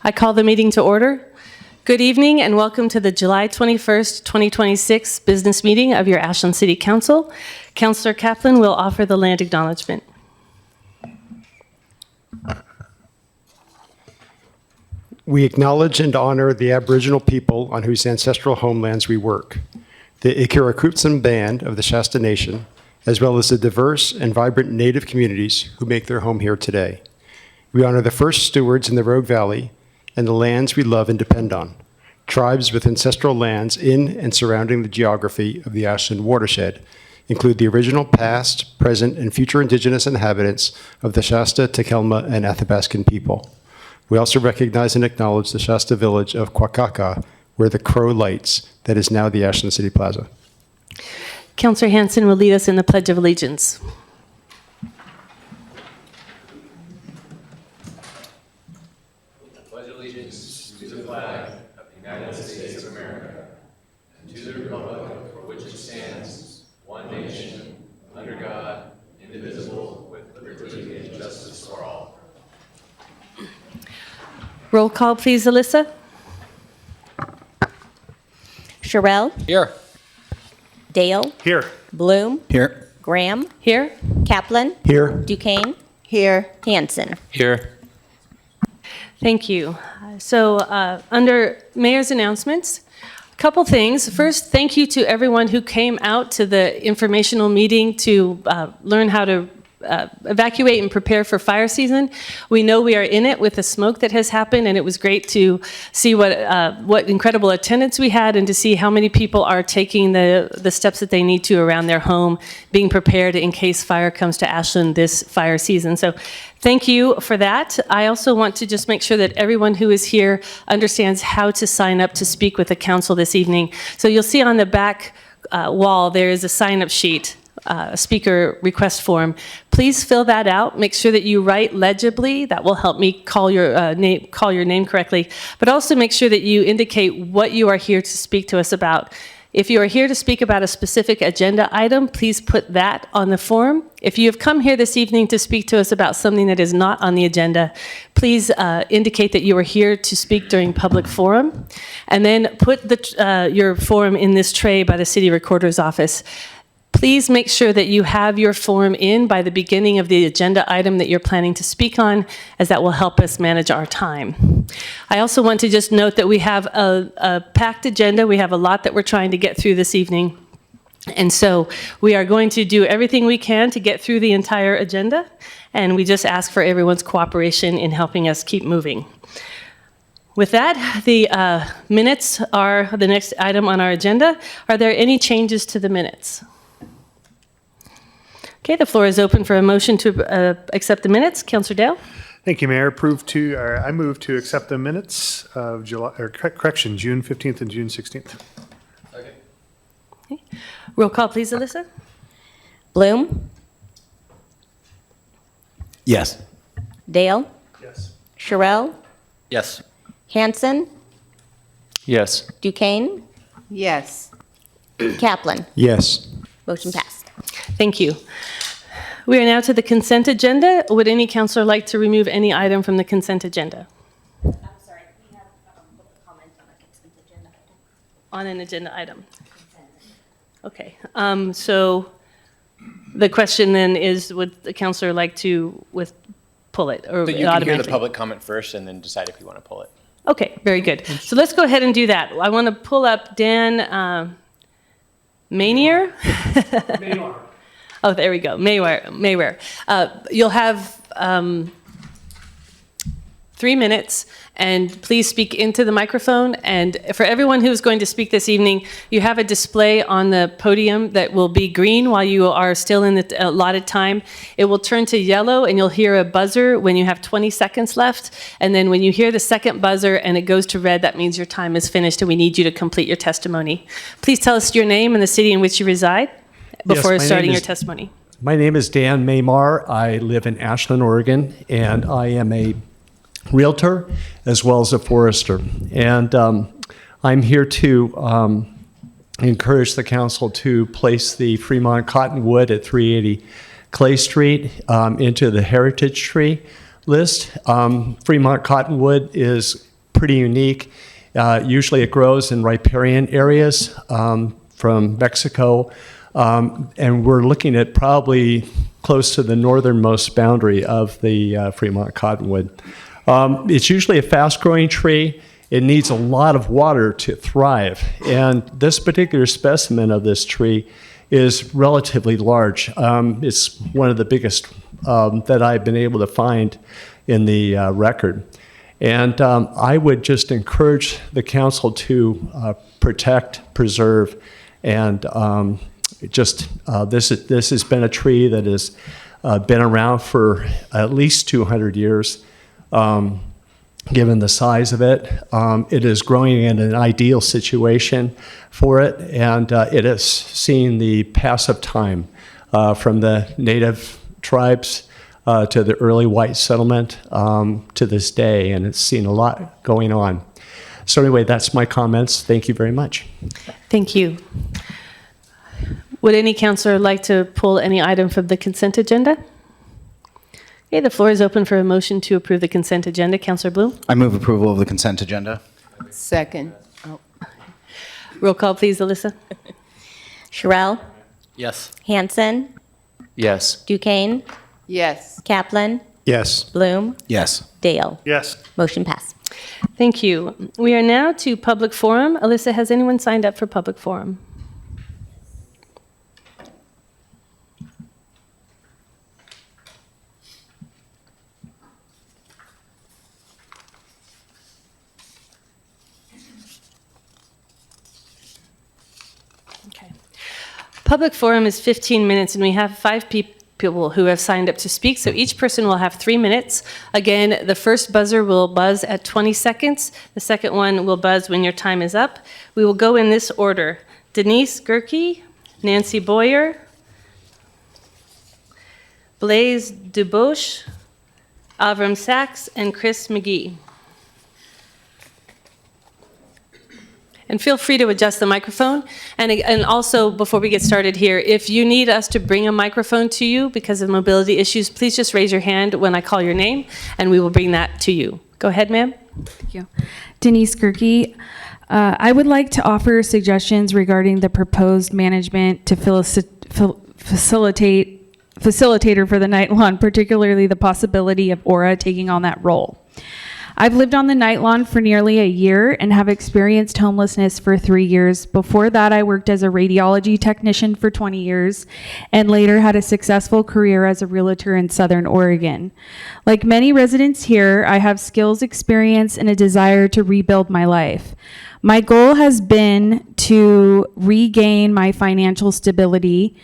I call the meeting to order. Good evening and welcome to the July 21st, 2026 business meeting of your Ashland City Council. Councillor Kaplan will offer the land acknowledgement. We acknowledge and honor the Aboriginal people on whose ancestral homelands we work, the Ikirikutsin Band of the Shasta Nation, as well as the diverse and vibrant Native communities who make their home here today. We honor the first stewards in the Rogue Valley and the lands we love and depend on, tribes with ancestral lands in and surrounding the geography of the Ashland watershed, include the original past, present, and future Indigenous inhabitants of the Shasta, Takelma, and Athabascan people. We also recognize and acknowledge the Shasta village of Quakaka, where the crow lights that is now the Ashland City Plaza. Councillor Hanson will lead us in the Pledge of Allegiance. Pledge allegiance to the flag of the United States of America and to the republic for which it stands, one nation, under God, indivisible, with liberty and justice for all. Roll call, please, Alyssa. Sherrill. Here. Dale. Here. Bloom. Here. Graham. Here. Kaplan. Here. Duquesne. Here. Hanson. Here. Thank you. So under Mayor's announcements, a couple things. First, thank you to everyone who came out to the informational meeting to learn how to evacuate and prepare for fire season. We know we are in it with the smoke that has happened, and it was great to see what incredible attendance we had and to see how many people are taking the steps that they need to around their home, being prepared in case fire comes to Ashland this fire season. So thank you for that. I also want to just make sure that everyone who is here understands how to sign up to speak with the council this evening. So you'll see on the back wall there is a sign-up sheet, a speaker request form. Please fill that out. Make sure that you write legibly. That will help me call your name correctly. But also make sure that you indicate what you are here to speak to us about. If you are here to speak about a specific agenda item, please put that on the form. If you have come here this evening to speak to us about something that is not on the agenda, please indicate that you are here to speak during public forum. And then put your form in this tray by the City Recorder's office. Please make sure that you have your form in by the beginning of the agenda item that you're planning to speak on, as that will help us manage our time. I also want to just note that we have a packed agenda. We have a lot that we're trying to get through this evening. And so we are going to do everything we can to get through the entire agenda, and we just ask for everyone's cooperation in helping us keep moving. With that, the minutes are the next item on our agenda. Are there any changes to the minutes? Okay, the floor is open for a motion to accept the minutes. Councillor Dale. Thank you, Mayor. I move to accept the minutes of June 15th and June 16th. Okay. Okay. Roll call, please, Alyssa. Bloom. Yes. Dale. Yes. Sherrill. Yes. Hanson. Yes. Duquesne. Yes. Kaplan. Yes. Motion passed. Thank you. We are now to the consent agenda. Would any councillor like to remove any item from the consent agenda? I'm sorry, we have a comment on a consent agenda item. On an agenda item. Okay. So the question then is, would the councillor like to pull it, or So you can automatically? hear the public comment first and then decide if you want to pull it. Okay, very good. So let's go ahead and do that. I want to pull up Dan Maynier. Oh, there we go. Mayware. You'll have 3 minutes, and please speak into the microphone. And for everyone who's going to speak this evening, you have a display on the podium that will be green while you are still in the allotted time. It will turn to yellow, and you'll hear a buzzer when you have 20 seconds left. And then when you hear the second buzzer and it goes to red, that means your time is finished and we need you to complete your testimony. Please tell us your name and the city in which you reside before starting your testimony. My name is Dan Maymar. I live in Ashland, Oregon, and I am a realtor as well as a forester. And I'm here to encourage the council to place the Fremont Cottonwood at 380 Clay Street into the Heritage Tree list. Fremont Cottonwood is pretty unique. Usually it grows in riparian areas from Mexico, and we're looking at probably close to the northernmost boundary of the Fremont cottonwood. It's usually a fast-growing tree. It needs a lot of water to thrive, and this particular specimen of this tree is relatively large. It's one of the biggest that I've been able to find in the record. And I would just encourage the council to protect, preserve, and this has been a tree that has been around for at least 200 years. Given the size of it, it is growing in an ideal situation for it, and it has seen the pass of time from the native tribes to the early white settlement to this day, and it's seen a lot going on. So anyway, that's my comments. Thank you very much. Thank you. Would any counselor like to pull any item from the consent agenda? Okay, the floor is open for a motion to approve the consent agenda. Counselor Bloom? I move approval of the consent agenda. Second. Roll call, please, Alyssa. Sherrill, Yes. Hanson, Yes. Duquesne, Yes. Kaplan, Yes. Bloom, Yes. Dale. Yes. Motion passed. Thank you. We are now to public forum. Alyssa, has anyone signed up for public forum? Okay. Public forum is 15 minutes, and we have 5 people who have signed up to speak, so each person will have 3 minutes. Again, the first buzzer will buzz at 20 seconds. The second one will buzz when your time is up. We will go in this order: Denise Gerke, Nancy Boyer, Blaise Dubauche, Avram Sachs, and Chris McGee. And feel free to adjust the microphone. And also, before we get started here, if you need us to bring a microphone to you because of mobility issues, please just raise your hand when I call your name, and we will bring that to you. Go ahead, ma'am. Thank you. Denise Gerke. I would like to offer suggestions regarding the proposed management to facilitator for the night lawn, particularly the possibility of Aura taking on that role. I've lived on the night lawn for nearly a year and have experienced homelessness for 3 years. Before that, I worked as a radiology technician for 20 years and later had a successful career as a realtor in Southern Oregon. Like many residents here, I have skills, experience, and a desire to rebuild my life. My goal has been to regain my financial stability,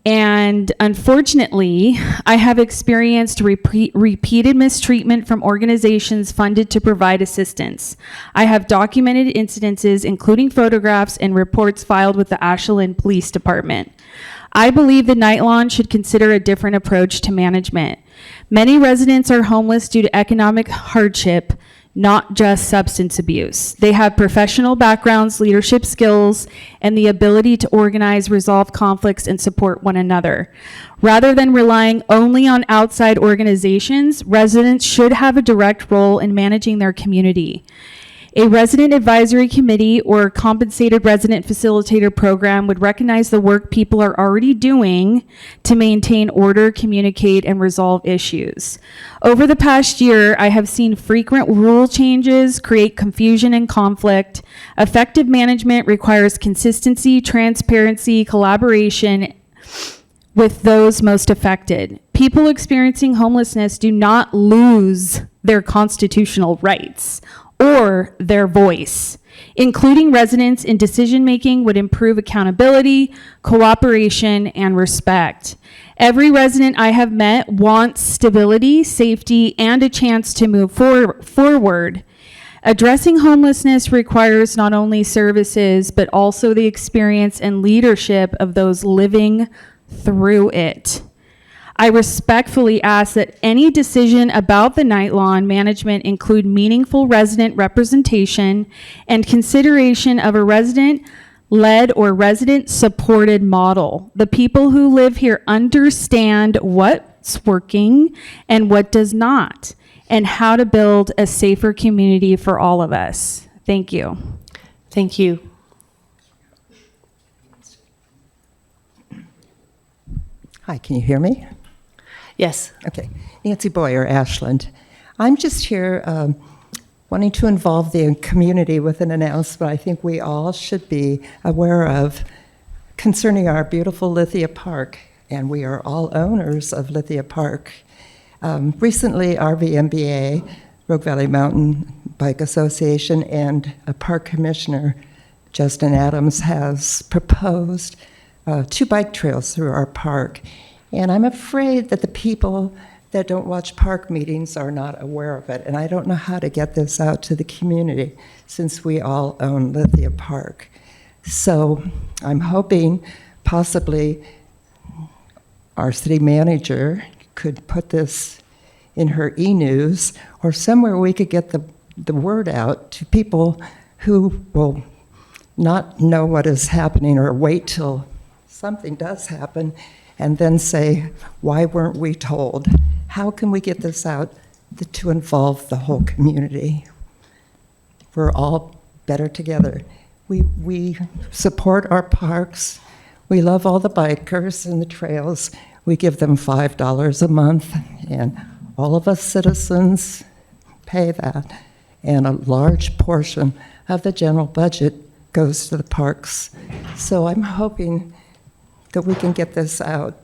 and unfortunately, I have experienced repeated mistreatment from organizations funded to provide assistance. I have documented incidences, including photographs and reports filed with the Ashland Police Department. I believe the night lawn should consider a different approach to management. Many residents are homeless due to economic hardship, not just substance abuse. They have professional backgrounds, leadership skills, and the ability to organize, resolve conflicts, and support one another. Rather than relying only on outside organizations, residents should have a direct role in managing their community. A resident advisory committee or compensated resident facilitator program would recognize the work people are already doing to maintain order, communicate, and resolve issues. Over the past year, I have seen frequent rule changes create confusion and conflict. Effective management requires consistency, transparency, collaboration with those most affected. People experiencing homelessness do not lose their constitutional rights or their voice. Including residents in decision-making would improve accountability, cooperation, and respect. Every resident I have met wants stability, safety, and a chance to move forward. Addressing homelessness requires not only services, but also the experience and leadership of those living through it. I respectfully ask that any decision about the night lawn management include meaningful resident representation and consideration of a resident-led or resident-supported model. The people who live here understand what's working and what does not, and how to build a safer community for all of us. Thank you. Thank you. Hi, can you hear me? Yes. Okay. Nancy Boyer, Ashland. I'm just here wanting to involve the community with an announcement I think we all should be aware of concerning our beautiful Lithia Park, and we are all owners of Lithia Park. Recently, RVMBA, Rogue Valley Mountain Bike Association, and a park commissioner, Justin Adams, has proposed 2 bike trails through our park. And I'm afraid that the people that don't watch park meetings are not aware of it. And I don't know how to get this out to the community since we all own Lithia Park. So I'm hoping possibly our city manager could put this in her e-news or somewhere we could get the word out to people who will not know what is happening or wait till something does happen and then say, why weren't we told? How can we get this out to involve the whole community? We're all better together. We support our parks. We love all the bikers and the trails. We give them $5 a month, and all of us citizens pay that. And a large portion of the general budget goes to the parks. So I'm hoping that we can get this out.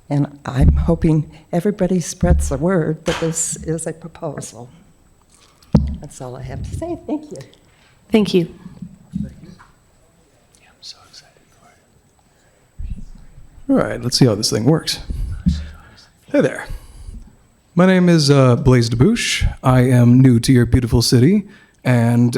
And I'm hoping everybody spreads the word that this is a proposal. That's all I have to say. Thank you. Thank you. All right, let's see how this thing works. Hey there. My name is Blaise DeBouche. I am new to your beautiful city, and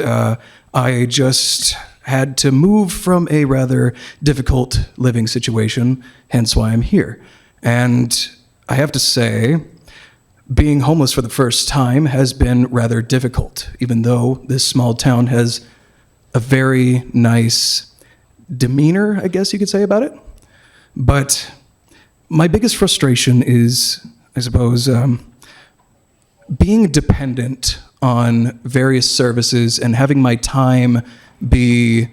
I just had to move from a rather difficult living situation, hence why I'm here. And I have to say, being homeless for the first time has been rather difficult, even though this small town has a very nice demeanor, I guess you could say, about it. But my biggest frustration is, I suppose, being dependent on various services and having my time be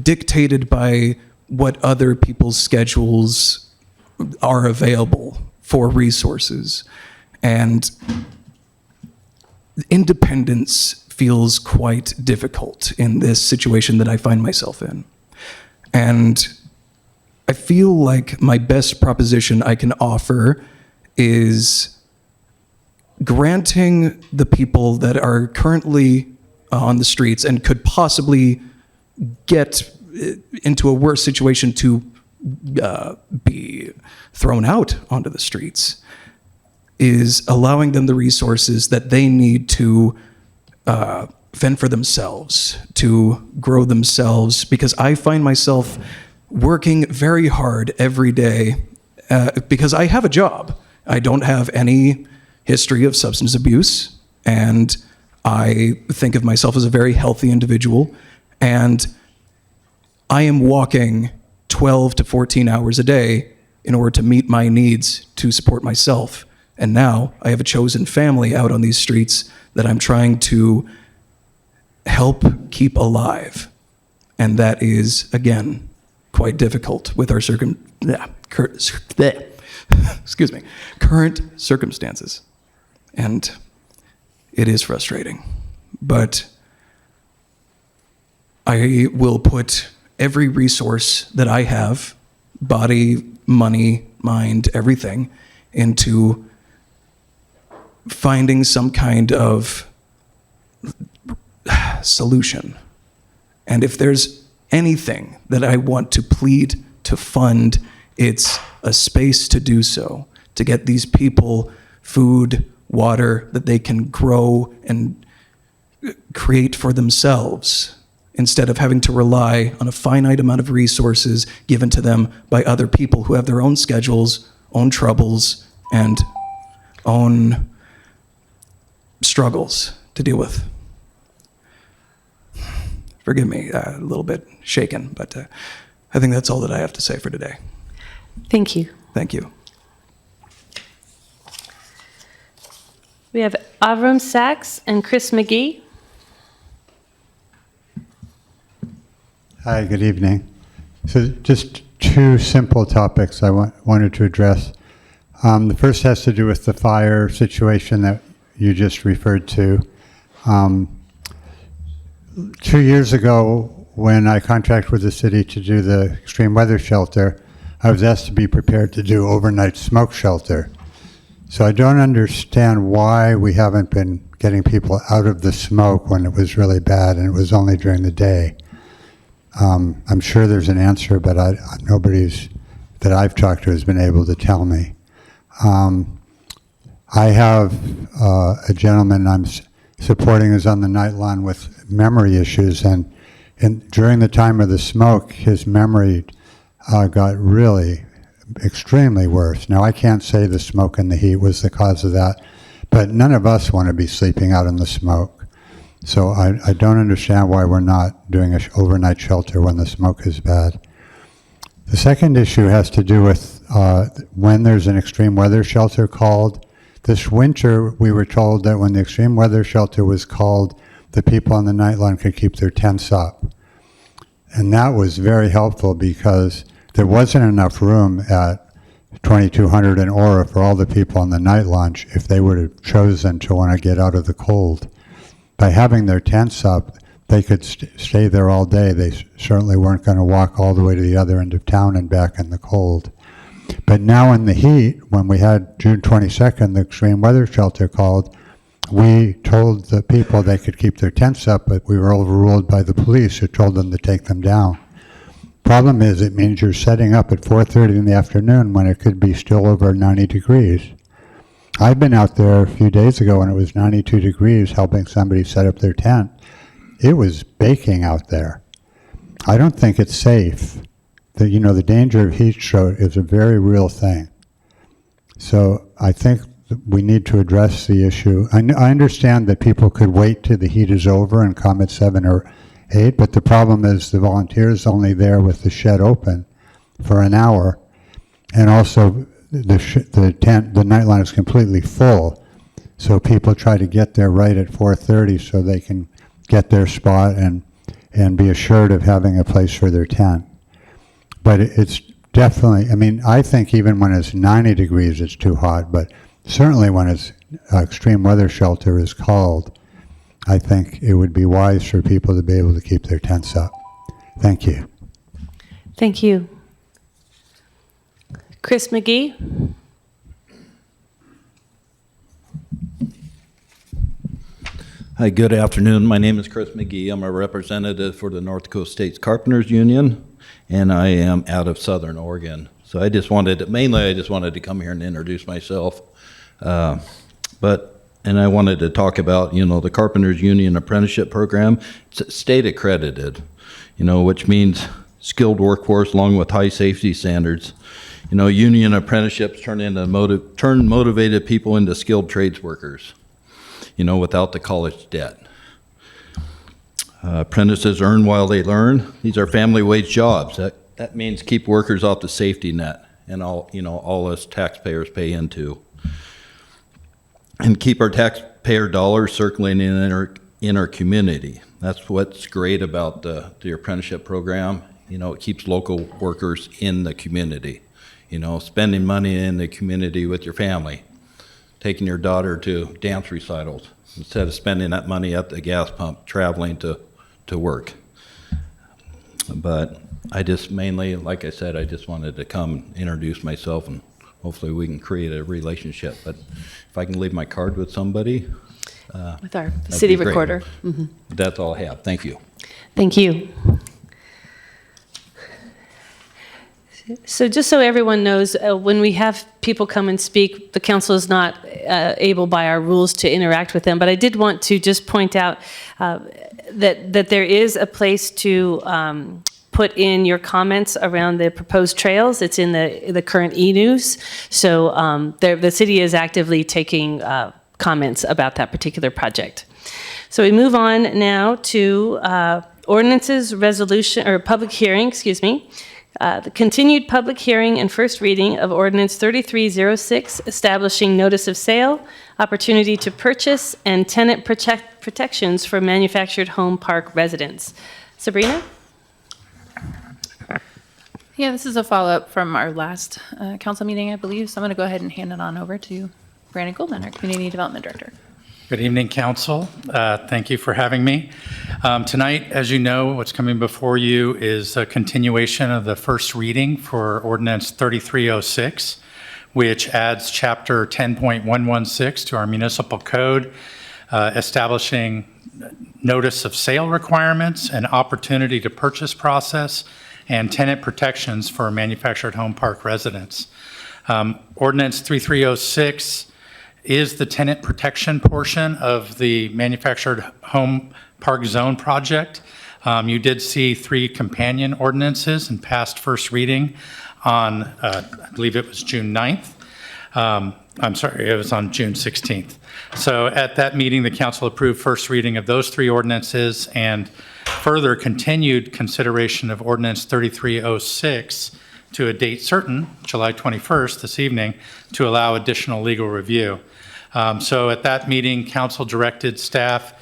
dictated by what other people's schedules are available for resources. And independence feels quite difficult in this situation that I find myself in. And I feel like my best proposition I can offer is granting the people that are currently on the streets and could possibly get into a worse situation to be thrown out onto the streets, is allowing them the resources that they need to fend for themselves, to grow themselves, because I find myself working very hard every day because I have a job. I don't have any history of substance abuse, and I think of myself as a very healthy individual, and I am walking 12 to 14 hours a day in order to meet my needs to support myself. And now I have a chosen family out on these streets that I'm trying to help keep alive. And that is, again, quite difficult with our current circumstances. And it is frustrating. But I will put every resource that I have, body, money, mind, everything, into finding some kind of solution. And if there's anything that I want to plead to fund, it's a space to do so, to get these people food, water that they can grow and create for themselves, instead of having to rely on a finite amount of resources given to them by other people who have their own schedules, own troubles, and own struggles to deal with. Forgive me, a little bit shaken, but I think that's all that I have to say for today. Thank you. Thank you. We have Avram Sachs and Chris McGee. Hi, good evening. So just two simple topics I wanted to address. The first has to do with the fire situation that you just referred to. 2 years ago, when I contracted with the city to do the extreme weather shelter, I was asked to be prepared to do overnight smoke shelter. So I don't understand why we haven't been getting people out of the smoke when it was really bad and it was only during the day. I'm sure there's an answer, but nobody's that I've talked to has been able to tell me. I have a gentleman I'm supporting who's on the night line with memory issues, and during the time of the smoke, his memory got really extremely worse. Now, I can't say the smoke and the heat was the cause of that, but none of us want to be sleeping out in the smoke. So I don't understand why we're not doing an overnight shelter when the smoke is bad. The second issue has to do with when there's an extreme weather shelter called. This winter, we were told that when the extreme weather shelter was called, the people on the nightline could keep their tents up. And that was very helpful because there wasn't enough room at 2200 and Aura for all the people on the night launch if they would have chosen to want to get out of the cold. By having their tents up, they could stay there all day. They certainly weren't going to walk all the way to the other end of town and back in the cold. But now in the heat, when we had June 22nd, the extreme weather shelter called, we told the people they could keep their tents up, but we were overruled by the police who told them to take them down. Problem is, it means you're setting up at 4:30 in the afternoon when it could be still over 90 degrees. I've been out there a few days ago when it was 92 degrees helping somebody set up their tent. It was baking out there. I don't think it's safe. The danger of heat stroke is a very real thing. So I think we need to address the issue. I understand that people could wait till the heat is over and come at 7 or 8, but the problem is the volunteers only there with the shed open for an hour, and also the nightline is completely full. So people try to get there right at 4:30 so they can get their spot and be assured of having a place for their tent. But it's definitely, I think even when it's 90 degrees, it's too hot, but certainly when it's extreme weather shelter is called, I think it would be wise for people to be able to keep their tents up. Thank you. Thank you. Chris McGee. Hi, good afternoon. My name is Chris McGee. I'm a representative for the North Coast States Carpenters Union, and I am out of Southern Oregon. So I just wanted to come here and introduce myself. And I wanted to talk about, the Carpenters Union Apprenticeship Program. It's state accredited, which means skilled workforce along with high safety standards. Union apprenticeships turn motivated people into skilled trades workers, without the college debt. Apprentices earn while they learn. These are family wage jobs. That means keep workers off the safety net and all us taxpayers pay into. And keep our taxpayer dollars circulating in our community. That's what's great about the apprenticeship program. It keeps local workers in the community. Spending money in the community with your family, taking your daughter to dance recitals instead of spending that money at the gas pump traveling to work. But I just mainly, like I said, I just wanted to come introduce myself, and hopefully we can create a relationship. But if I can leave my card with somebody. With our city recorder. Mm-hmm. That's all I have. Thank you. Thank you. So just so everyone knows, when we have people come and speak, the council is not able by our rules to interact with them. But I did want to just point out that there is a place to put in your comments around the proposed trails. It's in the current e-news. So the city is actively taking comments about that particular project. So we move on now to ordinances, resolution, or public hearing, the continued public hearing and first reading of Ordinance 3306, establishing notice of sale opportunity to purchase, and tenant protections for manufactured home park residents. Sabrina? Yeah, this is a follow-up from our last council meeting, I believe. So I'm going to go ahead and hand it on over to Brandon Goldman, our Community Development Director. Good evening, Council. Thank you for having me. Tonight, as you know, what's coming before you is a continuation of the first reading for Ordinance 3306, which adds Chapter 10.116 to our municipal code, establishing notice of sale requirements, an opportunity to purchase process, and tenant protections for manufactured home park residents. Ordinance 3306 is the tenant protection portion of the manufactured home park zone project. You did see 3 companion ordinances in past first reading on, I believe it was June 9th. I'm sorry, it was on June 16th. So at that meeting, the council approved first reading of those 3 ordinances and further continued consideration of Ordinance 3306 to a date certain, July 21st, this evening, to allow additional legal review. So at that meeting, council directed staff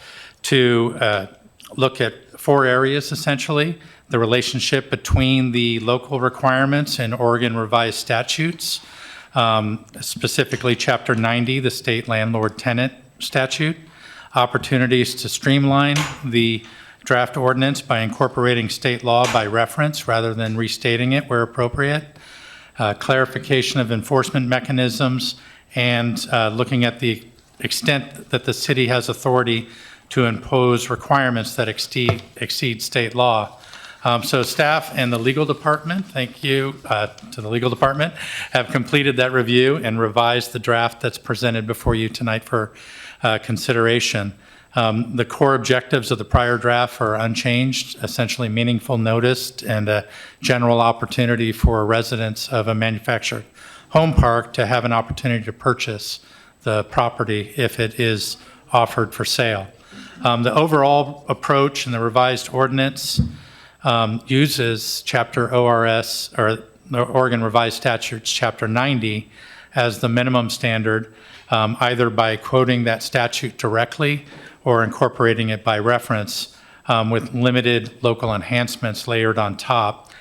to look at 4 areas, essentially: the relationship between the local requirements and Oregon revised statutes, specifically Chapter 90, the state landlord-tenant statute, opportunities to streamline the draft ordinance by incorporating state law by reference rather than restating it where appropriate, clarification of enforcement mechanisms, and looking at the extent that the city has authority to impose requirements that exceed state law. So staff and the legal department, thank you to the legal department, have completed that review and revised the draft that's presented before you tonight for consideration. The core objectives of the prior draft are unchanged, essentially meaningful notice and a general opportunity for residents of a manufactured home park to have an opportunity to purchase the property if it is offered for sale. The overall approach in the revised ordinance uses Chapter ORS, or the Oregon Revised Statutes, Chapter 90, as the minimum standard, either by quoting that statute directly or incorporating it by reference, with limited local enhancements layered on top.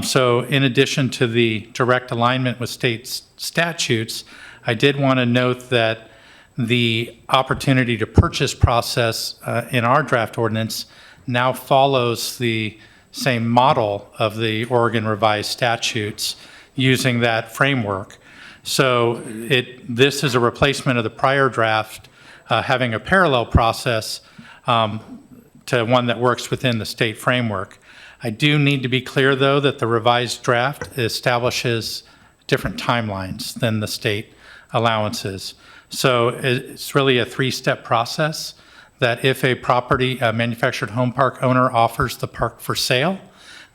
So in addition to the direct alignment with state statutes, I did want to note that the opportunity to purchase process in our draft ordinance now follows the same model of the Oregon Revised Statutes using that framework. So this is a replacement of the prior draft having a parallel process to one that works within the state framework. I do need to be clear, though, that the revised draft establishes different timelines than the state allowances. So it's really a 3-step process that if a manufactured home park owner offers the park for sale,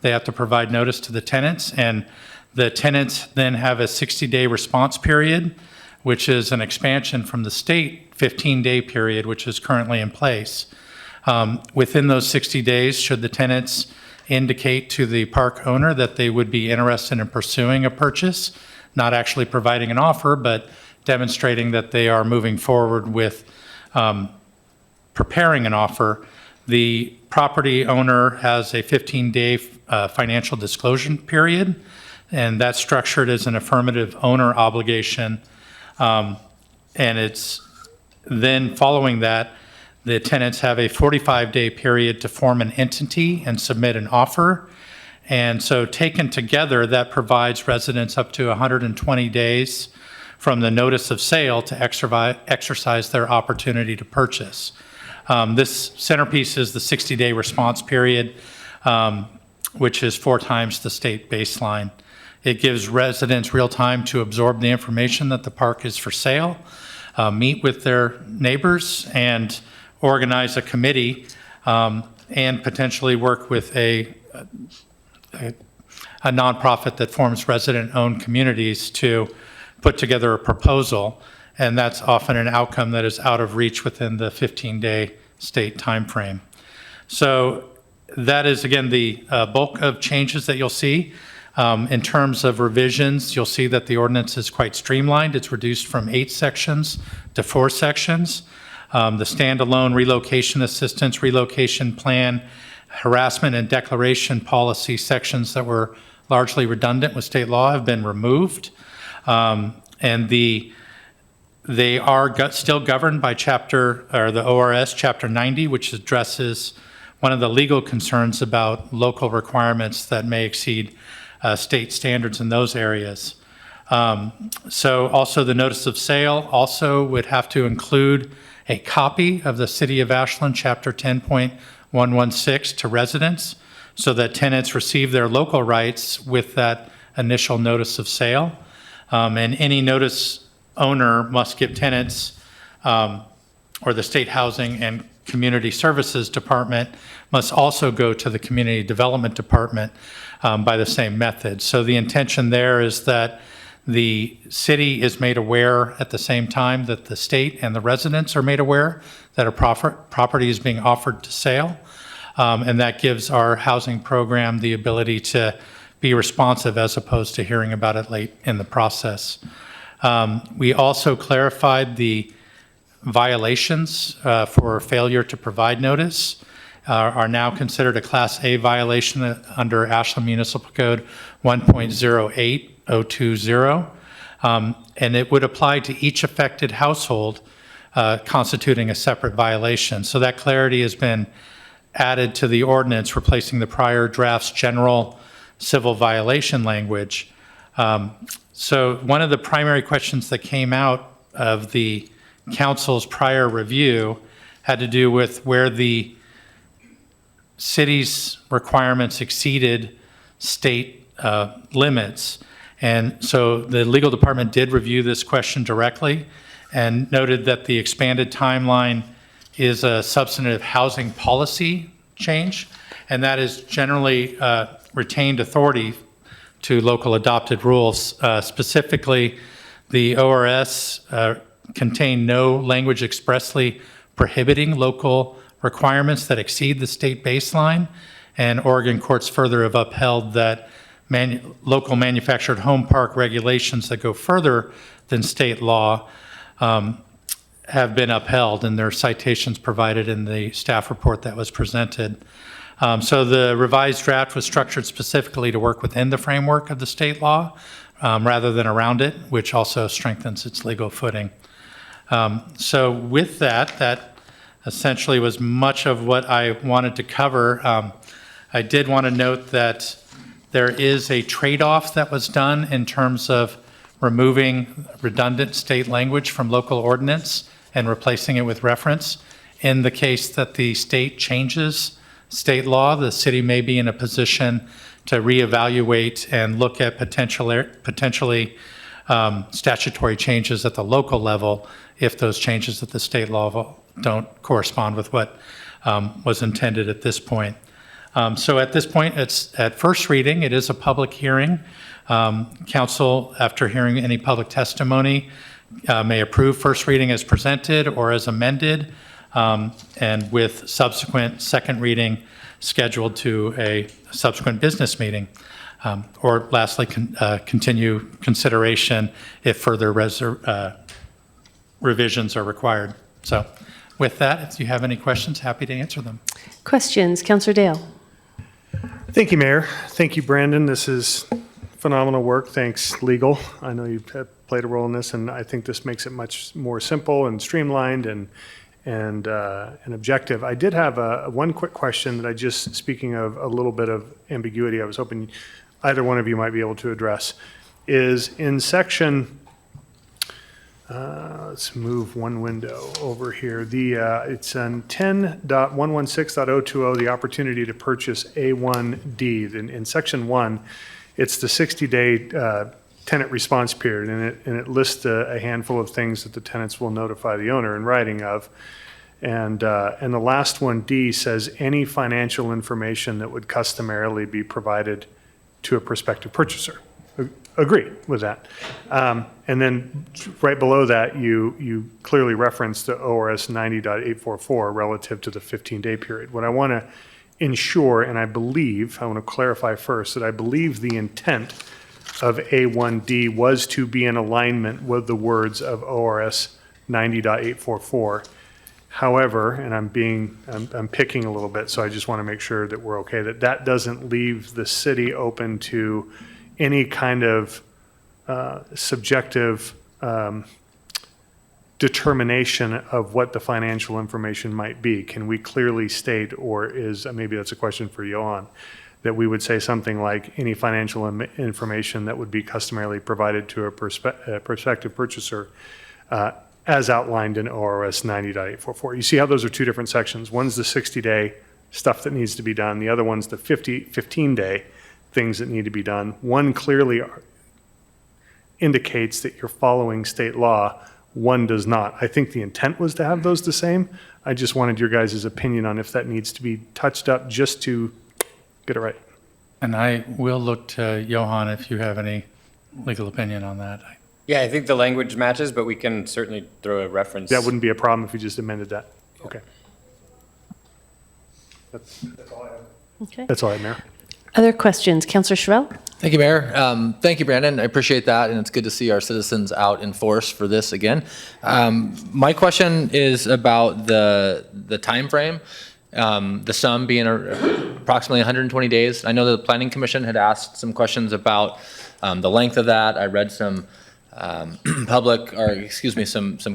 they have to provide notice to the tenants, and the tenants then have a 60-day response period, which is an expansion from the state 15-day period, which is currently in place. Within those 60 days, should the tenants indicate to the park owner that they would be interested in pursuing a purchase, not actually providing an offer, but demonstrating that they are moving forward with preparing an offer, the property owner has a 15-day financial disclosure period, and that's structured as an affirmative owner obligation. And it's then following that, the tenants have a 45-day period to form an entity and submit an offer. And so taken together, that provides residents up to 120 days from the notice of sale to exercise their opportunity to purchase. This centerpiece is the 60-day response period, which is 4 times the state baseline. It gives residents real time to absorb the information that the park is for sale, meet with their neighbors, and organize a committee, and potentially work with a nonprofit that forms resident-owned communities to put together a proposal, and that's often an outcome that is out of reach within the 15-day state timeframe. So that is, again, the bulk of changes that you'll see. In terms of revisions, you'll see that the ordinance is quite streamlined. It's reduced from 8 sections to 4 sections. The standalone relocation assistance, relocation plan, harassment and declaration policy sections that were largely redundant with state law have been removed. And they are still governed by the ORS Chapter 90, which addresses one of the legal concerns about local requirements that may exceed state standards in those areas. So also the notice of sale also would have to include a copy of the City of Ashland Chapter 10.116 to residents so that tenants receive their local rights with that initial notice of sale. And any notice owner must give tenants or the State Housing and Community Services Department must also go to the Community Development Department by the same method. So the intention there is that the city is made aware at the same time that the state and the residents are made aware that a property is being offered to sale. And that gives our housing program the ability to be responsive as opposed to hearing about it late in the process. We also clarified the violations for failure to provide notice are now considered a Class A violation under Ashland Municipal Code 1.08020. And it would apply to each affected household constituting a separate violation. So that clarity has been added to the ordinance, replacing the prior draft's general civil violation language. So one of the primary questions that came out of the council's prior review had to do with where the city's requirements exceeded state limits. And so the legal department did review this question directly and noted that the expanded timeline is a substantive housing policy change, and that is generally retained authority to local adopted rules. Specifically, the ORS contain no language expressly prohibiting local requirements that exceed the state baseline, and Oregon courts further have upheld that local manufactured home park regulations that go further than state law have been upheld, and there are citations provided in the staff report that was presented. So the revised draft was structured specifically to work within the framework of the state law rather than around it, which also strengthens its legal footing. So with that, that essentially was much of what I wanted to cover. I did want to note that there is a trade-off that was done in terms of removing redundant state language from local ordinance and replacing it with reference. In the case that the state changes state law, the city may be in a position to reevaluate and look at potentially statutory changes at the local level if those changes at the state level don't correspond with what was intended at this point. So at this point, it's at first reading. It is a public hearing. Council, after hearing any public testimony, may approve first reading as presented or as amended, and with subsequent second reading scheduled to a subsequent business meeting. Or lastly, continue consideration if further revisions are required. So with that, if you have any questions, happy to answer them. Questions, Councillor Dale? Thank you, Mayor. Thank you, Brandon. This is phenomenal work. Thanks, legal. I know you've played a role in this, and I think this makes it much more simple and streamlined and objective. I did have one quick question that speaking of a little bit of ambiguity, I was hoping either one of you might be able to address, is in section, let's move one window over here. It's on 10.116.020, the opportunity to purchase A1D. In section 1, it's the 60-day tenant response period, and it lists a handful of things that the tenants will notify the owner in writing of. And the last one, D, says any financial information that would customarily be provided to a prospective purchaser. Agree with that. And then right below that, you clearly referenced the ORS 90.844 relative to the 15-day period. What I want to ensure, and I believe, I want to clarify first, that I believe the intent of A1D was to be in alignment with the words of ORS 90.844. However, and I'm picking a little bit, so I just want to make sure that we're okay, that doesn't leave the city open to any kind of subjective determination of what the financial information might be. Can we clearly state, or maybe that's a question for Johan, that we would say something like any financial information that would be customarily provided to a prospective purchaser as outlined in ORS 90.844. You see how those are two different sections. One's the 60-day stuff that needs to be done. The other one's the 15-day things that need to be done. One clearly indicates that you're following state law. One does not. I think the intent was to have those the same. I just wanted your guys' opinion on if that needs to be touched up just to get it right. And I will look to Johan if you have any legal opinion on that. Yeah, I think the language matches, but we can certainly throw a reference. That wouldn't be a problem if we just amended that. Okay. That's all I have. Okay. That's all I have, Mayor. Other questions? Councillor Sherrill? Thank you, Mayor. Thank you, Brandon. I appreciate that, and it's good to see our citizens out in force for this again. My question is about the time frame, the sum being approximately 120 days. I know the Planning Commission had asked some questions about the length of that. I read some some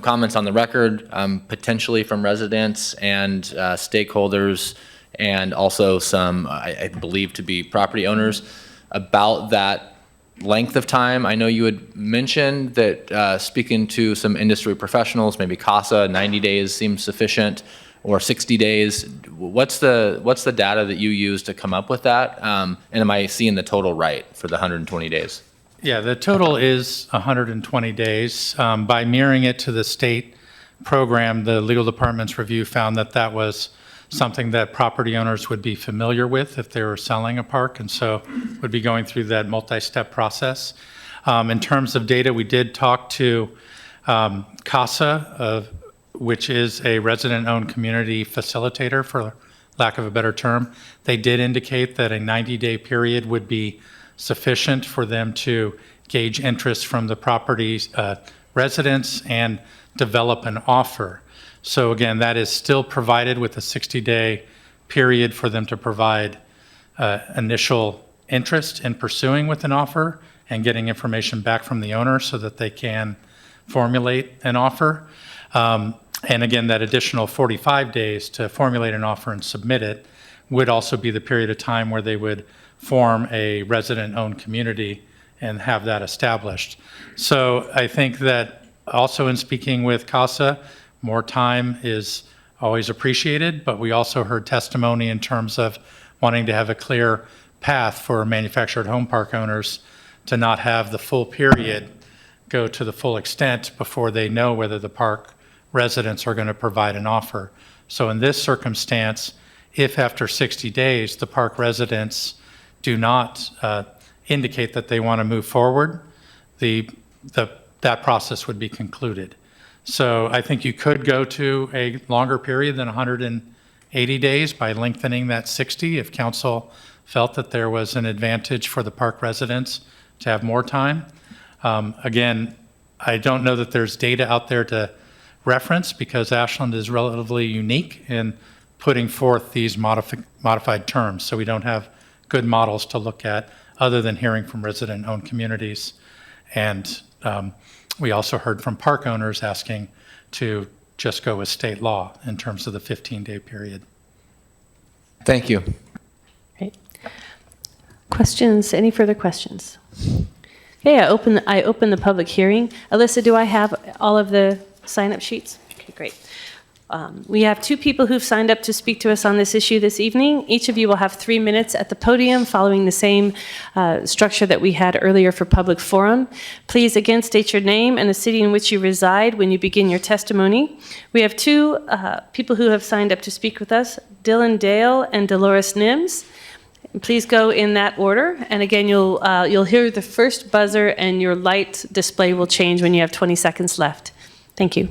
comments on the record, potentially from residents and stakeholders, and also some, I believe to be property owners, about that length of time. I know you had mentioned that speaking to some industry professionals, maybe CASA, 90 days seems sufficient, or 60 days. What's the data that you use to come up with that? And am I seeing the total right for the 120 days? Yeah, the total is 120 days. By mirroring it to the state program, the legal department's review found that that was something that property owners would be familiar with if they were selling a park, and so would be going through that multi-step process. In terms of data, we did talk to CASA, which is a resident-owned community facilitator, for lack of a better term. They did indicate that a 90-day period would be sufficient for them to gauge interest from the property's residents and develop an offer. So again, that is still provided with a 60-day period for them to provide initial interest in pursuing with an offer and getting information back from the owner so that they can formulate an offer. And again, that additional 45 days to formulate an offer and submit it would also be the period of time where they would form a resident-owned community and have that established. So I think that also in speaking with CASA, more time is always appreciated, but we also heard testimony in terms of wanting to have a clear path for manufactured home park owners to not have the full period go to the full extent before they know whether the park residents are going to provide an offer. So in this circumstance, if after 60 days the park residents do not indicate that they want to move forward, that process would be concluded. So I think you could go to a longer period than 180 days by lengthening that 60 if council felt that there was an advantage for the park residents to have more time. Again, I don't know that there's data out there to reference because Ashland is relatively unique in putting forth these modified terms. So we don't have good models to look at other than hearing from resident-owned communities. And we also heard from park owners asking to just go with state law in terms of the 15-day period. Thank you. Great. Questions? Any further questions? Okay, I open the public hearing. Alyssa, do I have all of the sign-up sheets? Okay, great. We have 2 people who've signed up to speak to us on this issue this evening. Each of you will have 3 minutes at the podium following the same structure that we had earlier for public forum. Please again state your name and the city in which you reside when you begin your testimony. We have 2 people who have signed up to speak with us, Dylan Dale and Dolores Nims. Please go in that order. And again, you'll hear the first buzzer and your light display will change when you have 20 seconds left. Thank you.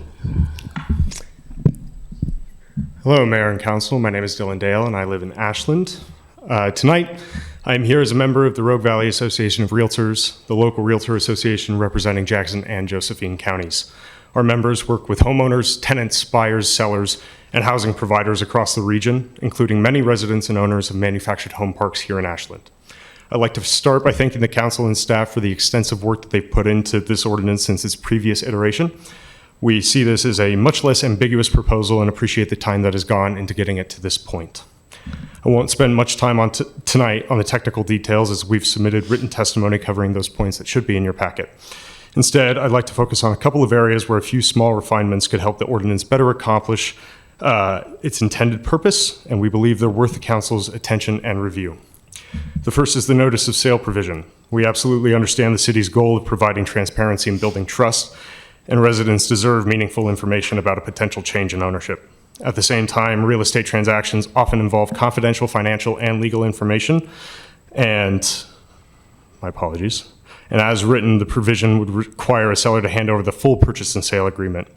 Hello, Mayor and Council. My name is Dylan Dale, and I live in Ashland. Tonight, I'm here as a member of the Rogue Valley Association of Realtors, the local realtor association representing Jackson and Josephine counties. Our members work with homeowners, tenants, buyers, sellers, and housing providers across the region, including many residents and owners of manufactured home parks here in Ashland. I'd like to start by thanking the council and staff for the extensive work that they've put into this ordinance since its previous iteration. We see this as a much less ambiguous proposal and appreciate the time that has gone into getting it to this point. I won't spend much time on tonight on the technical details, as we've submitted written testimony covering those points that should be in your packet. Instead, I'd like to focus on a couple of areas where a few small refinements could help the ordinance better accomplish its intended purpose, and we believe they're worth the council's attention and review. The first is the notice of sale provision. We absolutely understand the city's goal of providing transparency and building trust, and residents deserve meaningful information about a potential change in ownership. At the same time, real estate transactions often involve confidential financial and legal information, and my apologies. And as written, the provision would require a seller to hand over the full purchase and sale agreement.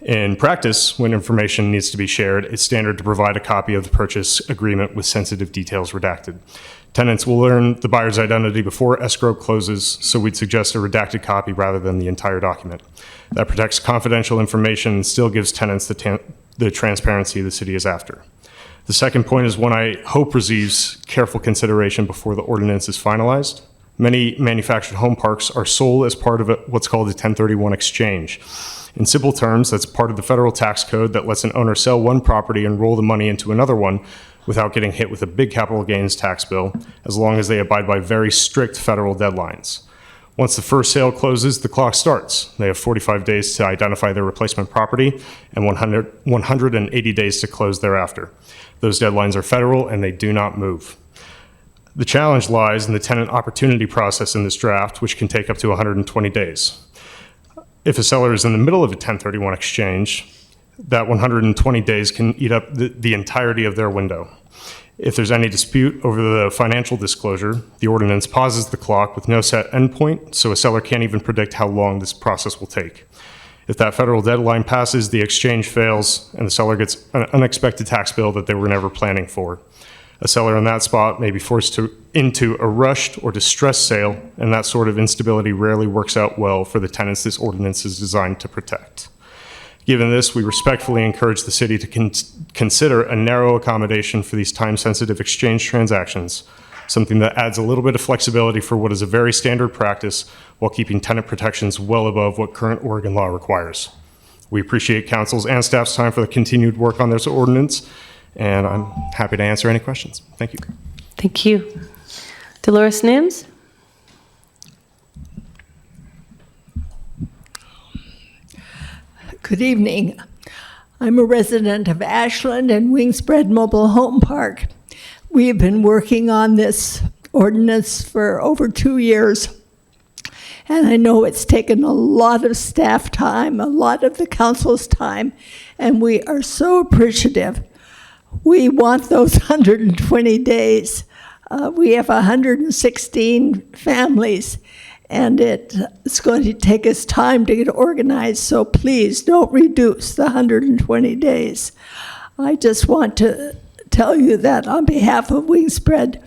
In practice, when information needs to be shared, it's standard to provide a copy of the purchase agreement with sensitive details redacted. Tenants will learn the buyer's identity before escrow closes, so we'd suggest a redacted copy rather than the entire document. That protects confidential information and still gives tenants the transparency the city is after. The second point is one I hope receives careful consideration before the ordinance is finalized. Many manufactured home parks are sold as part of what's called a 1031 exchange. In simple terms, that's part of the federal tax code that lets an owner sell one property and roll the money into another one without getting hit with a big capital gains tax bill, as long as they abide by very strict federal deadlines. Once the first sale closes, the clock starts. They have 45 days to identify their replacement property and 180 days to close thereafter. Those deadlines are federal and they do not move. The challenge lies in the tenant opportunity process in this draft, which can take up to 120 days. If a seller is in the middle of a 1031 exchange, that 120 days can eat up the entirety of their window. If there's any dispute over the financial disclosure, the ordinance pauses the clock with no set endpoint, so a seller can't even predict how long this process will take. If that federal deadline passes, the exchange fails, and the seller gets an unexpected tax bill that they were never planning for. A seller in that spot may be forced into a rushed or distressed sale, and that sort of instability rarely works out well for the tenants this ordinance is designed to protect. Given this, we respectfully encourage the city to consider a narrow accommodation for these time-sensitive exchange transactions, something that adds a little bit of flexibility for what is a very standard practice while keeping tenant protections well above what current Oregon law requires. We appreciate council's and staff's time for the continued work on this ordinance, and I'm happy to answer any questions. Thank you. Thank you. Dolores Nims? Good evening. I'm a resident of Ashland and Wingspread Mobile Home Park. We have been working on this ordinance for over 2 years, and I know it's taken a lot of staff time, a lot of the council's time, and we are so appreciative. We want those 120 days. We have 116 families, and it's going to take us time to get organized, so please don't reduce the 120 days. I just want to tell you that on behalf of Wingspread,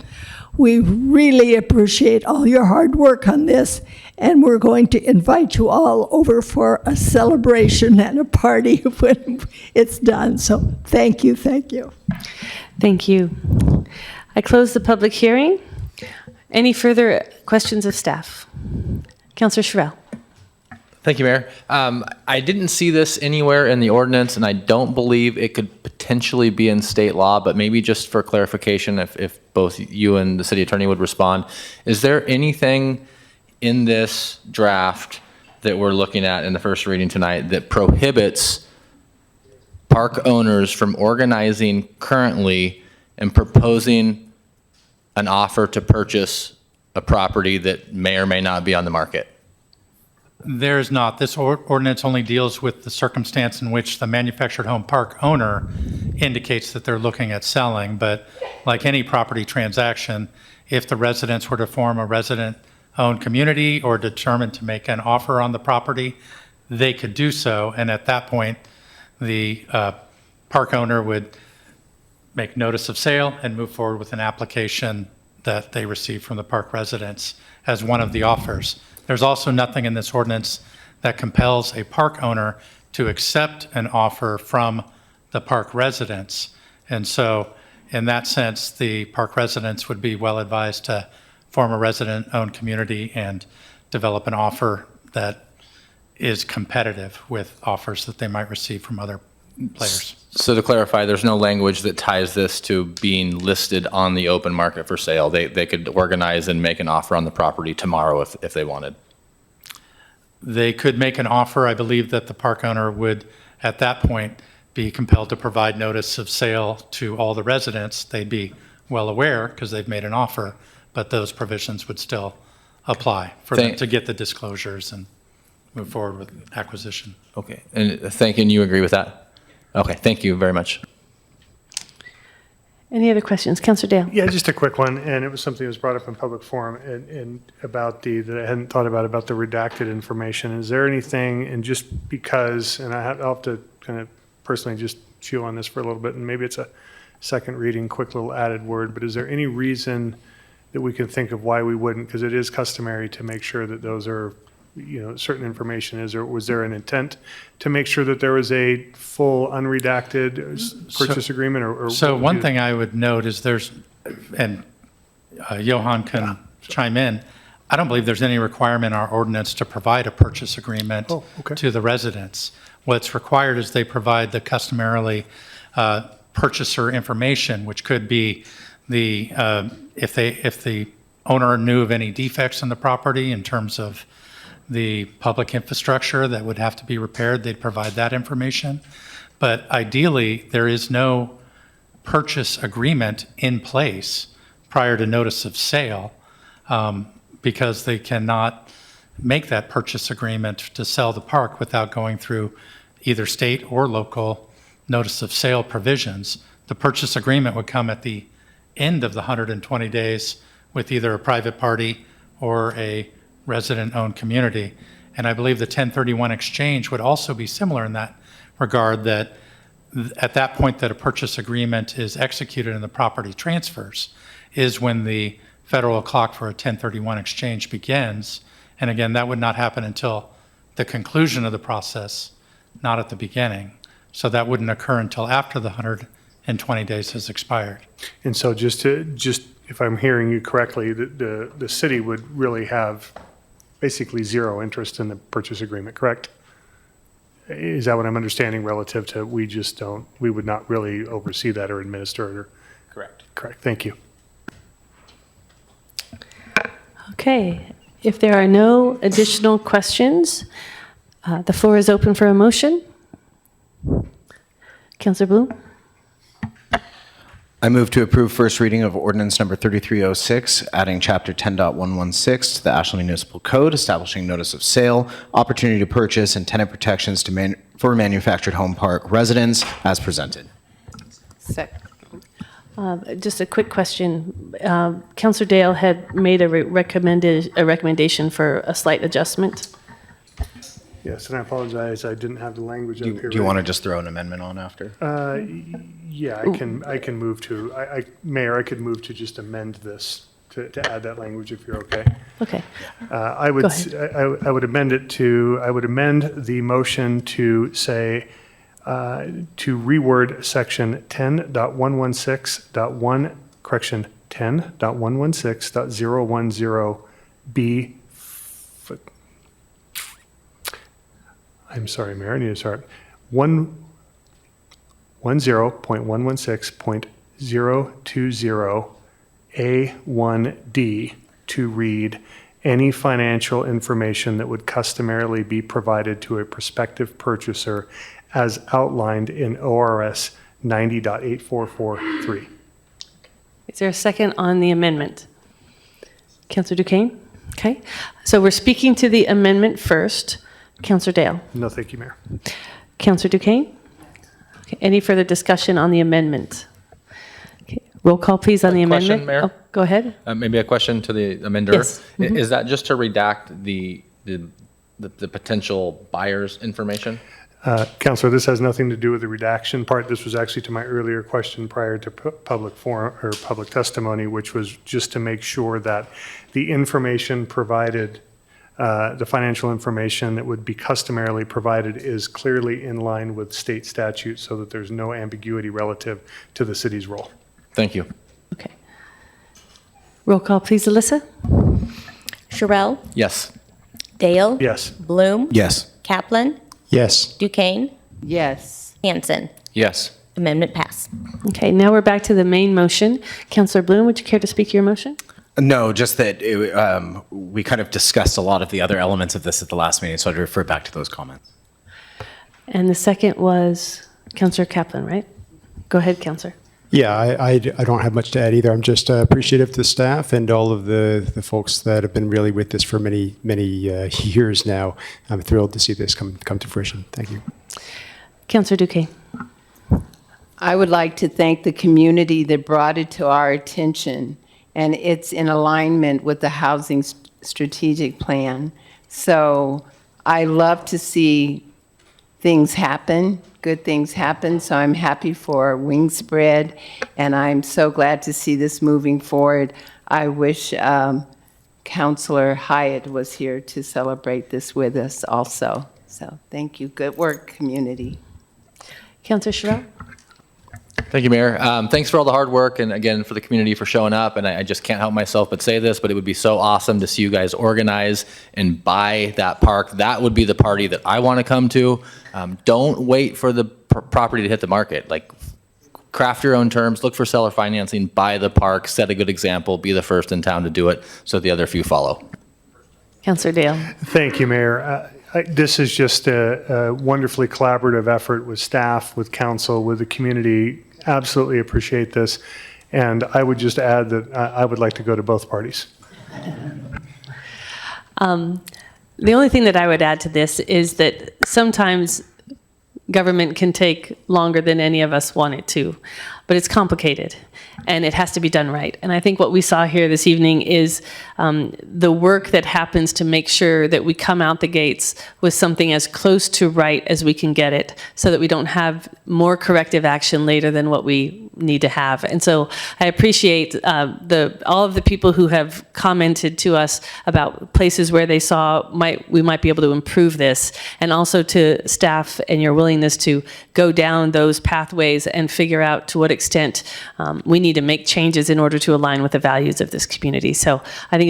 we really appreciate all your hard work on this, and we're going to invite you all over for a celebration and a party when it's done. So thank you, thank you. Thank you. I close the public hearing. Any further questions of staff? Councilor Sherrill. Thank you, Mayor. I didn't see this anywhere in the ordinance, and I don't believe it could potentially be in state law, but maybe just for clarification, if both you and the city attorney would respond. Is there anything in this draft that we're looking at in the first reading tonight that prohibits park owners from organizing currently and proposing an offer to purchase a property that may or may not be on the market? There's not. This ordinance only deals with the circumstance in which the manufactured home park owner indicates that they're looking at selling. But like any property transaction, if the residents were to form a resident-owned community or determined to make an offer on the property, they could do so. And at that point, the park owner would make notice of sale and move forward with an application that they receive from the park residents as one of the offers. There's also nothing in this ordinance that compels a park owner to accept an offer from the park residents. And so in that sense, the park residents would be well advised to form a resident-owned community and develop an offer that is competitive with offers that they might receive from other players. So to clarify, there's no language that ties this to being listed on the open market for sale. They could organize and make an offer on the property tomorrow if they wanted. They could make an offer. I believe that the park owner would, at that point, be compelled to provide notice of sale to all the residents. They'd be well aware because they've made an offer, but those provisions would still apply for them to get the disclosures and move forward with acquisition. Okay, and thank you, and you agree with that? Okay, thank you very much. Any other questions? Councillor Dale? Yeah, just a quick one, and it was something that was brought up in public forum and about that I hadn't thought about the redacted information. Is there anything, and just because, and I'll have to kind of personally just chew on this for a little bit, and maybe it's a second reading, quick little added word, but is there any reason that we can think of why we wouldn't? Because it is customary to make sure that those are, certain information is, or was there an intent to make sure that there was a full unredacted purchase agreement? Or so one thing I would note is and Johan can chime in, I don't believe there's any requirement in our ordinance to provide a purchase agreement to the residents. What's required is they provide the customarily purchaser information, which could be if the owner knew of any defects in the property in terms of the public infrastructure that would have to be repaired, they'd provide that information. But ideally, there is no purchase agreement in place prior to notice of sale because they cannot make that purchase agreement to sell the park without going through either state or local notice of sale provisions. The purchase agreement would come at the end of the 120 days with either a private party or a resident-owned community. And I believe the 1031 exchange would also be similar in that regard, that at that point that a purchase agreement is executed and the property transfers is when the federal clock for a 1031 exchange begins. And again, that would not happen until the conclusion of the process, not at the beginning. So that wouldn't occur until after the 120 days has expired. And so just if I'm hearing you correctly, the city would really have basically zero interest in the purchase agreement, correct? Is that what I'm understanding relative to we would not really oversee that or administer it? Or? Correct. Correct, thank you. Okay, if there are no additional questions, the floor is open for a motion. Councillor Bloom? I move to approve first reading of ordinance number 3306, adding chapter 10.116 to the Ashland Municipal Code, establishing notice of sale, opportunity to purchase, and tenant protections for manufactured home park residents as presented. Second. Just a quick question. Councillor Dale had made a recommendation for a slight adjustment. Yes, and I apologize, I didn't have the language up here. Do you want to just throw an amendment on after? Yeah, I can move to, Mayor, I could move to just amend this to add that language if you're okay. Okay. I would amend the motion to say, to reword section 10.116.1, correction, 10.116.010B. I'm sorry, Mayor, I need to start. 10.116.020A1D to read any financial information that would customarily be provided to a prospective purchaser as outlined in ORS 90.8443. Is there a second on the amendment? Councillor Duquesne? Okay. So we're speaking to the amendment first. Councillor Dale? No, thank you, Mayor. Councillor Duquesne? Okay. Any further discussion on the amendment? Okay. Roll call, please, on the amendment. Mayor? Oh, go ahead. Maybe a question to the amender. Yes. Mm-hmm. Is that just to redact the potential buyer's information? Counselor, this has nothing to do with the redaction part. This was actually to my earlier question prior to public forum or public testimony, which was just to make sure that the information provided, the financial information that would be customarily provided is clearly in line with state statute so that there's no ambiguity relative to the city's role. Thank you. Okay. Roll call, please, Alyssa. Sherrill, Yes. Dale, Yes. Bloom, Yes. Kaplan, Yes. Duquesne, Yes. Hanson. Yes. Amendment pass. Okay, now we're back to the main motion. Councillor Bloom, would you care to speak to your motion? No, just that we kind of discussed a lot of the other elements of this at the last meeting, so I'd refer back to those comments. And the second was Councillor Kaplan, right? Go ahead, Councillor. Yeah, I don't have much to add either. I'm just appreciative to the staff and all of the folks that have been really with this for many years now. I'm thrilled to see this come to fruition. Thank you. Councillor Duquesne. I would like to thank the community that brought it to our attention, and it's in alignment with the housing strategic plan. So I love to see things happen, good things happen, so I'm happy for Wingspread, and I'm so glad to see this moving forward. I wish Councillor Hyatt was here to celebrate this with us also. So thank you. Good work, community. Councillor Sherrill. Thank you, Mayor. Thanks for all the hard work and again for the community for showing up. And I just can't help myself but say this, but it would be so awesome to see you guys organize and buy that park. That would be the party that I want to come to. Don't wait for the property to hit the market. Like, craft your own terms, look for seller financing, buy the park, set a good example, be the first in town to do it so the other few follow. Councillor Dale. Thank you, Mayor. This is just a wonderfully collaborative effort with staff, with council, with the community. Absolutely appreciate this. And I would just add that I would like to go to both parties. The only thing that I would add to this is that sometimes government can take longer than any of us want it to, but it's complicated and it has to be done right. And I think what we saw here this evening is the work that happens to make sure that we come out the gates with something as close to right as we can get it so that we don't have more corrective action later than what we need to have. And so I appreciate all of the people who have commented to us about places where they saw we might be able to improve this, and also to staff and your willingness to go down those pathways and figure out to what extent we need to make changes in order to align with the values of this community. So I think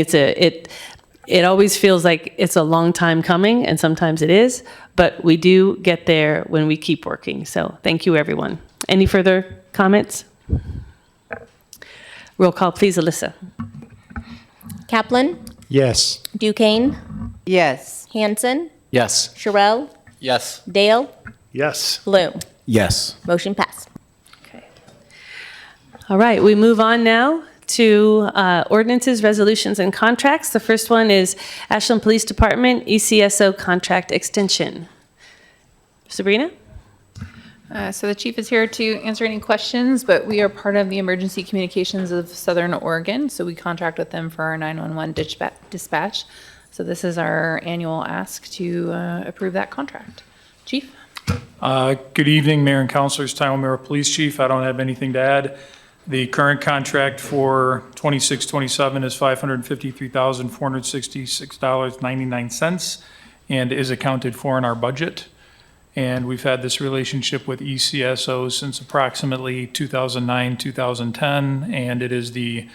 it always feels like it's a long time coming, and sometimes it is, but we do get there when we keep working. So thank you, everyone. Any further comments? Roll call, please, Alyssa. Kaplan, Yes. Duquesne, Yes. Hanson, Yes. Sherrill, Yes. Dale, Yes. Bloom. Yes. Motion passed. All right, we move on now to ordinances, resolutions, and contracts. The first one is Ashland Police Department ECSO contract extension. Sabrina? So the chief is here to answer any questions, but we are part of the Emergency Communications of Southern Oregon, so we contract with them for our 911 dispatch. So this is our annual ask to approve that contract. Chief? Good evening, Mayor and Councilors. Ty O'Meara, Police Chief. I don't have anything to add. The current contract for 26-27 is $553,466.99 and is accounted for in our budget. And we've had this relationship with ECSO since approximately 2009, 2010, and it is the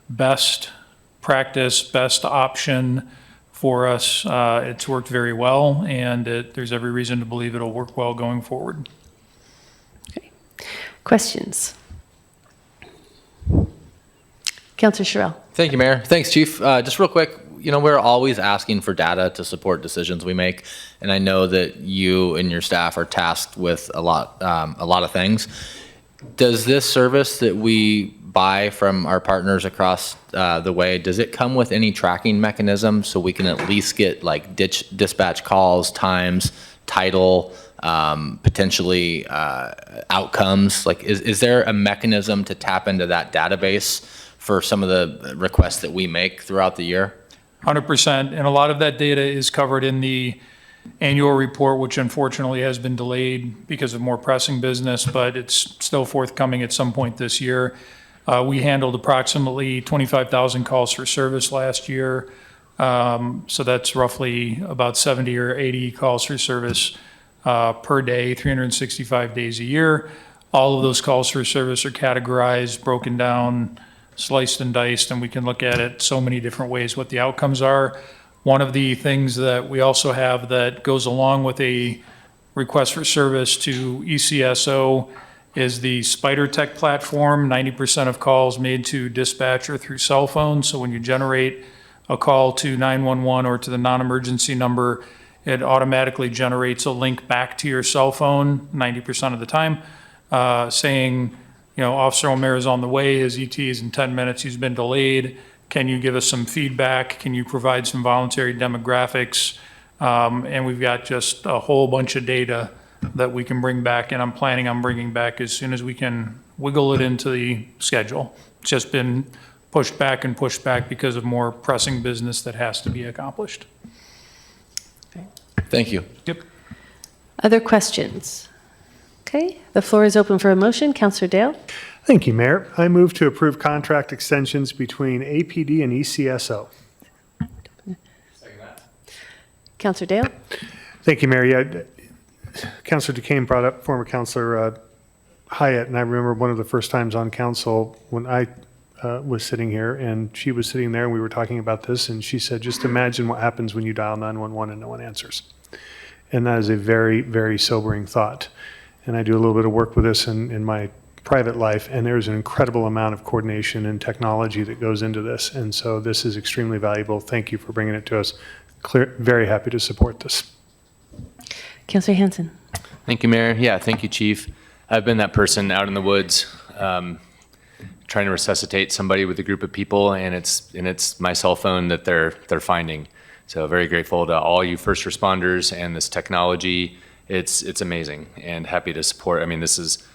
best practice, best option for us. It's worked very well, and there's every reason to believe it'll work well going forward. Questions? Councilor Sherrill. Thank you, Mayor. Thanks, Chief. Just real quick, we're always asking for data to support decisions we make, and I know that you and your staff are tasked with a lot of things. Does this service that we buy from our partners across the way, does it come with any tracking mechanism so we can at least get like dispatch calls, times, title, potentially outcomes? Like, is there a mechanism to tap into that database for some of the requests that we make throughout the year? 100%, and a lot of that data is covered in the annual report, which unfortunately has been delayed because of more pressing business, but it's still forthcoming at some point this year. We handled approximately 25,000 calls for service last year. So that's roughly about 70 or 80 calls for service per day, 365 days a year. All of those calls for service are categorized, broken down, sliced and diced, and we can look at it so many different ways what the outcomes are. One of the things that we also have that goes along with a request for service to ECSO is the Spider Tech platform. 90% of calls made to dispatcher through cell phone. So when you generate a call to 911 or to the non-emergency number, it automatically generates a link back to your cell phone 90% of the time, saying, you know, Officer Omer is on the way, his ET is in 10 minutes, he's been delayed. Can you give us some feedback? Can you provide some voluntary demographics? And we've got just a whole bunch of data that we can bring back, and I'm planning on bringing back as soon as we can wiggle it into the schedule. It's just been pushed back and pushed back because of more pressing business that has to be accomplished. Thank you. Yep. Other questions? Okay, the floor is open for a motion. Councillor Dale? Thank you, Mayor. I move to approve contract extensions between APD and ECSO. Councillor Dale? Thank you, Mayor. Yeah, Councillor Duquesne brought up former Councillor Hyatt, and I remember one of the first times on council when I was sitting here, and she was sitting there, and we were talking about this, and she said, just imagine what happens when you dial 911 and no one answers. And that is a very, very sobering thought. And I do a little bit of work with this in my private life, and there's an incredible amount of coordination and technology that goes into this. And so this is extremely valuable. Thank you for bringing it to us. Very happy to support this. Councillor Hansen? Thank you, Mayor. Yeah, thank you, Chief. I've been that person out in the woods trying to resuscitate somebody with a group of people, and it's my cell phone that they're finding. So very grateful to all you first responders and this technology. It's amazing, and happy to support. I mean, this is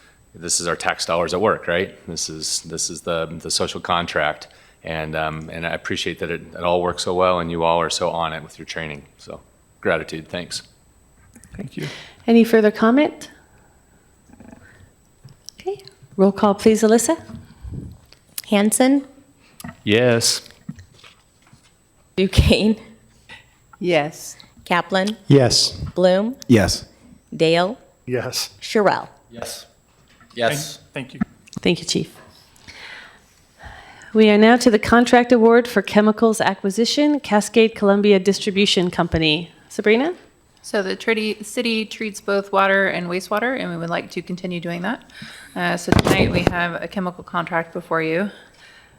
our tax dollars at work, right? This is the social contract, and I appreciate that it all works so well, and you all are so on it with your training. So gratitude, thanks. Thank you. Any further comment? Okay, roll call please, Alyssa. Hanson, Yes. Duquesne, Yes. Kaplan, Yes. Bloom, Yes. Dale, Yes. Sherrill. Yes. Yes. Thank you. Thank you, Chief. We are now to the contract award for chemicals acquisition, Cascade Columbia Distribution Company. Sabrina? So the city treats both water and wastewater, and we would like to continue doing that. So tonight we have a chemical contract before you,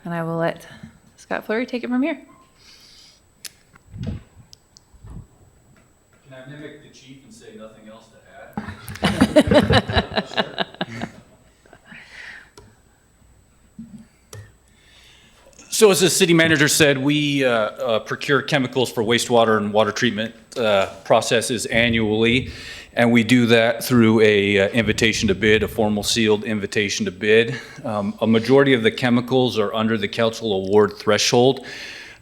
and I will let Scott Fleury take it from here. Can I mimic the chief and say nothing else to add? So as the city manager said, we procure chemicals for wastewater and water treatment processes annually, and we do that through a invitation to bid, a formal sealed invitation to bid. A majority of the chemicals are under the council award threshold.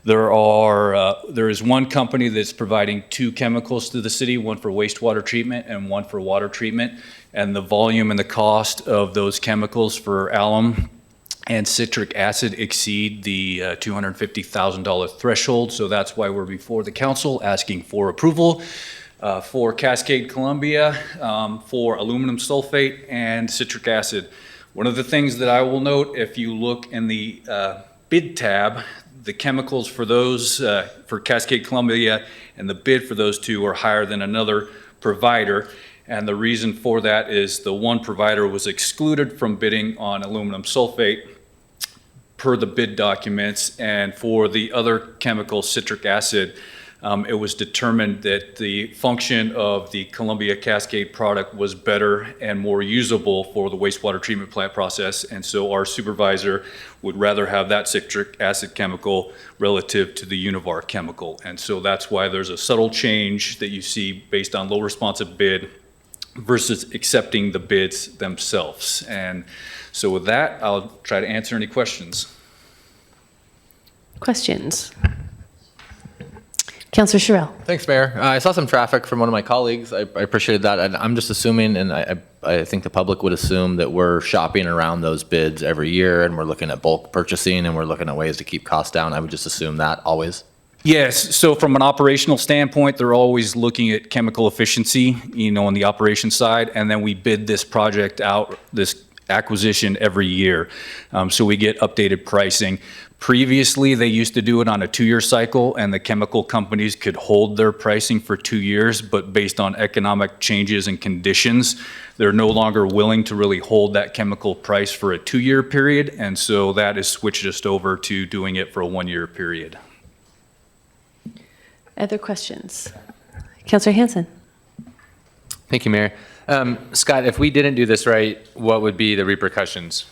There is one company that's providing 2 chemicals to the city, one for wastewater treatment and one for water treatment, and the volume and the cost of those chemicals for alum and citric acid exceed the $250,000 threshold. So that's why we're before the council asking for approval for Cascade Columbia for aluminum sulfate and citric acid. One of the things that I will note, if you look in the bid tab, the chemicals for those, for Cascade Columbia and the bid for those 2 are higher than another provider. And the reason for that is the one provider was excluded from bidding on aluminum sulfate per the bid documents, and for the other chemical, citric acid, it was determined that the function of the Columbia Cascade product was better and more usable for the wastewater treatment plant process, and so our supervisor would rather have that citric acid chemical relative to the Univar chemical. And so that's why there's a subtle change that you see based on low responsive bid versus accepting the bids themselves. And so with that, I'll try to answer any questions. Questions? Councillor Sherrill. Thanks, Mayor. I saw some traffic from one of my colleagues. I appreciated that. And I'm just assuming, and I think the public would assume that we're shopping around those bids every year and we're looking at bulk purchasing and we're looking at ways to keep costs down. I would just assume that always. Yes, so from an operational standpoint, they're always looking at chemical efficiency, on the operations side, and then we bid this project out, this acquisition every year. So we get updated pricing. Previously, they used to do it on a 2-year cycle, and the chemical companies could hold their pricing for 2 years, but based on economic changes and conditions, they're no longer willing to really hold that chemical price for a 2-year period, and so that has switched us over to doing it for a 1-year period. Other questions? Councillor Hanson. Thank you, Mayor. Scott, if we didn't do this right, what would be the repercussions?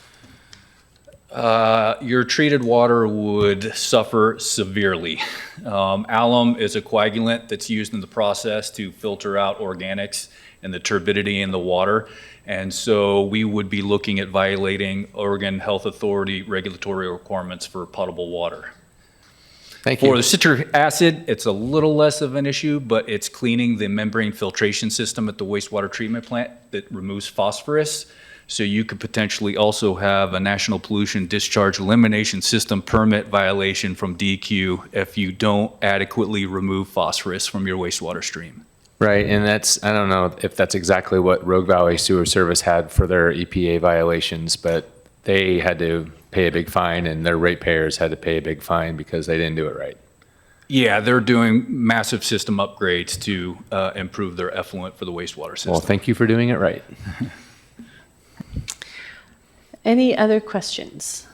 Your treated water would suffer severely. Alum is a coagulant that's used in the process to filter out organics and the turbidity in the water. And so we would be looking at violating Oregon Health Authority regulatory requirements for potable water. Thank you. For the citric acid, it's a little less of an issue, but it's cleaning the membrane filtration system at the wastewater treatment plant that removes phosphorus. So you could potentially also have a National Pollution Discharge Elimination System permit violation from DEQ if you don't adequately remove phosphorus from your wastewater stream. Right, and I don't know if that's exactly what Rogue Valley Sewer Service had for their EPA violations, but they had to pay a big fine and their ratepayers had to pay a big fine because they didn't do it right. Yeah, they're doing massive system upgrades to improve their effluent for the wastewater system. Well, thank you for doing it right. Any other questions?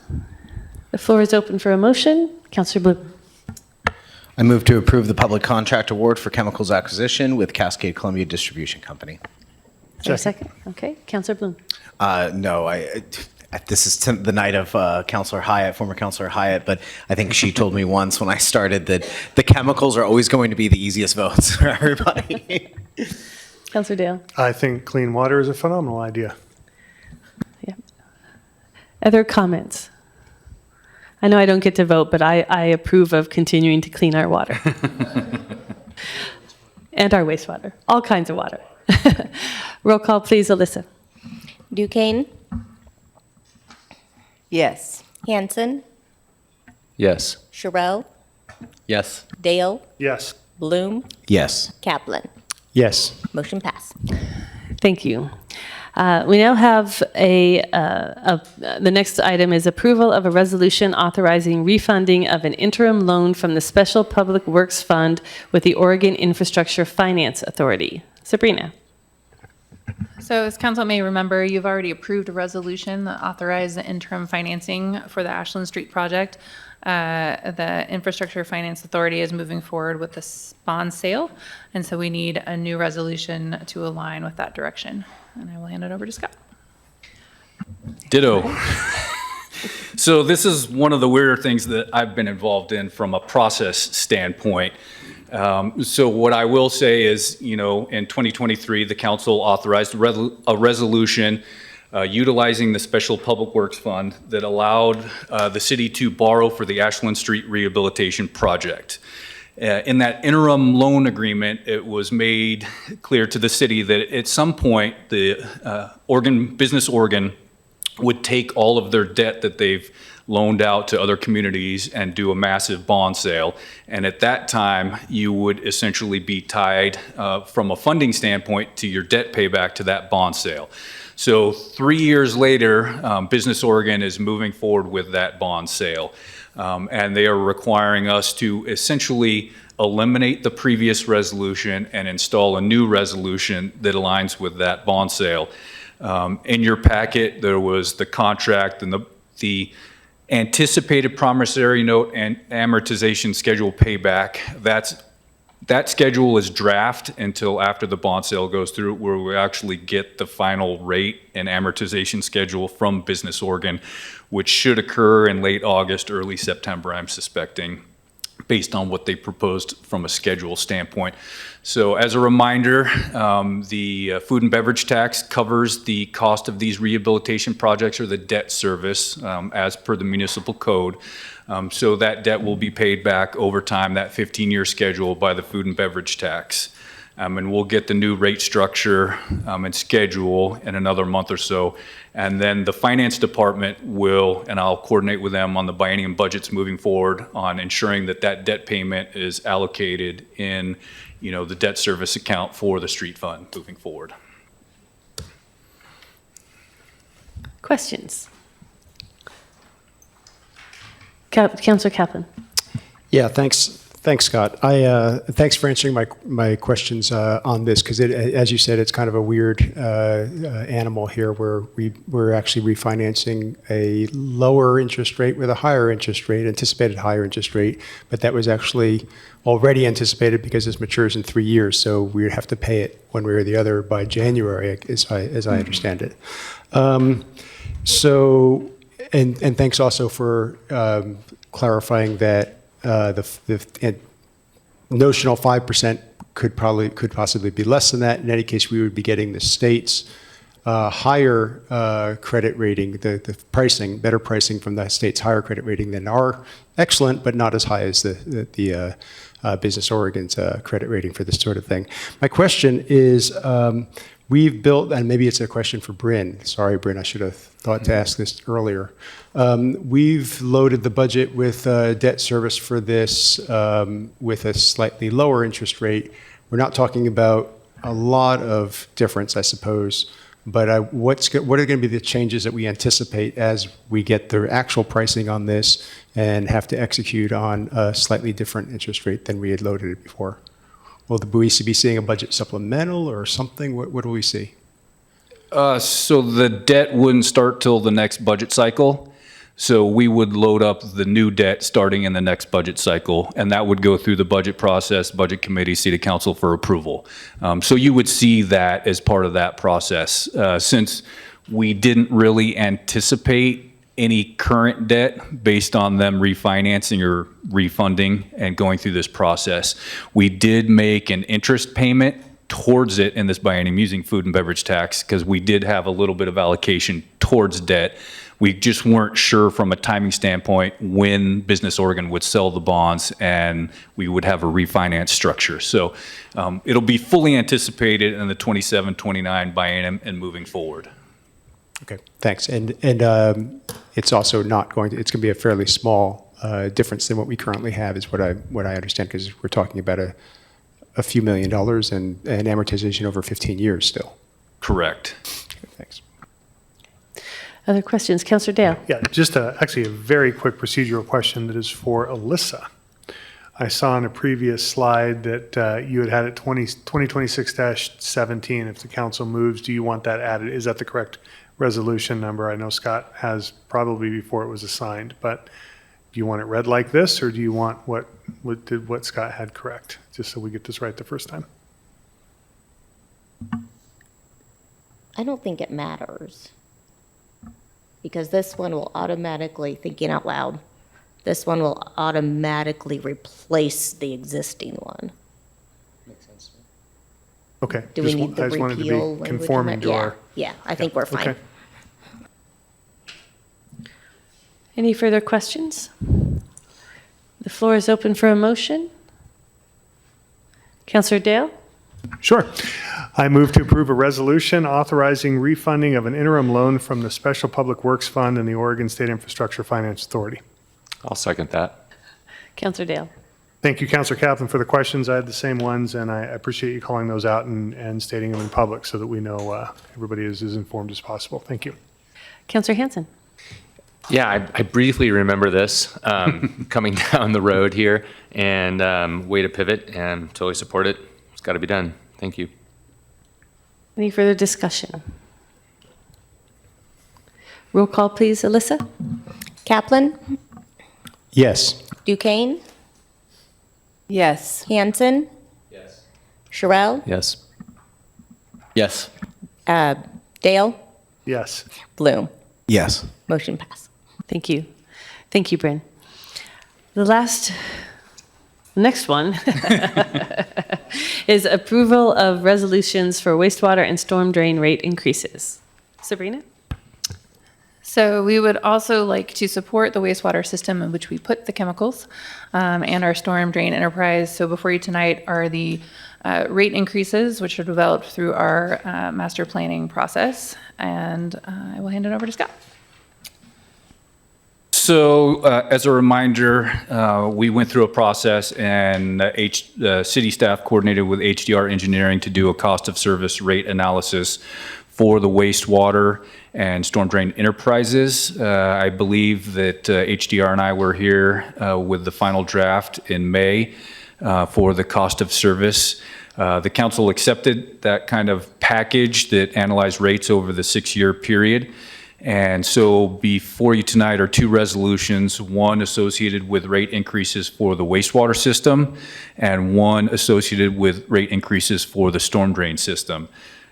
The floor is open for a motion. Councillor Bloom. I move to approve the public contract award for chemicals acquisition with Cascade Columbia Distribution Company. Is there a second? Okay, Councillor Bloom. No, this is the night of Councillor Hyatt, former Councillor Hyatt, but I think she told me once when I started that the chemicals are always going to be the easiest votes for everybody. Councillor Dale. I think clean water is a phenomenal idea. Other comments? I know I don't get to vote, but I approve of continuing to clean our water. And our wastewater, all kinds of water. Roll call, please, Alyssa. Duquesne, Yes. Hanson, Yes. Sherrill, Yes. Dale, Yes. Bloom, Yes. Kaplan. Yes. Motion passed. Thank you. We now have the next item is approval of a resolution authorizing refunding of an interim loan from the Special Public Works Fund with the Oregon Infrastructure Finance Authority. Sabrina. So as council may remember, you've already approved a resolution that authorized the interim financing for the Ashland Street project. The Infrastructure Finance Authority is moving forward with this bond sale, and so we need a new resolution to align with that direction. And I will hand it over to Scott. Ditto. So this is one of the weirder things that I've been involved in from a process standpoint. So what I will say is, in 2023, the council authorized a resolution utilizing the Special Public Works Fund that allowed the city to borrow for the Ashland Street Rehabilitation Project. In that interim loan agreement, it was made clear to the city that at some point, the Business Oregon would take all of their debt that they've loaned out to other communities and do a massive bond sale. And at that time, you would essentially be tied from a funding standpoint to your debt payback to that bond sale. So 3 years later, Business Oregon is moving forward with that bond sale. And they are requiring us to essentially eliminate the previous resolution and install a new resolution that aligns with that bond sale. In your packet, there was the contract and the anticipated promissory note and amortization schedule payback. That schedule is draft until after the bond sale goes through, where we actually get the final rate and amortization schedule from Business Oregon, which should occur in late August, early September, I'm suspecting. based on what they proposed from a schedule standpoint. So as a reminder, the food and beverage tax covers the cost of these rehabilitation projects or the debt service as per the municipal code. So that debt will be paid back over time, that 15-year schedule, by the food and beverage tax. And we'll get the new rate structure and schedule in another month or so. And then the finance department will, and I'll coordinate with them on the biennium budgets moving forward on ensuring that that debt payment is allocated in, the debt service account for the street fund moving forward. Questions? Councilor Kaplan. Yeah, thanks, Scott. Thanks for answering my questions on this, because as you said, it's kind of a weird animal here, where we're actually refinancing a lower interest rate with a higher interest rate, anticipated higher interest rate, but that was actually already anticipated because this matures in 3 years, so we would have to pay it one way or the other by January, as I understand it. So, and thanks also for clarifying that the notional 5% could possibly be less than that. In any case, we would be getting the state's higher credit rating, the pricing, better pricing from the state's higher credit rating than our excellent, but not as high as the Business Oregon's credit rating for this sort of thing. My question is, we've built, and maybe it's a question for Bryn. Sorry, Bryn, I should have thought to ask this earlier. We've loaded the budget with debt service for this with a slightly lower interest rate. We're not talking about a lot of difference, I suppose, but what are going to be the changes that we anticipate as we get the actual pricing on this and have to execute on a slightly different interest rate than we had loaded it before? Will we be seeing a budget supplemental or something? What do we see? So the debt wouldn't start till the next budget cycle. So we would load up the new debt starting in the next budget cycle, and that would go through the budget process, budget committee, city council for approval. So you would see that as part of that process. Since we didn't really anticipate any current debt based on them refinancing or refunding and going through this process, we did make an interest payment towards it in this biennium using food and beverage tax, because we did have a little bit of allocation towards debt. We just weren't sure from a timing standpoint when Business Oregon would sell the bonds and we would have a refinance structure. So it'll be fully anticipated in the 27-29 biennium and moving forward. Okay, thanks. And it's also not going to, it's going to be a fairly small difference than what we currently have, is what I understand, because we're talking about a few $1 million and amortization over 15 years still. Correct. Okay, thanks. Other questions? Councilor Dale. Yeah, just actually a very quick procedural question that is for Alyssa. I saw on a previous slide that you had it 2026-17. If the council moves, do you want that added? Is that the correct resolution number? I know Scott has probably before it was assigned, but do you want it read like this, or do you want what Scott had correct, just so we get this right the first time? I don't think it matters, because this one will automatically, thinking out loud, this one will automatically replace the existing one. Makes sense. Okay. Do we need the I just wanted to repeal be language conforming in to that? our. Yeah, I think we're fine. Okay. Any further questions? The floor is open for a motion. Councilor Dale? Sure. I move to approve a resolution authorizing refunding of an interim loan from the Special Public Works Fund and the Oregon State Infrastructure Finance Authority. I'll second that. Councilor Dale. Thank you, Councilor Kaplan, for the questions. I had the same ones, and I appreciate you calling those out and stating them in public so that we know everybody is as informed as possible. Thank you. Councilor Hansen. Yeah, I briefly remember this coming down the road here, and way to pivot, and totally support it. It's got to be done. Thank you. Any further discussion? Roll call, please, Alyssa. Kaplan? Yes. Duquesne? Yes. Hanson? Yes. Sherrill? Yes. Yes. Dale? Yes. Bloom? Yes. Motion pass. Thank you. Thank you, Bryn. The last next one is approval of resolutions for wastewater and storm drain rate increases. Sabrina? So we would also like to support the wastewater system in which we put the chemicals and our storm drain enterprise. So before you tonight are the rate increases, which are developed through our master planning process. And I will hand it over to Scott. So as a reminder, we went through a process and city staff coordinated with HDR Engineering to do a cost of service rate analysis for the wastewater and storm drain enterprises. I believe that HDR and I were here with the final draft in May for the cost of service. The council accepted that kind of package that analyzed rates over the 6-year period. And so before you tonight are 2 resolutions, one associated with rate increases for the wastewater system and one associated with rate increases for the storm drain system.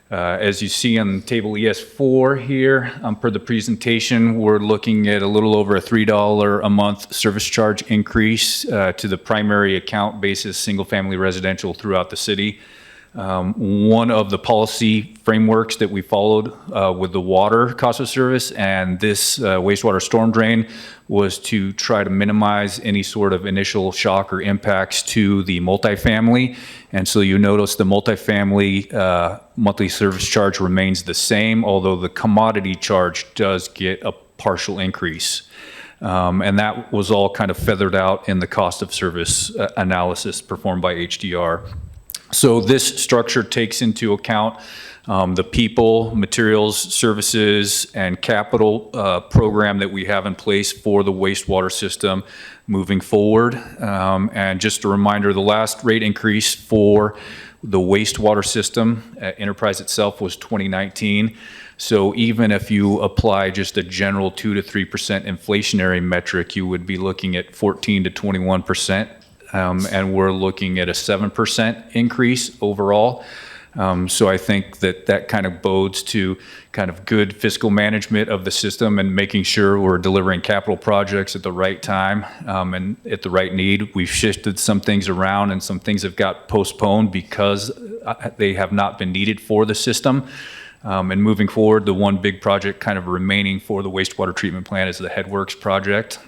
As you see on table ES4 here, per the presentation, we're looking at a little over a $3 a month service charge increase to the primary account basis, single-family residential throughout the city. One of the policy frameworks that we followed with the water cost of service and this wastewater storm drain was to try to minimize any sort of initial shock or impacts to the multifamily. And so you notice the multifamily monthly service charge remains the same, although the commodity charge does get a partial increase. And that was all kind of feathered out in the cost of service analysis performed by HDR. So this structure takes into account the people, materials, services, and capital program that we have in place for the wastewater system moving forward. And just a reminder, the last rate increase for the wastewater system enterprise itself was 2019. So even if you apply just a general 2 to 3% inflationary metric, you would be looking at 14 to 21%. And we're looking at a 7% increase overall. So I think that kind of bodes to kind of good fiscal management of the system and making sure we're delivering capital projects at the right time and at the right need. We've shifted some things around and some things have got postponed because they have not been needed for the system. And moving forward, the one big project kind of remaining for the wastewater treatment plant is the Headworks project,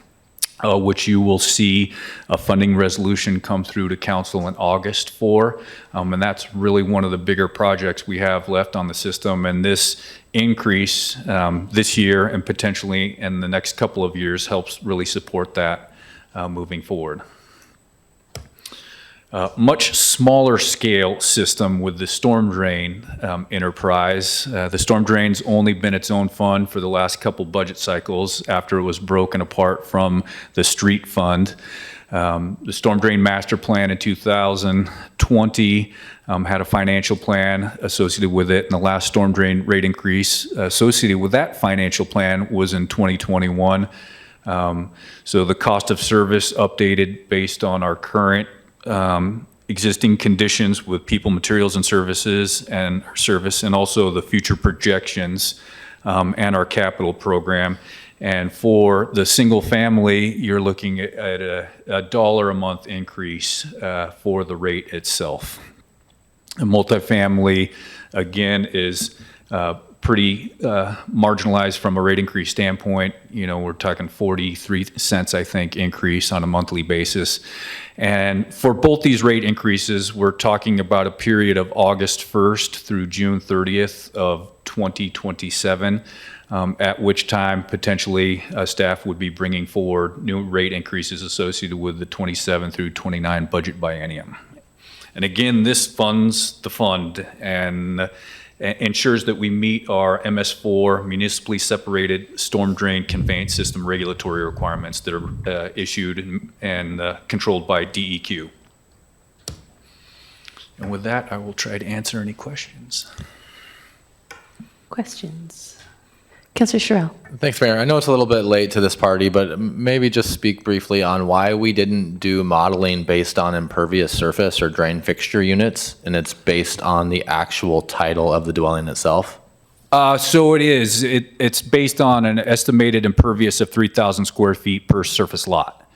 which you will see a funding resolution come through to council in August for. And that's really one of the bigger projects we have left on the system. And this increase this year and potentially in the next couple of years helps really support that moving forward. Much smaller scale system with the storm drain enterprise. The storm drain's only been its own fund for the last couple budget cycles after it was broken apart from the street fund. The storm drain master plan in 2020 had a financial plan associated with it, and the last storm drain rate increase associated with that financial plan was in 2021. So the cost of service updated based on our current existing conditions with people, materials, and services and service, and also the future projections and our capital program. And for the single family, you're looking at a $1 a month increase for the rate itself. A multifamily, again, is pretty marginalized from a rate increase standpoint. You know, we're talking 43 cents, I think, increase on a monthly basis. And for both these rate increases, we're talking about a period of August 1st through June 30th of 2027, at which time potentially staff would be bringing forward new rate increases associated with the 27 through 29 budget biennium. And again, this funds the fund and ensures that we meet our MS4 municipally separated storm drain conveyance system regulatory requirements that are issued and controlled by DEQ. And with that, I will try to answer any questions. Questions? Councilor Sherrill. Thanks, Mayor. I know it's a little bit late to this party, but maybe just speak briefly on why we didn't do modeling based on impervious surface or drain fixture units, and it's based on the actual title of the dwelling itself. So it is. It's based on an estimated impervious of 3,000 square feet per surface lot.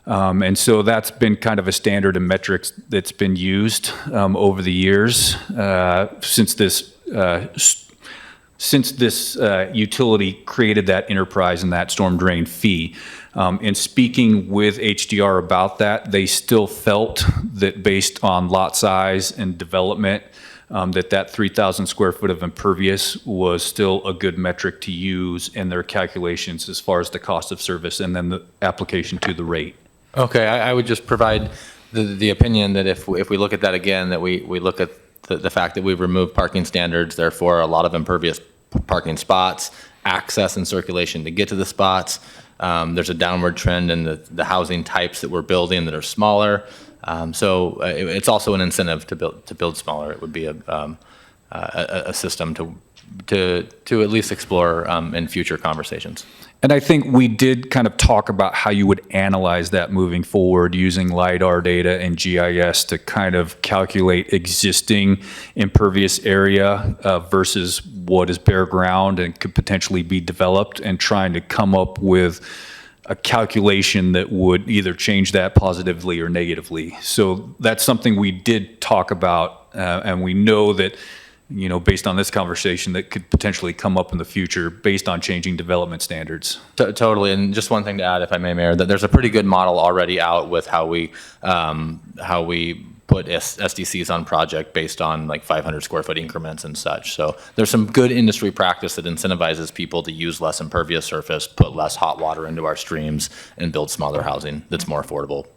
And so that's been kind of a standard of metrics that's been used over the years since this utility created that enterprise and that storm drain fee. In speaking with HDR about that, they still felt that based on lot size and development, that 3,000 square foot of impervious was still a good metric to use in their calculations as far as the cost of service and then the application to the rate. Okay, I would just provide the opinion that if we look at that again, that we look at the fact that we've removed parking standards, therefore a lot of impervious parking spots, access and circulation to get to the spots. There's a downward trend in the housing types that we're building that are smaller. So it's also an incentive to build smaller. It would be a system to at least explore in future conversations. And I think we did kind of talk about how you would analyze that moving forward using LiDAR data and GIS to kind of calculate existing impervious area versus what is bare ground and could potentially be developed, and trying to come up with a calculation that would either change that positively or negatively. So that's something we did talk about, and we know that, you know, based on this conversation, that could potentially come up in the future based on changing development standards. Totally, and just one thing to add, if I may, Mayor, that there's a pretty good model already out with how we put SDCs on project based on like 500 square foot increments and such. So there's some good industry practice that incentivizes people to use less impervious surface, put less hot water into our streams, and build smaller housing that's more affordable.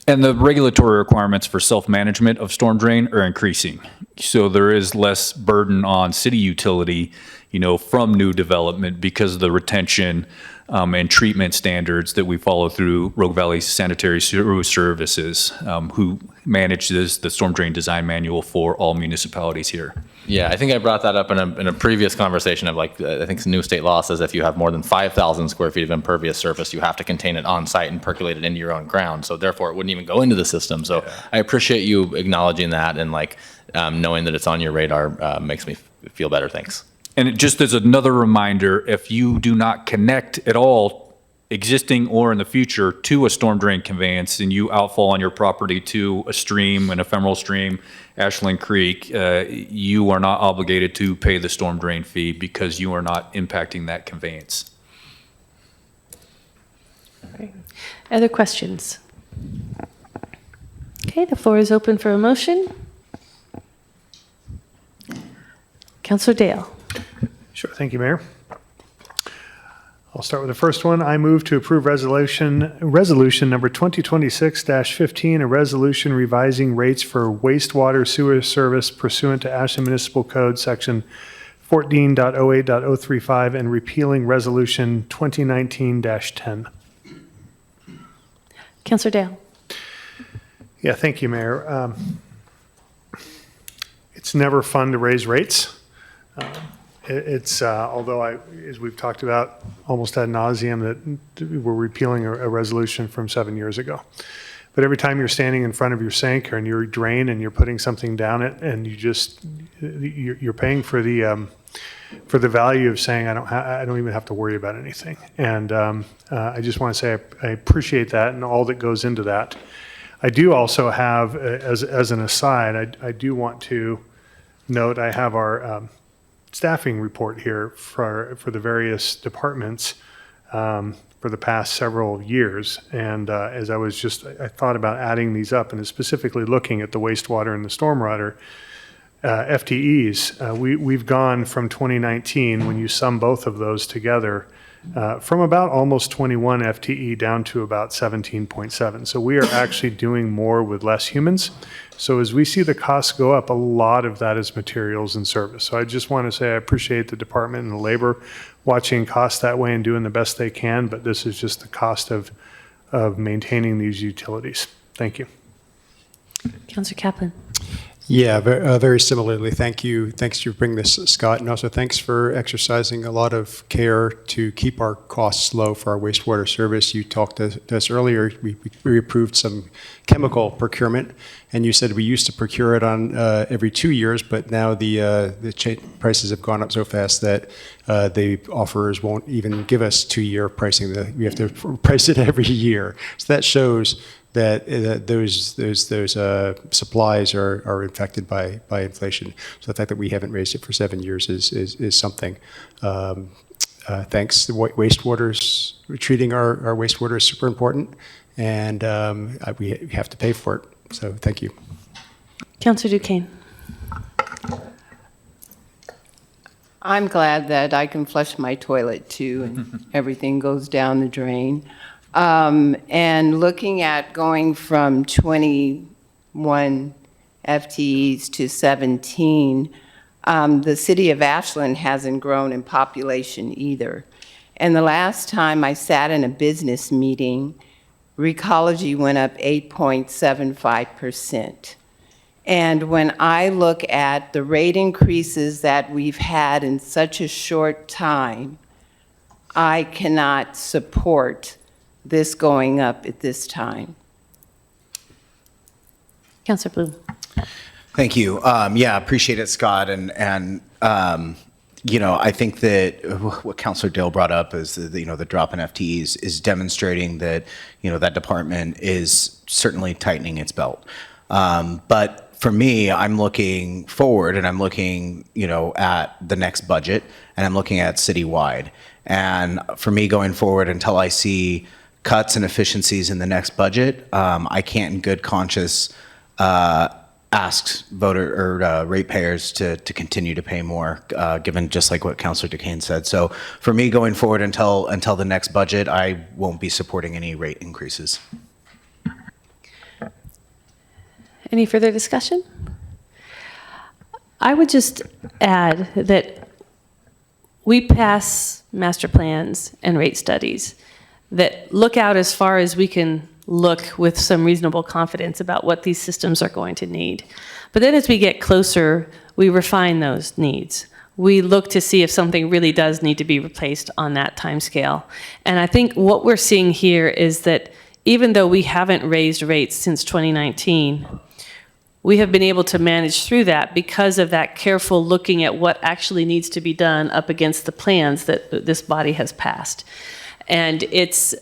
And the regulatory requirements for self-management of storm drain are increasing. So there is less burden on city utility, you know, from new development because of the retention and treatment standards that we follow through Rogue Valley Sanitary Sewer Services, who manages the storm drain design manual for all municipalities here. Yeah, I think I brought that up in a previous conversation of like, I think new state law says if you have more than 5,000 square feet of impervious surface, you have to contain it on site and percolate it into your own ground. So therefore it wouldn't even go into the system. So yeah. I appreciate you acknowledging that, and like knowing that it's on your radar makes me feel better. Thanks. And just as another reminder, if you do not connect at all, existing or in the future, to a storm drain conveyance and you outfall on your property to a stream, an ephemeral stream, Ashland Creek, you are not obligated to pay the storm drain fee because you are not impacting that conveyance. Okay. Other questions? Okay, the floor is open for a motion. Councilor Dale. Sure, thank you, Mayor. I'll start with the first one. I move to approve resolution number 2026-15, a resolution revising rates for wastewater sewer service pursuant to Ashland Municipal Code Section 14.08.035 and repealing resolution 2019-10. Councilor Dale. Yeah, thank you, Mayor. It's never fun to raise rates. It's although as we've talked about almost ad nauseum, that we're repealing a resolution from 7 years ago. But every time you're standing in front of your sink or in your drain and you're putting something down it, and you're paying for the value of saying I don't even have to worry about anything. And I just want to say I appreciate that and all that goes into that. I do also have, as an aside, I do want to note I have our staffing report here for the various departments for the past several years. And as I thought about adding these up, and specifically looking at the wastewater and the stormwater FTEs, we've gone from 2019, when you sum both of those together, from about almost 21 FTE down to about 17.7. So we are actually doing more with less humans. So as we see the costs go up, a lot of that is materials and service. So I just want to say I appreciate the department and the labor watching costs that way and doing the best they can, but this is just the cost of maintaining these utilities. Thank you. Councilor Kaplan. Yeah, very similarly. Thank you. Thanks for bringing this, Scott, and also thanks for exercising a lot of care to keep our costs low for our wastewater service. You talked to us earlier. We approved some chemical procurement, and you said we used to procure it on every 2 years, but now the prices have gone up so fast that the offerers won't even give us 2-year pricing. We have to price it every year. So that shows that those supplies are affected by inflation. So the fact that we haven't raised it for 7 years is something. Thanks. The wastewaters, treating our wastewater is super important, and we have to pay for it. So thank you. Councillor Duquesne. I'm glad that I can flush my toilet too, and everything goes down the drain. And looking at going from 21 FTEs to 17, the city of Ashland hasn't grown in population either. And the last time I sat in a business meeting, Recology went up 8.75%. And when I look at the rate increases that we've had in such a short time, I cannot support this going up at this time. Councillor Bloom. Thank you. Yeah, appreciate it, Scott. And you know, I think that what Councillor Dale brought up is the drop in FTEs is demonstrating that that department is certainly tightening its belt. But for me, I'm looking forward, and I'm looking at the next budget, and I'm looking at citywide. And for me, going forward, until I see cuts and efficiencies in the next budget, I can't in good conscience ask voter or ratepayers to continue to pay more, given just like what Councillor Duquesne said. So for me, going forward until the next budget, I won't be supporting any rate increases. Any further discussion? I would just add that we pass master plans and rate studies that look out as far as we can look with some reasonable confidence about what these systems are going to need. But then as we get closer, we refine those needs. We look to see if something really does need to be replaced on that timescale. And I think what we're seeing here is that even though we haven't raised rates since 2019, we have been able to manage through that because of that careful looking at what actually needs to be done up against the plans that this body has passed. And it's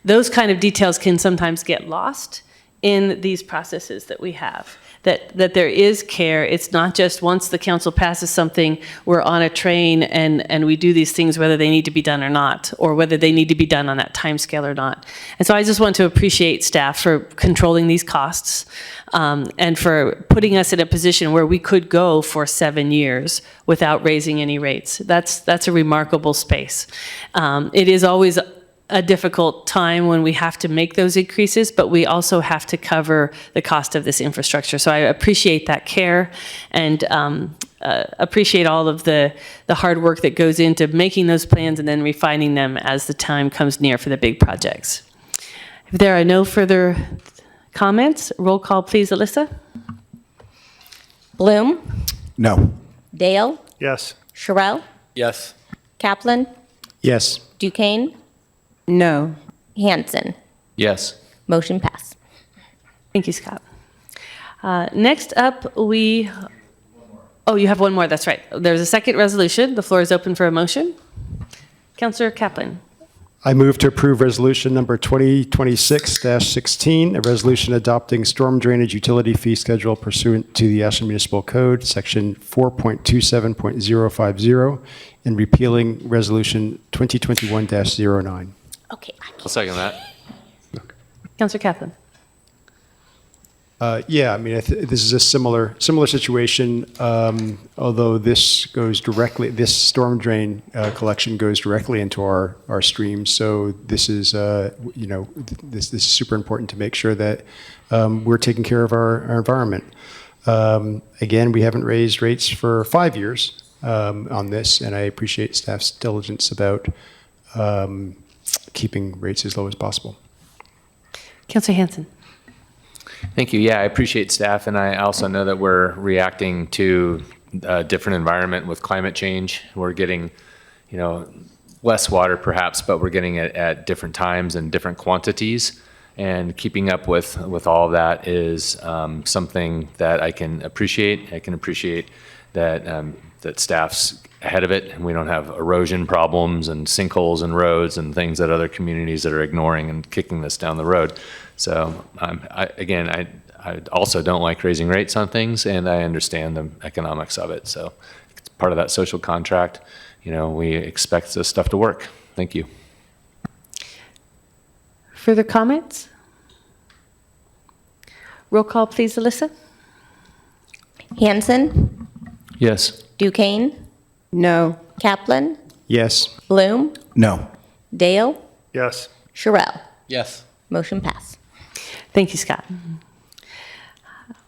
those kind of details can sometimes get lost in these processes that we have. That there is care. It's not just once the council passes something, we're on a train and we do these things whether they need to be done or not, or whether they need to be done on that time scale or not. And so I just want to appreciate staff for controlling these costs and for putting us in a position where we could go for 7 years without raising any rates. That's a remarkable space. It is always a difficult time when we have to make those increases, but we also have to cover the cost of this infrastructure. So I appreciate that care and appreciate all of the hard work that goes into making those plans and then refining them as the time comes near for the big projects. If there are no further comments, roll call please, Alyssa. Bloom, No. Dale, Yes. Sherrill, Yes. Kaplan, Yes. Duquesne, No. Hanson. Yes. Motion passed. Thank you, Scott. Next up, oh, you have one more, that's right. There's a second resolution. The floor is open for a motion. Councillor Kaplan. I move to approve resolution number 2026-16, a resolution adopting storm drainage utility fee schedule pursuant to the Ashland Municipal Code, section 4.27.050, and repealing resolution 2021-09. Okay. I'll second that. Councillor Kaplan. Yeah, I mean, this is a similar situation, although this storm drain collection goes directly into our streams. So this is, this is super important to make sure that we're taking care of our environment. Again, we haven't raised rates for 5 years on this, and I appreciate staff's diligence about keeping rates as low as possible. Councillor Hanson. Thank you. Yeah, I appreciate staff, and I also know that we're reacting to a different environment with climate change. We're getting, less water perhaps, but we're getting it at different times and different quantities. And keeping up with all of that is something that I can appreciate. I can appreciate that that staff's ahead of it, and we don't have erosion problems and sinkholes in roads and things that other communities that are ignoring and kicking this down the road. So I also don't like raising rates on things, and I understand the economics of it. So it's part of that social contract. We expect this stuff to work. Thank you. Further comments? Roll call, please, Alyssa. Hanson, Yes. Duquesne, No. Kaplan, Yes. Bloom, No. Dale, Yes. Sherrill. Yes. Motion pass. Thank you, Scott.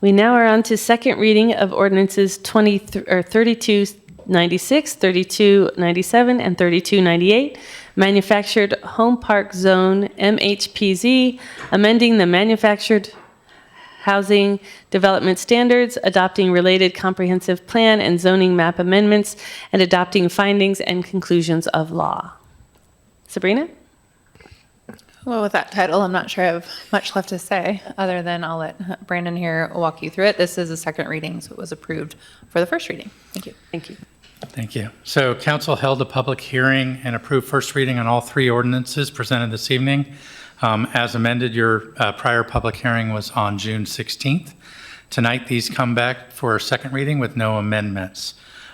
We now are on to second reading of ordinances 3296, 3297, and 3298, Manufactured Home Park Zone, MHPZ, amending the Manufactured Housing Development Standards, adopting related comprehensive plan and zoning map amendments, and adopting findings and conclusions of law. Sabrina? Well, with that title, I'm not sure I have much left to say, other than I'll let Brandon here walk you through it. This is a second reading, so it was approved for the first reading. Thank you. Thank you. Thank you. So council held a public hearing and approved first reading on all three ordinances presented this evening. As amended, your prior public hearing was on June 16th. Tonight, these come back for a second reading with no amendments.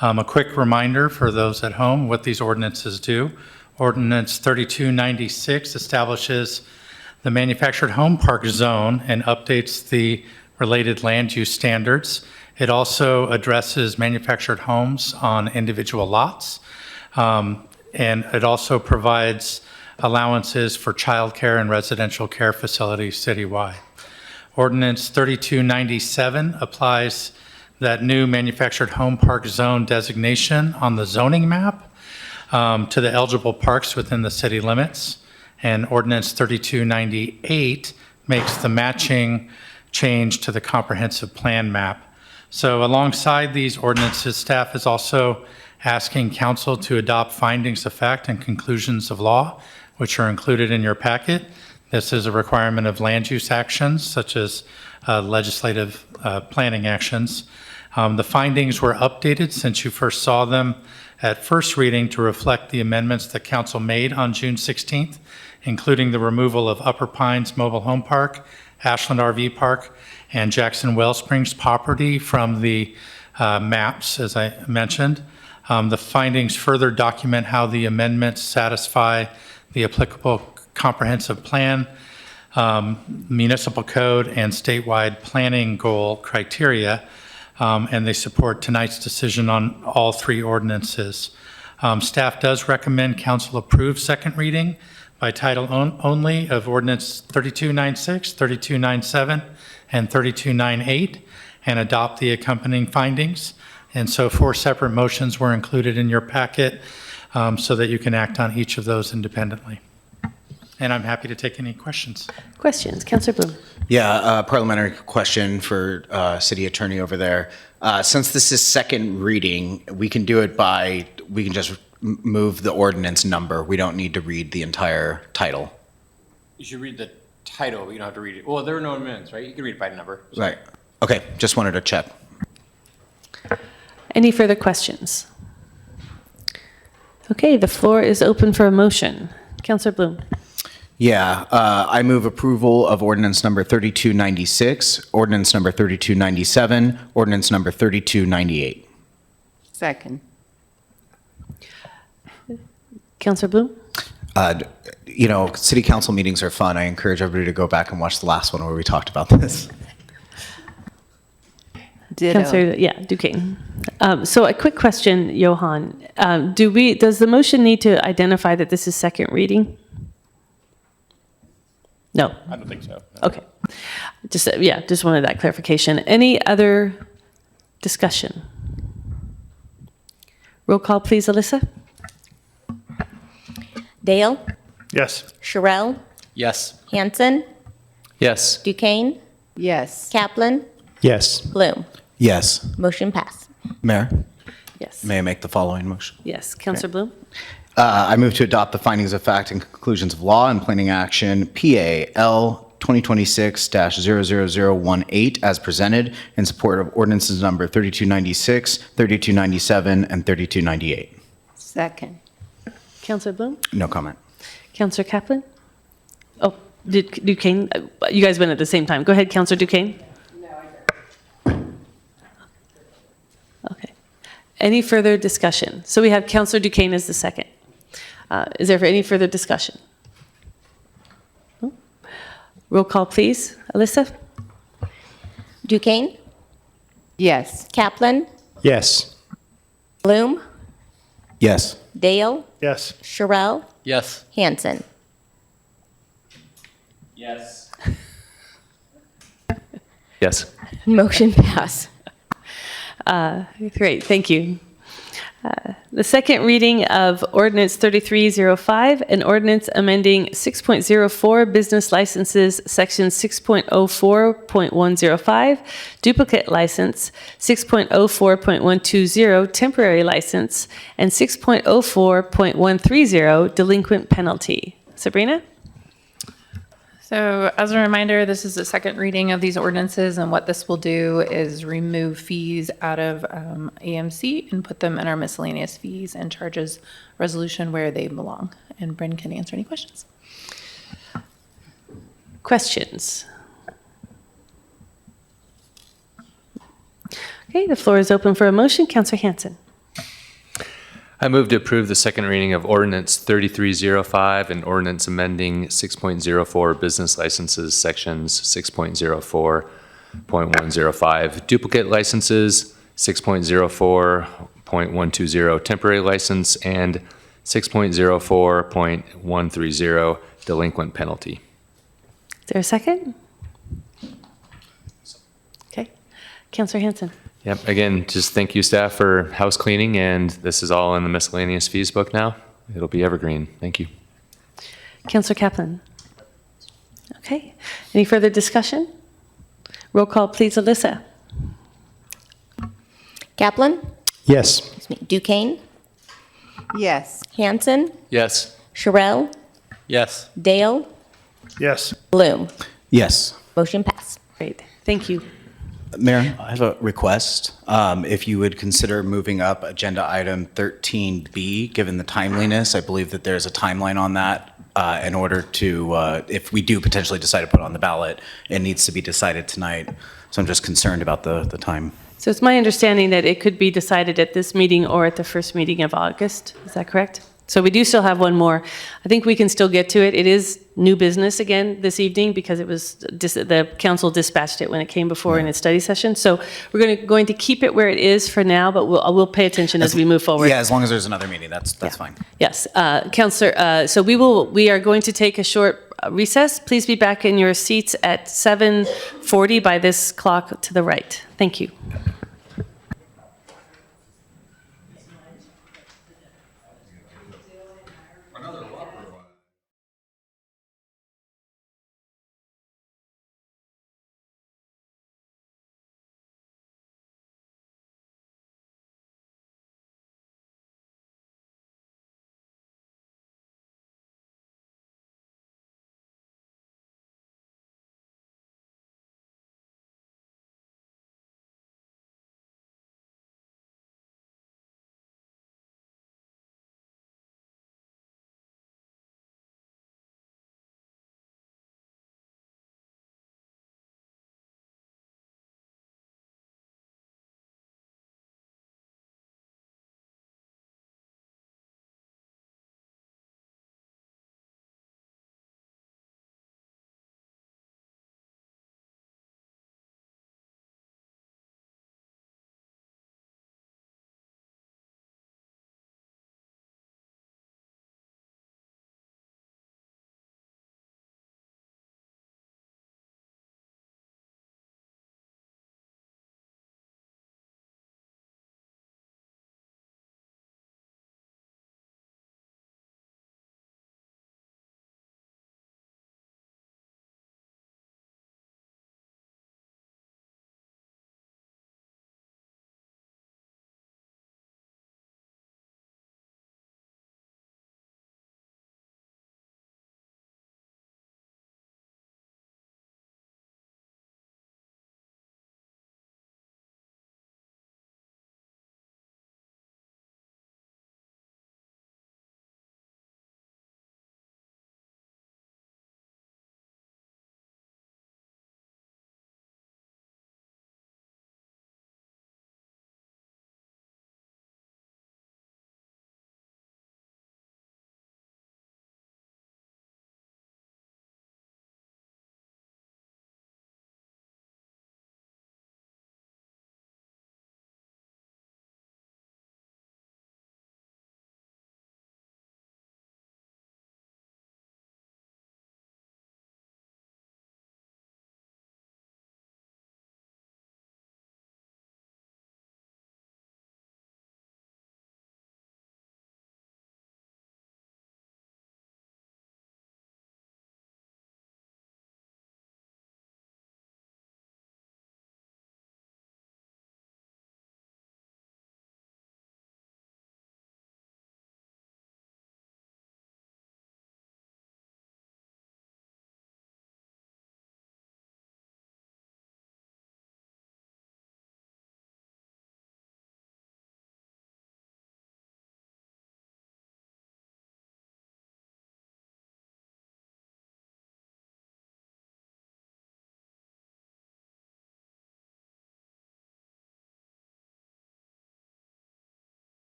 A quick reminder for those at home what these ordinances do. Ordinance 3296 establishes the manufactured home park zone and updates the related land use standards. It also addresses manufactured homes on individual lots. And it also provides allowances for childcare and residential care facilities citywide. Ordinance 3297 applies that new manufactured home park zone designation on the zoning map to the eligible parks within the city limits. And Ordinance 3298 makes the matching change to the comprehensive plan map. So alongside these ordinances, staff is also asking council to adopt findings of fact and conclusions of law, which are included in your packet. This is a requirement of land use actions, such as legislative planning actions. The findings were updated since you first saw them at first reading to reflect the amendments that council made on June 16th, including the removal of Upper Pines Mobile Home Park, Ashland RV Park, and Jackson Wellsprings property from the maps, as I mentioned. The findings further document how the amendments satisfy the applicable comprehensive plan, municipal code, and statewide planning goal criteria, and they support tonight's decision on all three ordinances. Staff does recommend council approve second reading by title only of ordinance 3296, 3297, and 3298, and adopt the accompanying findings. And so 4 separate motions were included in your packet so that you can act on each of those independently. And I'm happy to take any questions. Questions? Councilor Bloom. Yeah, parliamentary question for city attorney over there. Since this is second reading, we can do it we can just move the ordinance number. We don't need to read the entire title. You should read the title, but you don't have to read it. Well, there are no amendments, right? You can read it by number. Right. Okay, just wanted to check. Any further questions? Okay, the floor is open for a motion. Councilor Bloom. Yeah, I move approval of ordinance number 3296, ordinance number 3297, ordinance number 3298. Second. Councilor Bloom. City council meetings are fun. I encourage everybody to go back and watch the last one where we talked about this. Councilor, Duquesne. So a quick question, Johan. Does the motion need to identify that this is second reading? No. I don't think so. No. Okay. Just wanted that clarification. Any other discussion? Roll call, please, Alyssa. Dale, Yes. Sherrill, Yes. Hanson, Yes. Duquesne, Yes. Kaplan, Yes. Bloom. Yes. Motion passed. Mayor, Yes. may I make the following motion? Yes. Counselor Bloom? I move to adopt the findings of fact and conclusions of law and planning action PAL 2026-00018 as presented in support of ordinances number 3296, 3297, and 3298. Second. Counselor Bloom? No comment. Counselor Kaplan? Oh, did Duquesne? You guys went at the same time. Go ahead, Counselor Duquesne. Okay. Any further discussion? So we have Counselor Duquesne as the second. Is there any further discussion? No? Roll call, please. Alyssa? Duquesne, Yes. Kaplan, Yes. Bloom, Yes. Dale, Yes. Sherrill, Yes. Hanson. Yes. Yes. Motion passed. Great, thank you. The second reading of Ordinance 3305, an ordinance amending 6.04 business licenses, Section 6.04.105, duplicate license, 6.04.120, temporary license, and 6.04.130, delinquent penalty. Sabrina? So as a reminder, this is the second reading of these ordinances, and what this will do is remove fees out of AMC and put them in our miscellaneous fees and charges resolution where they belong. And Bryn can answer any questions. Questions? Okay, the floor is open for a motion. Councillor Hanson. I move to approve the second reading of Ordinance 3305 and ordinance amending 6.04 business licenses, Sections 6.04.105 duplicate licenses, 6.04.120 temporary license, and 6.04.130 delinquent penalty. Is there a second? Okay. Councillor Hanson. Yep, again, just thank you, staff, for house cleaning, and this is all in the miscellaneous fees book now. It'll be evergreen. Thank you. Councillor Kaplan. Okay. Any further discussion? Roll call, please, Alyssa. Kaplan, Yes. Duquesne, Yes. Hanson, Yes. Sherrill, Yes. Dale, Yes. Bloom. Yes. Motion passed. Great. Thank you. Mayor, I have a request. If you would consider moving up agenda item 13B, given the timeliness, I believe that there's a timeline on that in order to, if we do potentially decide to put it on the ballot, it needs to be decided tonight. So I'm just concerned about the time. So it's my understanding that it could be decided at this meeting or at the first meeting of August. Is that correct? So we do still have one more. I think we can still get to it. It is new business again this evening because it was the council dispatched it when it came before in its study session. So we're going to keep it where it is for now, but we'll pay attention as we move forward. Yeah, as long as there's another meeting, that's fine. Yes, Councillor. So we are going to take a short recess. Please be back in your seats at 7:40 by this clock to the right. Thank you.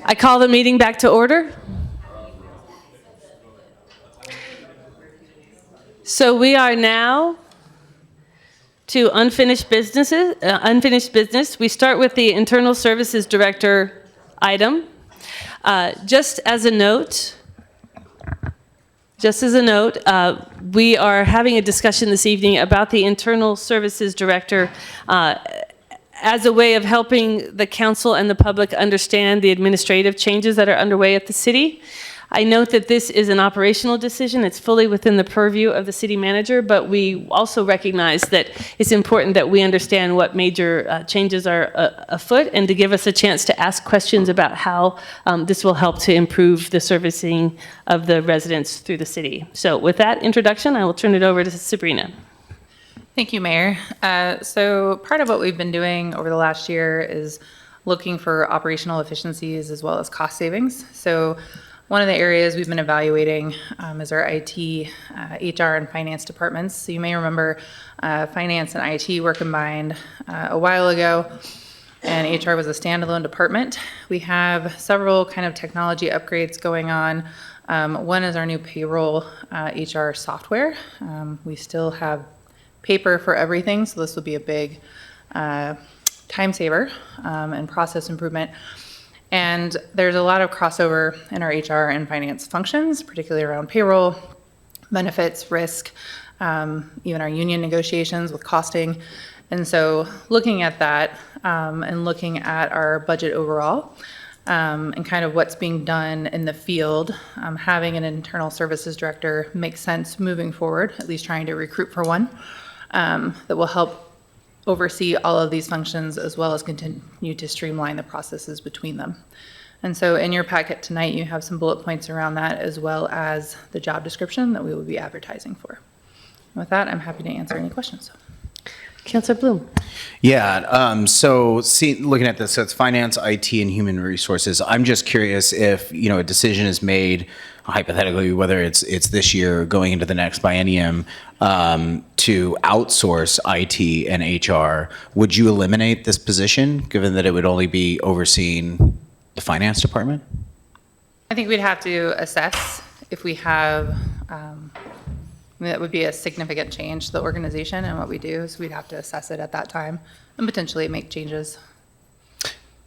I call the meeting back to order. So we are now to unfinished business. We start with the Internal Services Director item. Just as a note, we are having a discussion this evening about the Internal Services Director as a way of helping the council and the public understand the administrative changes that are underway at the city. I note that this is an operational decision. It's fully within the purview of the city manager, but we also recognize that it's important that we understand what major changes are afoot and to give us a chance to ask questions about how this will help to improve the servicing of the residents through the city. So with that introduction, I will turn it over to Sabrina. Thank you, Mayor. So part of what we've been doing over the last year is looking for operational efficiencies as well as cost savings. So one of the areas we've been evaluating is our IT, HR, and finance departments. So you may remember finance and IT were combined a while ago, and HR was a standalone department. We have several kind of technology upgrades going on. One is our new payroll HR software. We still have paper for everything, so this will be a big time saver and process improvement. And there's a lot of crossover in our HR and finance functions, particularly around payroll, benefits, risk, even our union negotiations with costing. And so looking at that and looking at our budget overall and kind of what's being done in the field, having an internal services director makes sense moving forward, at least trying to recruit for one that will help oversee all of these functions as well as continue to streamline the processes between them. And so in your packet tonight, you have some bullet points around that as well as the job description that we will be advertising for. And with that, I'm happy to answer any questions. Councilor Bloom. Yeah, so looking at this, so it's finance, IT, and human resources. I'm just curious if, a decision is made, hypothetically, whether it's this year or going into the next biennium, to outsource IT and HR. Would you eliminate this position, given that it would only be overseeing the finance department? I think we'd have to assess if we have, that would be a significant change to the organization and what we do, so we'd have to assess it at that time and potentially make changes.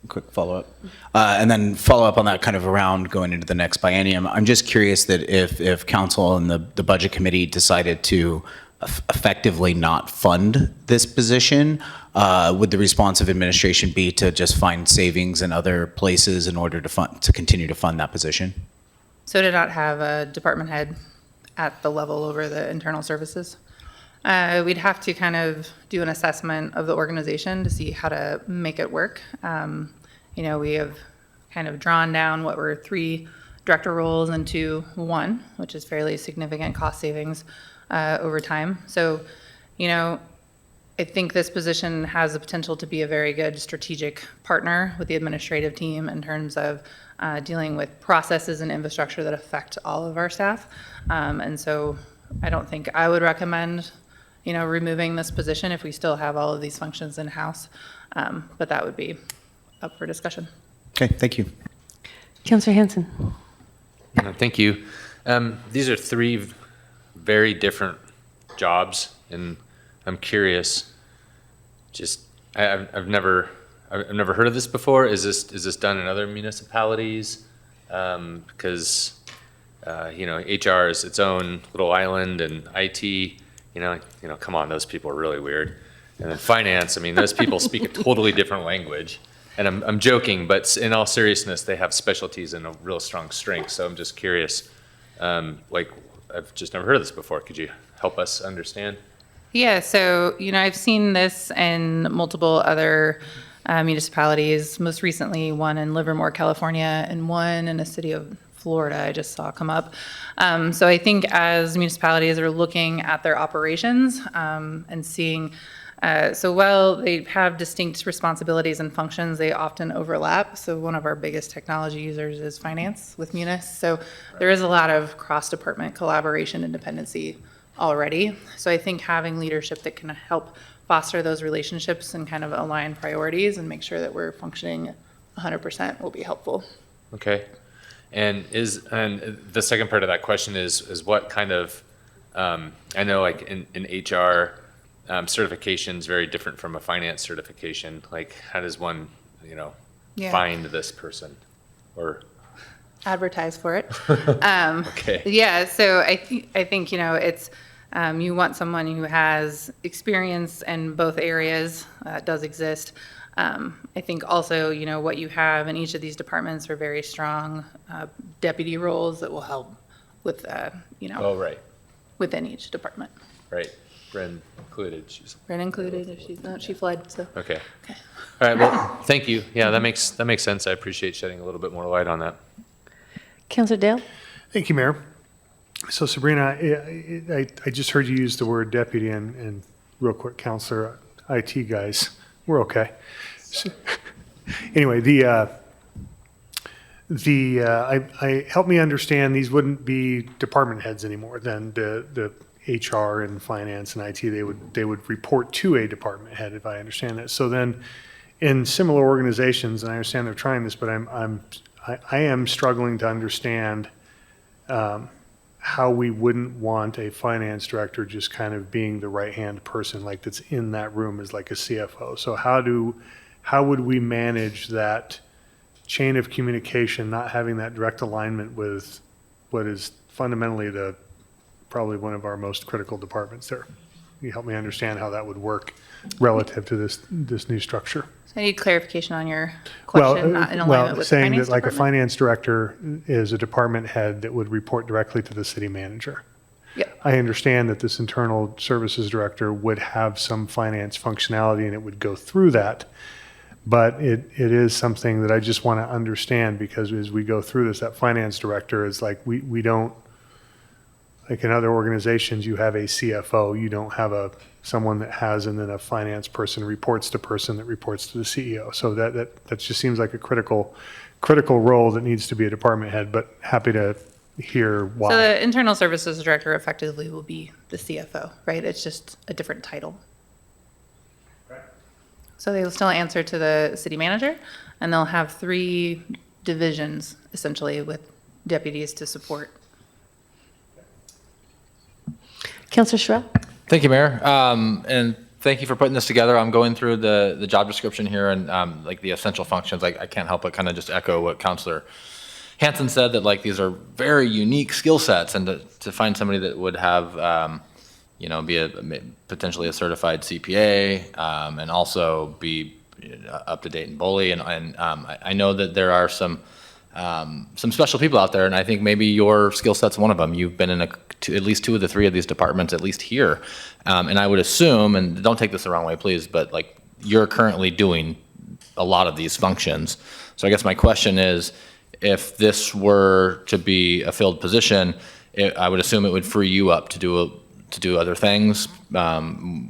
Quick follow-up. And then follow up on that kind of around going into the next biennium. I'm just curious that if council and the budget committee decided to effectively not fund this position, would the response of administration be to just find savings in other places in order to continue to fund that position? So to not have a department head at the level over the internal services? We'd have to kind of do an assessment of the organization to see how to make it work. We have kind of drawn down what were 3 director roles into 1, which is fairly significant cost savings over time. So, I think this position has the potential to be a very good strategic partner with the administrative team in terms of dealing with processes and infrastructure that affect all of our staff. And so I don't think I would recommend, removing this position if we still have all of these functions in-house. But that would be up for discussion. Okay, thank you. Councilor Hanson. Thank you. These are 3 very different jobs, and I'm curious. I've never heard of this before. Is this done in other municipalities? Because HR is its own little island, and IT, come on, those people are really weird. And then finance, those people speak a totally different language. And I'm joking, but in all seriousness, they have specialties and a real strong strength. So I'm just curious, I've just never heard of this before. Could you help us understand? Yeah, so, I've seen this in multiple other municipalities, most recently one in Livermore, California, and one in a city of Florida I just saw come up. So I think as municipalities are looking at their operations and seeing, so while they have distinct responsibilities and functions, they often overlap. So one of our biggest technology users is finance with Munis. So there is a lot of cross-department collaboration and dependency already. So I think having leadership that can help foster those relationships and kind of align priorities and make sure that we're functioning 100% will be helpful. Okay. And the second part of that question is what kind of, I know like in HR, certification is very different from a finance certification. Like how does one, Yeah. find this person or? Advertise for it. Okay. Yeah, so I think, it's, you want someone who has experience in both areas, does exist. I think also, what you have in each of these departments are very strong deputy roles that will help with, Oh, right. within each department. Right. Bryn included. Bryn included, if she's not, she fled, so. Okay. All right. Well, thank you. Yeah, that makes sense. I appreciate shedding a little bit more light on that. Councillor Dale? Thank you, Mayor. So Sabrina, I just heard you use the word deputy and real quick, Counselor, IT guys, we're okay. So, anyway, help me understand, these wouldn't be department heads anymore. Then the HR and finance and IT, they would report to a department head, if I understand that. So then, in similar organizations, and I understand they're trying this, but I am struggling to understand how we wouldn't want a finance director just kind of being the right-hand person, like that's in that room as like a CFO. So how would we manage that chain of communication, not having that direct alignment with what is fundamentally probably one of our most critical departments there? Can you help me understand how that would work relative to this new structure? So I need clarification on your question, not in alignment with the saying finance that like a department. finance director is a department head that would report directly to the city manager. Yep. I understand that this internal services director would have some finance functionality and it would go through that. But it is something that I just want to understand, because as we go through this, that finance director is like, we don't, like in other organizations, you have a CFO, you don't have someone that has, and then a finance person reports to person that reports to the CEO. So that just seems like a critical role that needs to be a department head, but happy to hear why. So the internal services director effectively will be the CFO, right? It's just a different title. So they will still answer to the city manager, and they'll have 3 divisions essentially with deputies to support. Councillor Schwab? Thank you, Mayor. And thank you for putting this together. I'm going through the job description here and like the essential functions. I can't help but kind of just echo what Councillor Hanson said, that like these are very unique skill sets, and to find somebody that would have, be potentially a certified CPA and also be up to date in BOLI. And I know that there are some special people out there, and I think maybe your skill set's one of them. You've been in at least 2 of the 3 of these departments, at least here. And I would assume, and don't take this the wrong way, please, but like you're currently doing a lot of these functions. So I guess my question is, if this were to be a filled position, I would assume it would free you up to do other things,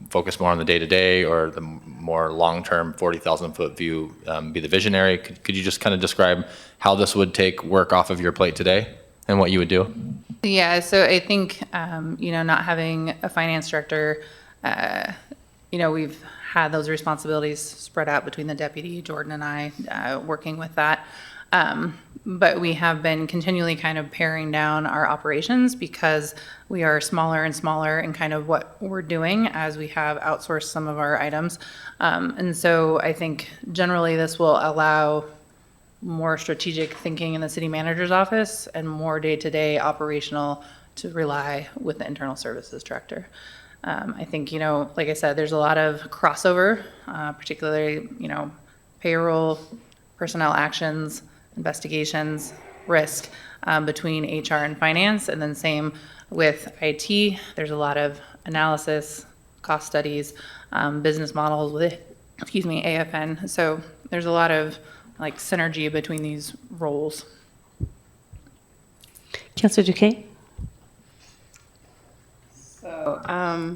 focus more on the day-to-day, or the more long-term 40,000-foot view, be the visionary. Could you just kind of describe how this would take work off of your plate today and what you would do? Yeah, so I think, not having a finance director, we've had those responsibilities spread out between the deputy, Jordan, and I, working with that. But we have been continually kind of paring down our operations because we are smaller and smaller in kind of what we're doing as we have outsourced some of our items. And so I think generally this will allow more strategic thinking in the city manager's office and more day-to-day operational to rely with the internal services director. I think, like I said, there's a lot of crossover, particularly, payroll, personnel actions, investigations, risk between HR and finance, and then same with IT. There's a lot of analysis, cost studies, business models with, AFN. So there's a lot of like synergy between these roles. Councillor Duquesne? So,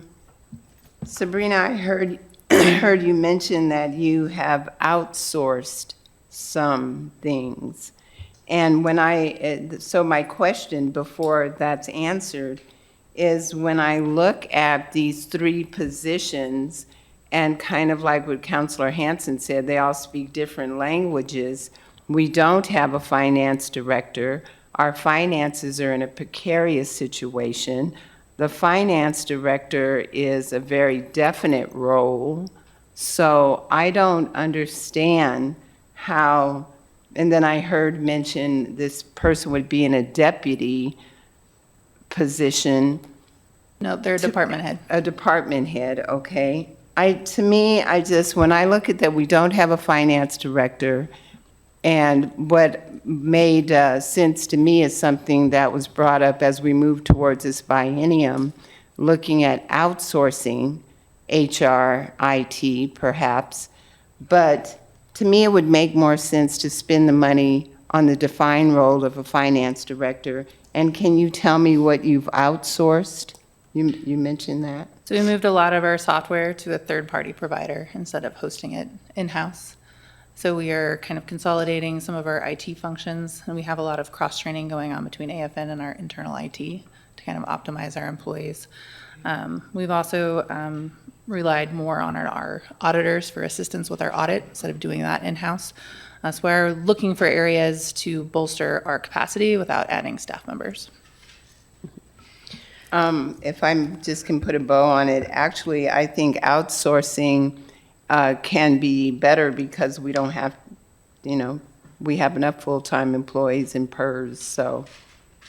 Sabrina, I heard you mention that you have outsourced some things. And so my question before that's answered is, when I look at these 3 positions, and kind of like what Councillor Hanson said, they all speak different languages, We don't have a finance director. Our finances are in a precarious situation. The finance director is a very definite role, so I don't understand how, and then I heard mention this person would be in a deputy position. No, they're a department head. A department head, okay. To me, when I look at that, we don't have a finance director, and what made sense to me is something that was brought up as we move towards this biennium, looking at outsourcing HR, IT perhaps, but to me, it would make more sense to spend the money on the defined role of a finance director. And can you tell me what you've outsourced? You mentioned that. So we moved a lot of our software to a third-party provider instead of hosting it in-house. So we are kind of consolidating some of our IT functions, and we have a lot of cross-training going on between AFN and our internal IT to kind of optimize our employees. We've also relied more on our auditors for assistance with our audit instead of doing that in-house. So we're looking for areas to bolster our capacity without adding staff members. If I just can put a bow on it, actually, I think outsourcing can be better because we don't have, we have enough full-time employees in PERS, so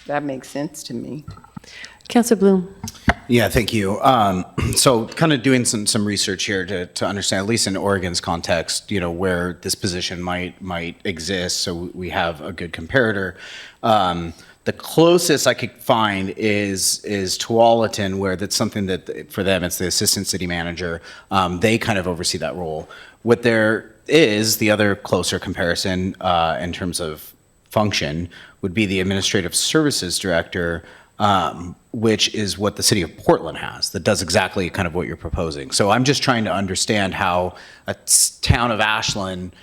that makes sense to me. Councilor Bloom. Yeah, thank you. So kind of doing some research here to understand, at least in Oregon's context, where this position might exist, so we have a good comparator. The closest I could find is Tualatin, where that's something that, for them, it's the assistant city manager. They kind of oversee that role. What there is, the other closer comparison in terms of function, would be the administrative services director, which is what the city of Portland has, that does exactly kind of what you're proposing. So I'm just trying to understand how a town of Ashland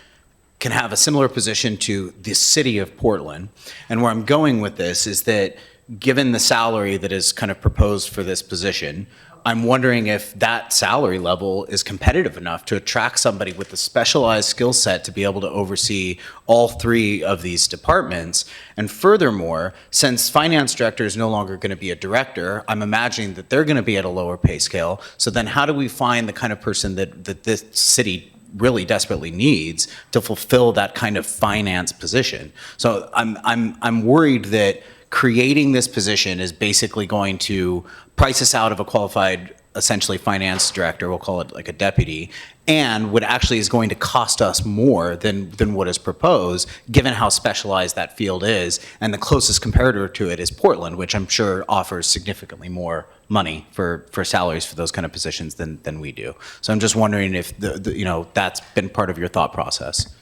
can have a similar position to the city of Portland. And where I'm going with this is that given the salary that is kind of proposed for this position, I'm wondering if that salary level is competitive enough to attract somebody with a specialized skill set to be able to oversee all three of these departments. And furthermore, since finance director is no longer going to be a director, I'm imagining that they're going to be at a lower pay scale. So then how do we find the kind of person that this city really desperately needs to fulfill that kind of finance position? So I'm worried that creating this position is basically going to price us out of a qualified, essentially finance director, we'll call it like a deputy, and what actually is going to cost us more than what is proposed, given how specialized that field is. And the closest comparator to it is Portland, which I'm sure offers significantly more money for salaries for those kind of positions than we do. So I'm just wondering if that's been part of your thought process.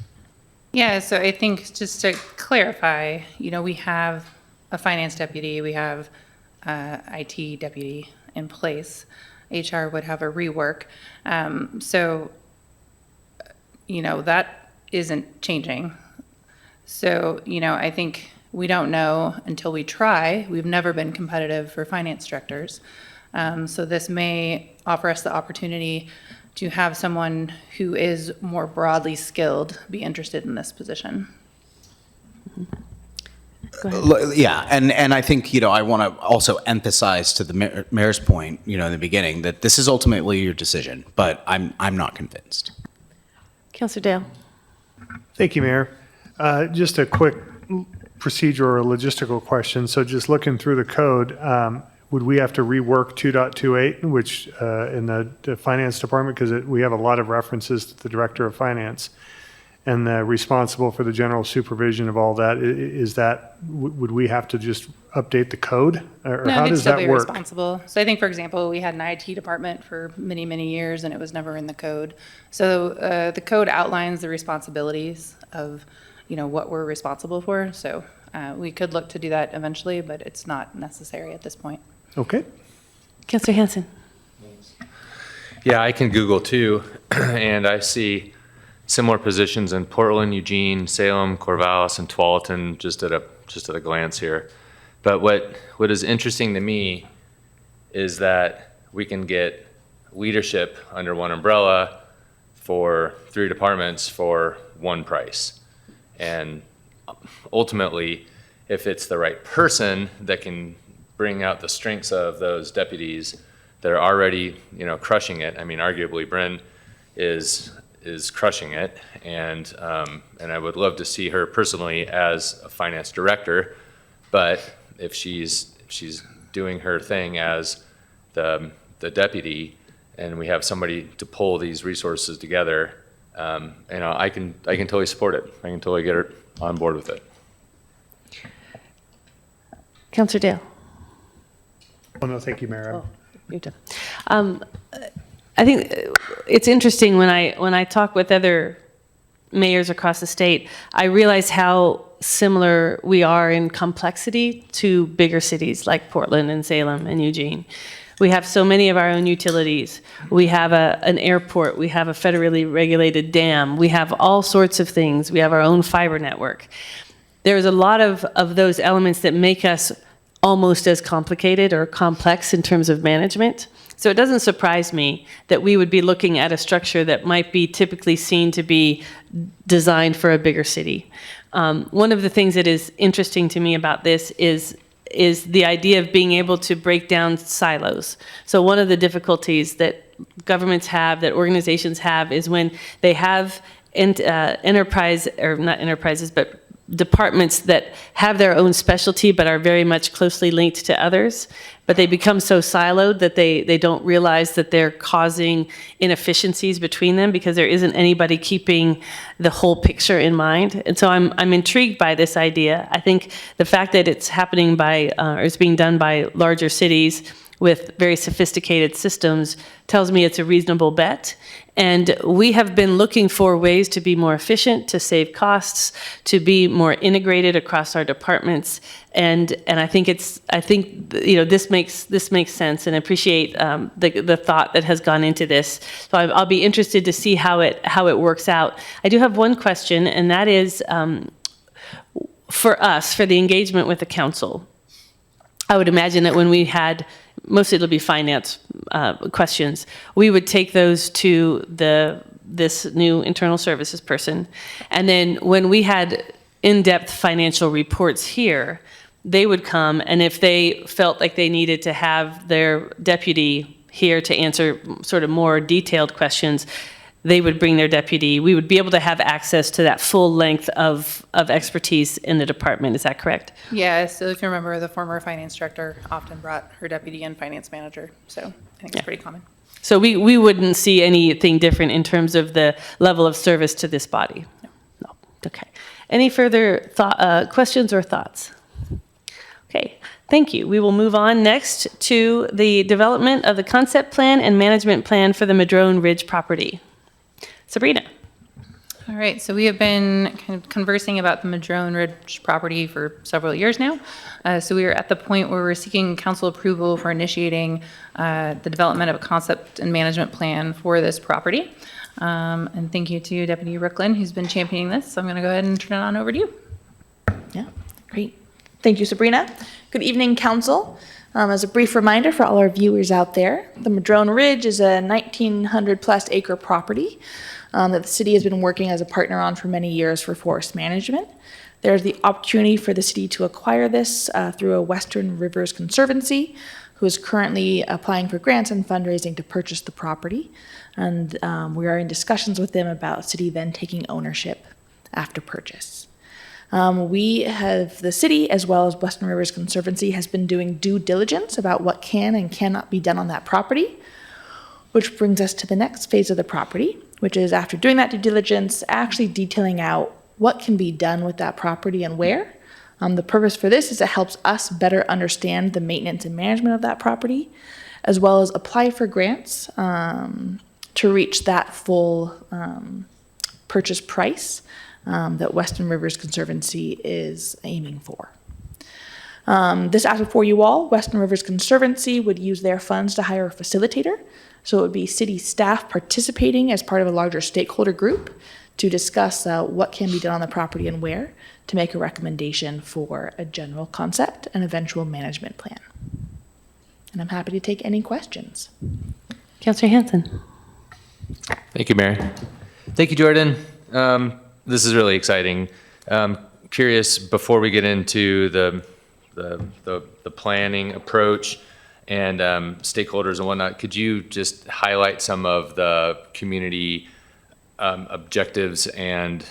Yeah, so I think just to clarify, we have a finance deputy, we have IT deputy in place. HR would have a rework. So, that isn't changing. So, I think we don't know until we try. We've never been competitive for finance directors. So this may offer us the opportunity to have someone who is more broadly skilled be interested in this position. Yeah, and I think, I want to also emphasize to the mayor's point, in the beginning, that this is ultimately your decision, but I'm not convinced. Councilor Dale. Thank you, Mayor. Just a quick procedural or logistical question. So just looking through the code, would we have to rework 2.28, which in the finance department, because we have a lot of references to the director of finance and responsible for the general supervision of all that? Would we have to just update the code, or No, how they'd does still that be work? responsible. So I think, for example, we had an IT department for many, many years, and it was never in the code. So the code outlines the responsibilities of, what we're responsible for. So we could look to do that eventually, but it's not necessary at this point. Okay. Councilor Hanson. Yeah, I can Google too, and I see similar positions in Portland, Eugene, Salem, Corvallis, and Tualatin just at a glance here. But what is interesting to me is that we can get leadership under one umbrella for 3 departments for one price. And ultimately, if it's the right person that can bring out the strengths of those deputies that are already, crushing it. I mean, arguably Bryn is crushing it, and I would love to see her personally as a finance director. But if she's doing her thing as the deputy, and we have somebody to pull these resources together, I can totally support it. I can totally get her on board with it. Councillor Dale. Oh, no, thank you, Mayor. You're done. I think it's interesting when I talk with other mayors across the state, I realize how similar we are in complexity to bigger cities like Portland and Salem and Eugene. We have so many of our own utilities. We have an airport. We have a federally regulated dam. We have all sorts of things. We have our own fiber network. There's a lot of those elements that make us almost as complicated or complex in terms of management. So it doesn't surprise me that we would be looking at a structure that might be typically seen to be designed for a bigger city. One of the things that is interesting to me about this is the idea of being able to break down silos. So one of the difficulties that governments have, that organizations have, is when they have enterprise, or not enterprises, but departments that have their own specialty but are very much closely linked to others, but they become so siloed that they don't realize that they're causing inefficiencies between them because there isn't anybody keeping the whole picture in mind. And so I'm intrigued by this idea. I think the fact that it's happening by, or it's being done by larger cities with very sophisticated systems tells me it's a reasonable bet. And we have been looking for ways to be more efficient, to save costs, to be more integrated across our departments. And I think this makes sense, and appreciate the thought that has gone into this. So I'll be interested to see how it works out. I do have one question, and that is for us, for the engagement with the council. I would imagine that when we had, mostly it'll be finance questions, we would take those to this new internal services person. And then when we had in-depth financial reports here, they would come, and if they felt like they needed to have their deputy here to answer sort of more detailed questions, they would bring their deputy. We would be able to have access to that full length of expertise in the department. Is that correct? Yeah, so if you remember, the former finance director often brought her deputy and finance manager. So I think it's pretty common. So we wouldn't see anything different in terms of the level of service to this body? No. Okay. Any further questions or thoughts? Okay. Thank you. We will move on next to the development of the concept plan and management plan for the Madrone Ridge property. Sabrina. All right, so we have been kind of conversing about the Madrone Ridge property for several years now. So we are at the point where we're seeking council approval for initiating the development of a concept and management plan for this property. And thank you to Deputy Rooklyn, who's been championing this. So I'm going to go ahead and turn it on over to you. Yeah, great. Thank you, Sabrina. Good evening, council. As a brief reminder for all our viewers out there, the Madrone Ridge is a 1,900 plus acre property that the city has been working as a partner on for many years for forest management. There's the opportunity for the city to acquire this through a Western Rivers Conservancy, who is currently applying for grants and fundraising to purchase the property. And we are in discussions with them about city then taking ownership after purchase. The city, as well as Western Rivers Conservancy, has been doing due diligence about what can and cannot be done on that property, which brings us to the next phase of the property, which is, after doing that due diligence, actually detailing out what can be done with that property and where. The purpose for this is it helps us better understand the maintenance and management of that property, as well as apply for grants to reach that full purchase price that Western Rivers Conservancy is aiming for. This asset for you all, Western Rivers Conservancy would use their funds to hire a facilitator. So it would be city staff participating as part of a larger stakeholder group to discuss what can be done on the property and where, to make a recommendation for a general concept and eventual management plan. And I'm happy to take any questions. Councillor Hanson. Thank you, Mayor. Thank you, Jordan. This is really exciting. Curious, before we get into the planning approach and stakeholders and whatnot, could you just highlight some of the community objectives and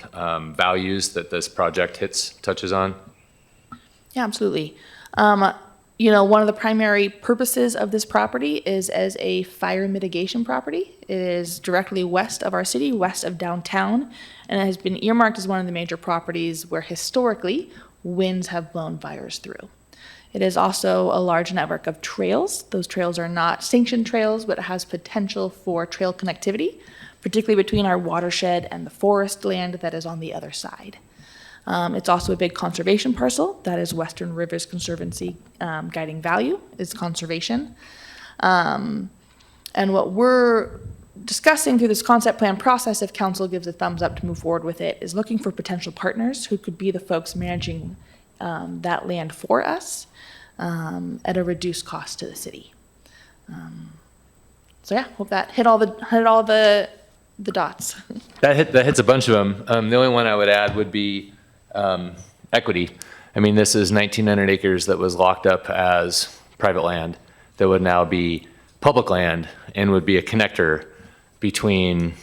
values that this project touches on? Yeah, absolutely. One of the primary purposes of this property is as a fire mitigation property. It is directly west of our city, west of downtown, and it has been earmarked as one of the major properties where historically winds have blown fires through. It is also a large network of trails. Those trails are not sanctioned trails, but it has potential for trail connectivity, particularly between our watershed and the forest land that is on the other side. It's also a big conservation parcel. That is Western Rivers Conservancy guiding value is conservation. And what we're discussing through this concept plan process, if council gives a thumbs up to move forward with it, is looking for potential partners who could be the folks managing that land for us at a reduced cost to the city. So yeah, hope that hit all the dots. That hits a bunch of them. The only one I would add would be equity. I mean, this is 1,900 acres that was locked up as private land that would now be public land and would be a connector between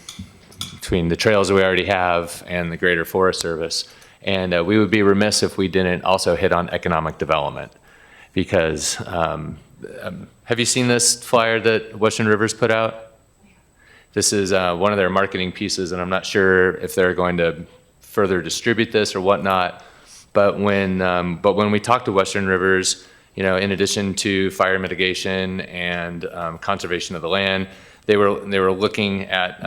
the trails that we already have and the greater Forest Service. And we would be remiss if we didn't also hit on economic development, because have you seen this flyer that Western Rivers put out? This is one of their marketing pieces, and I'm not sure if they're going to further distribute this or whatnot. But when we talked to Western Rivers, in addition to fire mitigation and conservation of the land, they were looking at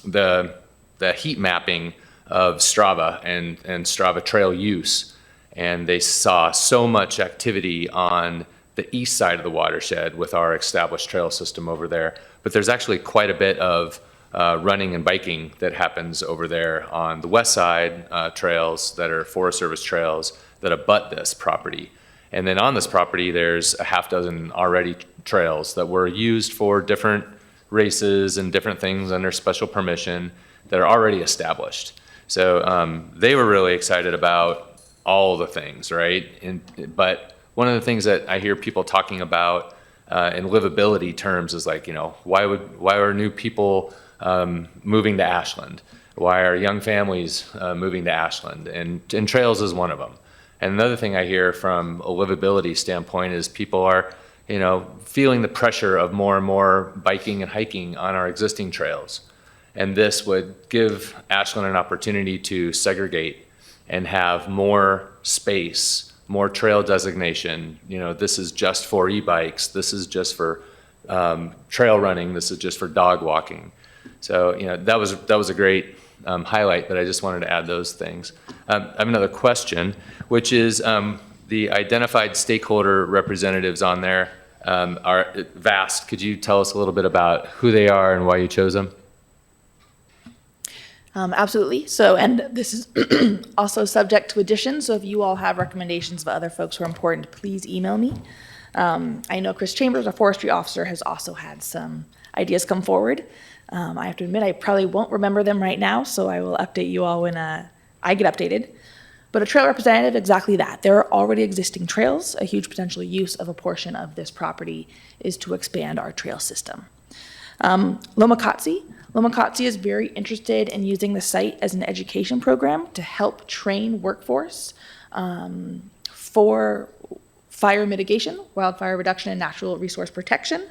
the heat mapping of Strava and Strava trail use, and they saw so much activity on the east side of the watershed with our established trail system over there. But there's actually quite a bit of running and biking that happens over there on the west side trails that are Forest Service trails that abut this property. And then on this property, there's a half dozen already trails that were used for different races and different things under special permission that are already established. So they were really excited about all the things, right? But one of the things that I hear people talking about in livability terms is like, why are new people moving to Ashland? Why are young families moving to Ashland? And trails is one of them. And another thing I hear from a livability standpoint is people are, feeling the pressure of more and more biking and hiking on our existing trails. And this would give Ashland an opportunity to segregate and have more space, more trail designation. This is just for e-bikes. This is just for trail running. This is just for dog walking. So, that was a great highlight, but I just wanted to add those things. I have another question, which is the identified stakeholder representatives on there are vast. Could you tell us a little bit about who they are and why you chose them? Absolutely. So, and this is also subject to addition. So if you all have recommendations of other folks who are important, please email me. I know Chris Chambers, our forestry officer, has also had some ideas come forward. I have to admit, I probably won't remember them right now, so I will update you all when I get updated. But a trail representative, exactly that. There are already existing trails. A huge potential use of a portion of this property is to expand our trail system. Lomakatsi is very interested in using the site as an education program to help train workforce for fire mitigation, wildfire reduction, and natural resource protection.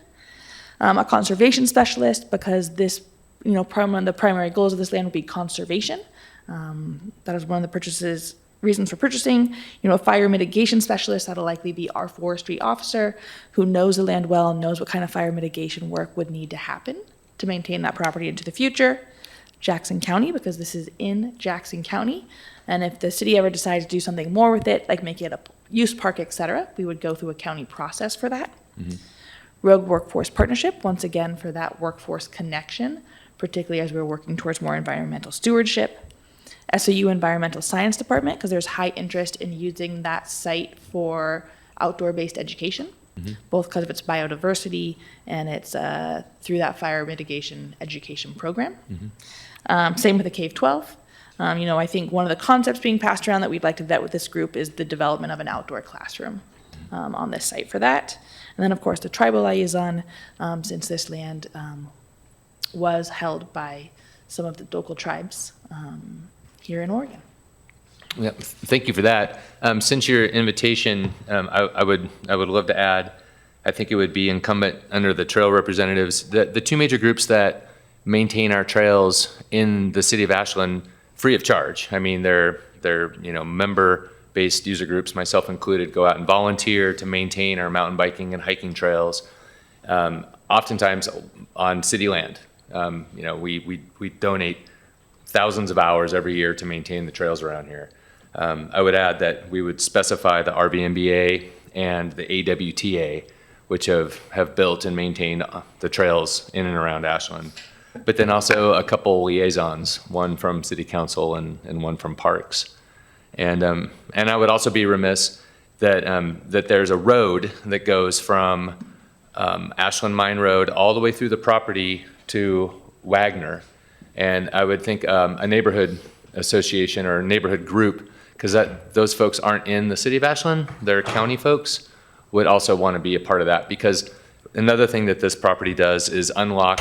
A conservation specialist, because this, one of the primary goals of this land would be conservation. That is one of the reasons for purchasing. A fire mitigation specialist, that'll likely be our forestry officer who knows the land well and knows what kind of fire mitigation work would need to happen to maintain that property into the future. Jackson County, because this is in Jackson County. And if the city ever decides to do something more with it, like make it a use park, et cetera, we would go through a county process for that. Mm-hmm. Rogue Workforce Partnership, once again, for that workforce connection, particularly as we're working towards more environmental stewardship. SAU Environmental Science Department, because there's high interest in using that site for outdoor-based education, both because of its biodiversity and it's through that fire mitigation education program. Same with the Cave 12. I think one of the concepts being passed around that we'd like to vet with this group is the development of an outdoor classroom on this site for that. And then, of course, the tribal liaison, since this land was held by some of the local tribes here in Oregon. Yeah, thank you for that. Since your invitation, I would love to add, I think it would be incumbent under the trail representatives, the two major groups that maintain our trails in the city of Ashland free of charge. I mean, they're member-based user groups, myself included, go out and volunteer to maintain our mountain biking and hiking trails, oftentimes on city land. We donate thousands of hours every year to maintain the trails around here. I would add that we would specify the RVMBA and the AWTA, which have built and maintained the trails in and around Ashland. But then also a couple liaisons, one from City Council and one from Parks. And I would also be remiss that there's a road that goes from Ashland Mine Road all the way through the property to Wagner. And I would think a neighborhood association or a neighborhood group, because those folks aren't in the city of Ashland, they're county folks, would also want to be a part of that. Because another thing that this property does is unlock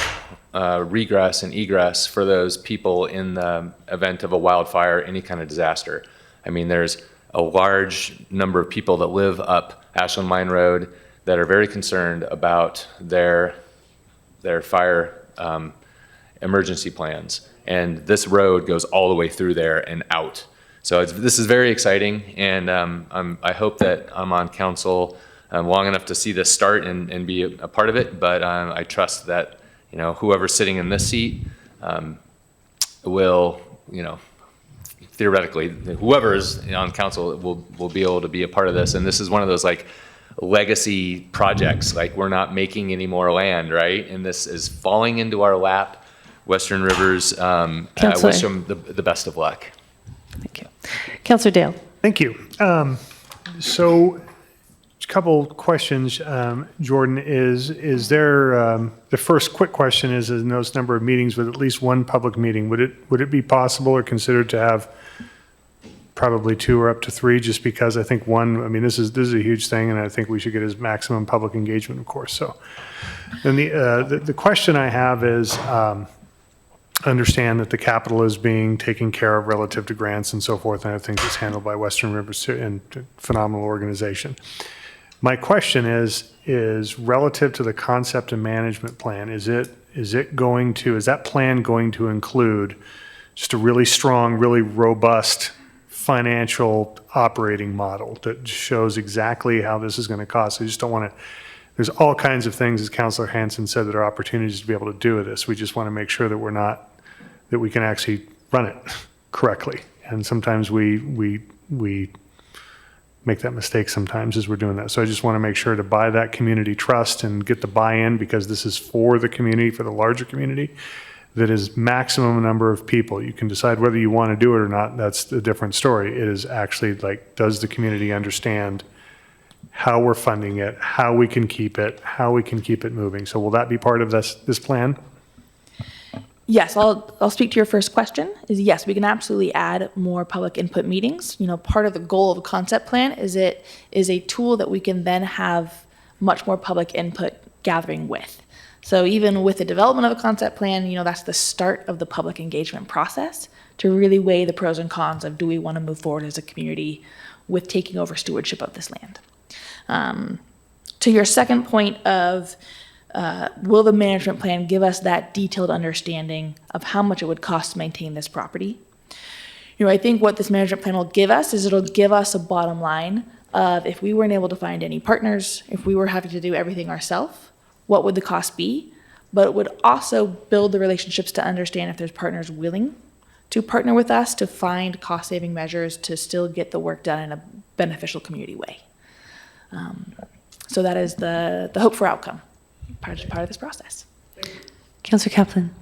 regress and egress for those people in the event of a wildfire, any kind of disaster. I mean, there's a large number of people that live up Ashland Mine Road that are very concerned about their fire emergency plans. And this road goes all the way through there and out. So this is very exciting, and I hope that I'm on council long enough to see this start and be a part of it, but I trust that whoever's sitting in this seat will, theoretically, whoever is on council will be able to be a part of this. And this is one of those like legacy projects, like we're not making any more land, right? And this is falling into our lap. Western Rivers, I wish them the best of luck. Thank you. Councilor Dale. Thank you. So a couple questions, Jordan, is there, the first quick question is in those number of meetings with at least one public meeting, would it be possible or considered to have probably 2 or up to 3, just because I think this is a huge thing, and I think we should get as maximum public engagement, of course. So then the question I have is, understand that the capital is being taken care of relative to grants and so forth, and I think it's handled by Western Rivers and phenomenal organization. My question is relative to the concept and management plan. Is that plan going to include just a really strong, really robust financial operating model that shows exactly how this is going to cost? I just don't want to. There's all kinds of things, as Councilor Hanson said, that are opportunities to be able to do with this. We just want to make sure that we can actually run it correctly. And sometimes we make that mistake sometimes as we're doing that. So I just want to make sure to buy that community trust and get the buy-in, because this is for the community, for the larger community, that is maximum number of people. You can decide whether you want to do it or not. That's a different story. It is actually like, does the community understand how we're funding it, how we can keep it moving? So will that be part of this plan? Yes, I'll speak to your first question. Is yes, we can absolutely add more public input meetings. Part of the goal of a concept plan is it is a tool that we can then have much more public input gathering with. So even with the development of a concept plan, that's the start of the public engagement process to really weigh the pros and cons of, do we want to move forward as a community with taking over stewardship of this land? To your second point of, will the management plan give us that detailed understanding of how much it would cost to maintain this property? I think what this management plan will give us is it'll give us a bottom line of, if we weren't able to find any partners, if we were having to do everything ourselves, what would the cost be? But it would also build the relationships to understand if there's partners willing to partner with us to find cost-saving measures to still get the work done in a beneficial community way. So that is the hope for outcome, part of this process. Councilor Kaplan.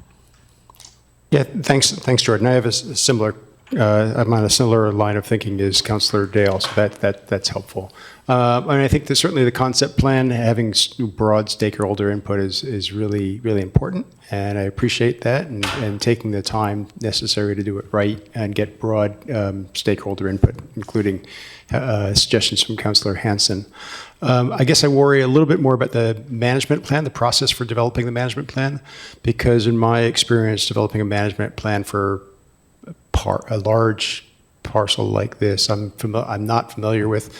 Yeah, thanks, Jordan. I have a similar I'm on a similar line of thinking as Councillor Dale, so that's helpful. And I think that certainly the concept plan, having broad stakeholder input is really, really important, and I appreciate that, and taking the time necessary to do it right and get broad stakeholder input, including suggestions from Councillor Hanson. I guess I worry a little bit more about the management plan, the process for developing the management plan, because in my experience, developing a management plan for a large parcel like this, I'm not familiar with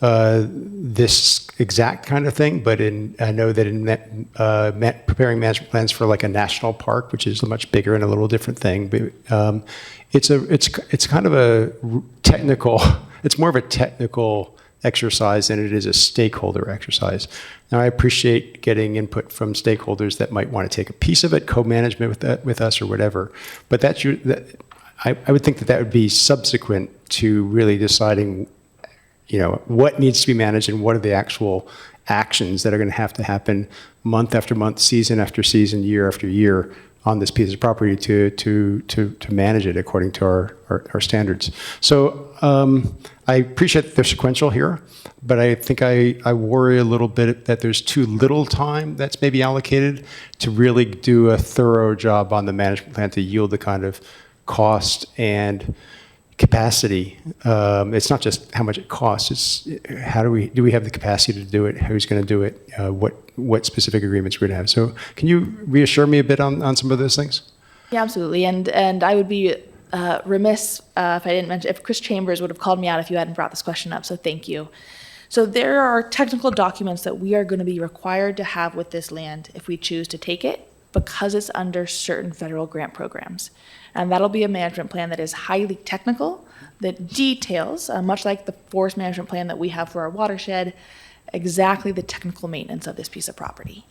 this exact kind of thing, but I know that in preparing management plans for like a national park, which is much bigger and a little different thing, but it's kind of a technical. It's more of a technical exercise than it is a stakeholder exercise. Now, I appreciate getting input from stakeholders that might want to take a piece of it, co-management with us or whatever, but I would think that would be subsequent to really deciding, what needs to be managed and what are the actual actions that are going to happen month after month, season after season, year after year on this piece of property to manage it according to our standards. So I appreciate that they're sequential here, but I think I worry a little bit that there's too little time that's maybe allocated to really do a thorough job on the management plan to yield the kind of cost and capacity. It's not just how much it costs, it's how do we have the capacity to do it, who's going to do it, what specific agreements we're going to have. So can you reassure me a bit on some of those things? Yeah, absolutely. And I would be remiss if I didn't mention, if Chris Chambers would have called me out if you hadn't brought this question up, so thank you. So there are technical documents that we are going to be required to have with this land if we choose to take it, because it's under certain federal grant programs. And that'll be a management plan that is highly technical, that details, much like the forest management plan that we have for our watershed, exactly the technical maintenance of this piece of property.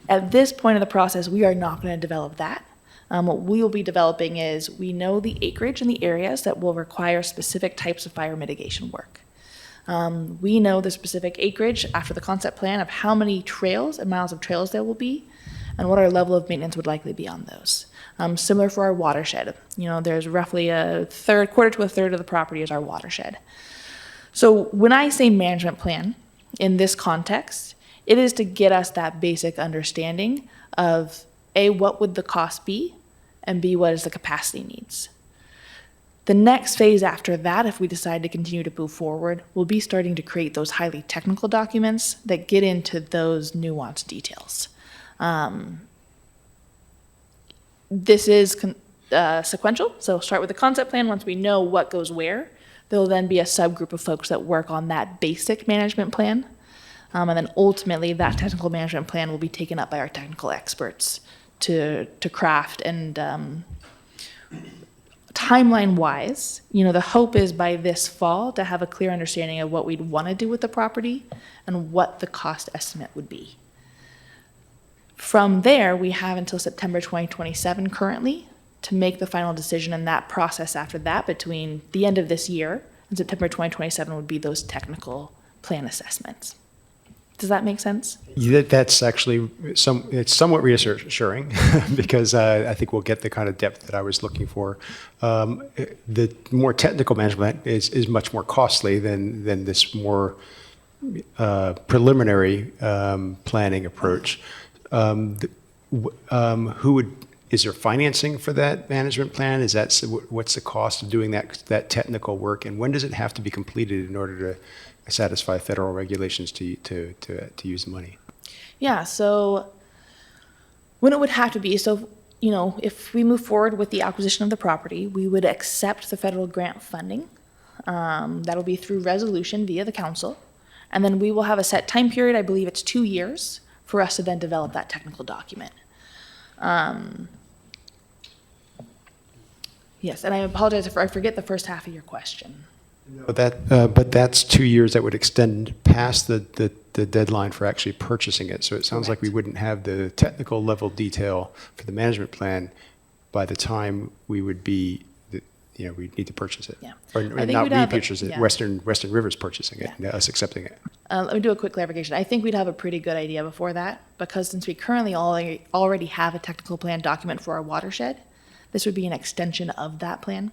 At this point in the process, we are not going to develop that. What we will be developing is, we know the acreage and the areas that will require specific types of fire mitigation work. We know the specific acreage after the concept plan of how many trails and miles of trails there will be, and what our level of maintenance would likely be on those. Similar for our watershed. There's roughly quarter to a third of the property is our watershed. So when I say management plan in this context, it is to get us that basic understanding of A, what would the cost be, and B, what is the capacity needs. The next phase after that, if we decide to continue to move forward, will be starting to create those highly technical documents that get into those nuanced details. This is sequential, so start with the concept plan. Once we know what goes where, there will then be a subgroup of folks that work on that basic management plan. And then ultimately, that technical management plan will be taken up by our technical experts to craft. And timeline-wise, the hope is by this fall to have a clear understanding of what we'd want to do with the property and what the cost estimate would be. From there, we have until September 2027 currently to make the final decision, and that process after that, between the end of this year and September 2027, would be those technical plan assessments. Does that make sense? That's actually it's somewhat reassuring because I think we'll get the kind of depth that I was looking for. The more technical management is much more costly than this more preliminary planning approach. Is there financing for that management plan? What's the cost of doing that technical work, and when does it have to be completed in order to satisfy federal regulations to use the money? Yeah, so when it would have to be, if we move forward with the acquisition of the property, we would accept the federal grant funding. That'll be through resolution via the council, and then we will have a set time period, I believe it's 2 years, for us to then develop that technical document. Yes, and I apologize if I forget the first half of your question. But that's 2 years that would extend past the deadline for actually purchasing it. So it sounds like we wouldn't have the technical level detail for the management plan by the time we would be, we'd need to purchase it. Yeah. Or not we purchase it, yeah. Western River's purchasing it, us accepting it. Let me do a quick clarification. I think we'd have a pretty good idea before that, because since we currently already have a technical plan document for our watershed, this would be an extension of that plan.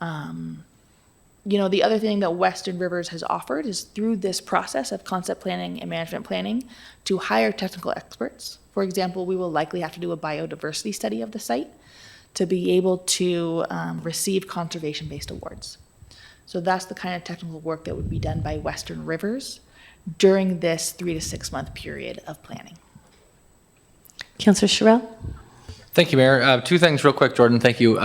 The other thing that Western Rivers has offered is through this process of concept planning and management planning to hire technical experts. For example, we will likely have to do a biodiversity study of the site to be able to receive conservation-based awards. So that's the kind of technical work that would be done by Western Rivers during this 3 to 6 month period of planning. Councillor Sherrill? Thank you, Mayor. Two things real quick, Jordan. Thank you.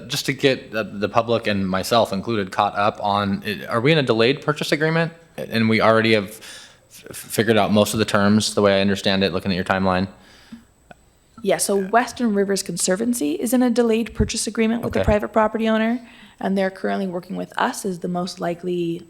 Just to get the public and myself included caught up on, are we in a delayed purchase agreement? And we already have figured out most of the terms, the way I understand it, looking at your timeline? Yeah, so Western Rivers Conservancy is in a delayed purchase agreement with the private property owner, and they're currently working with us as the most likely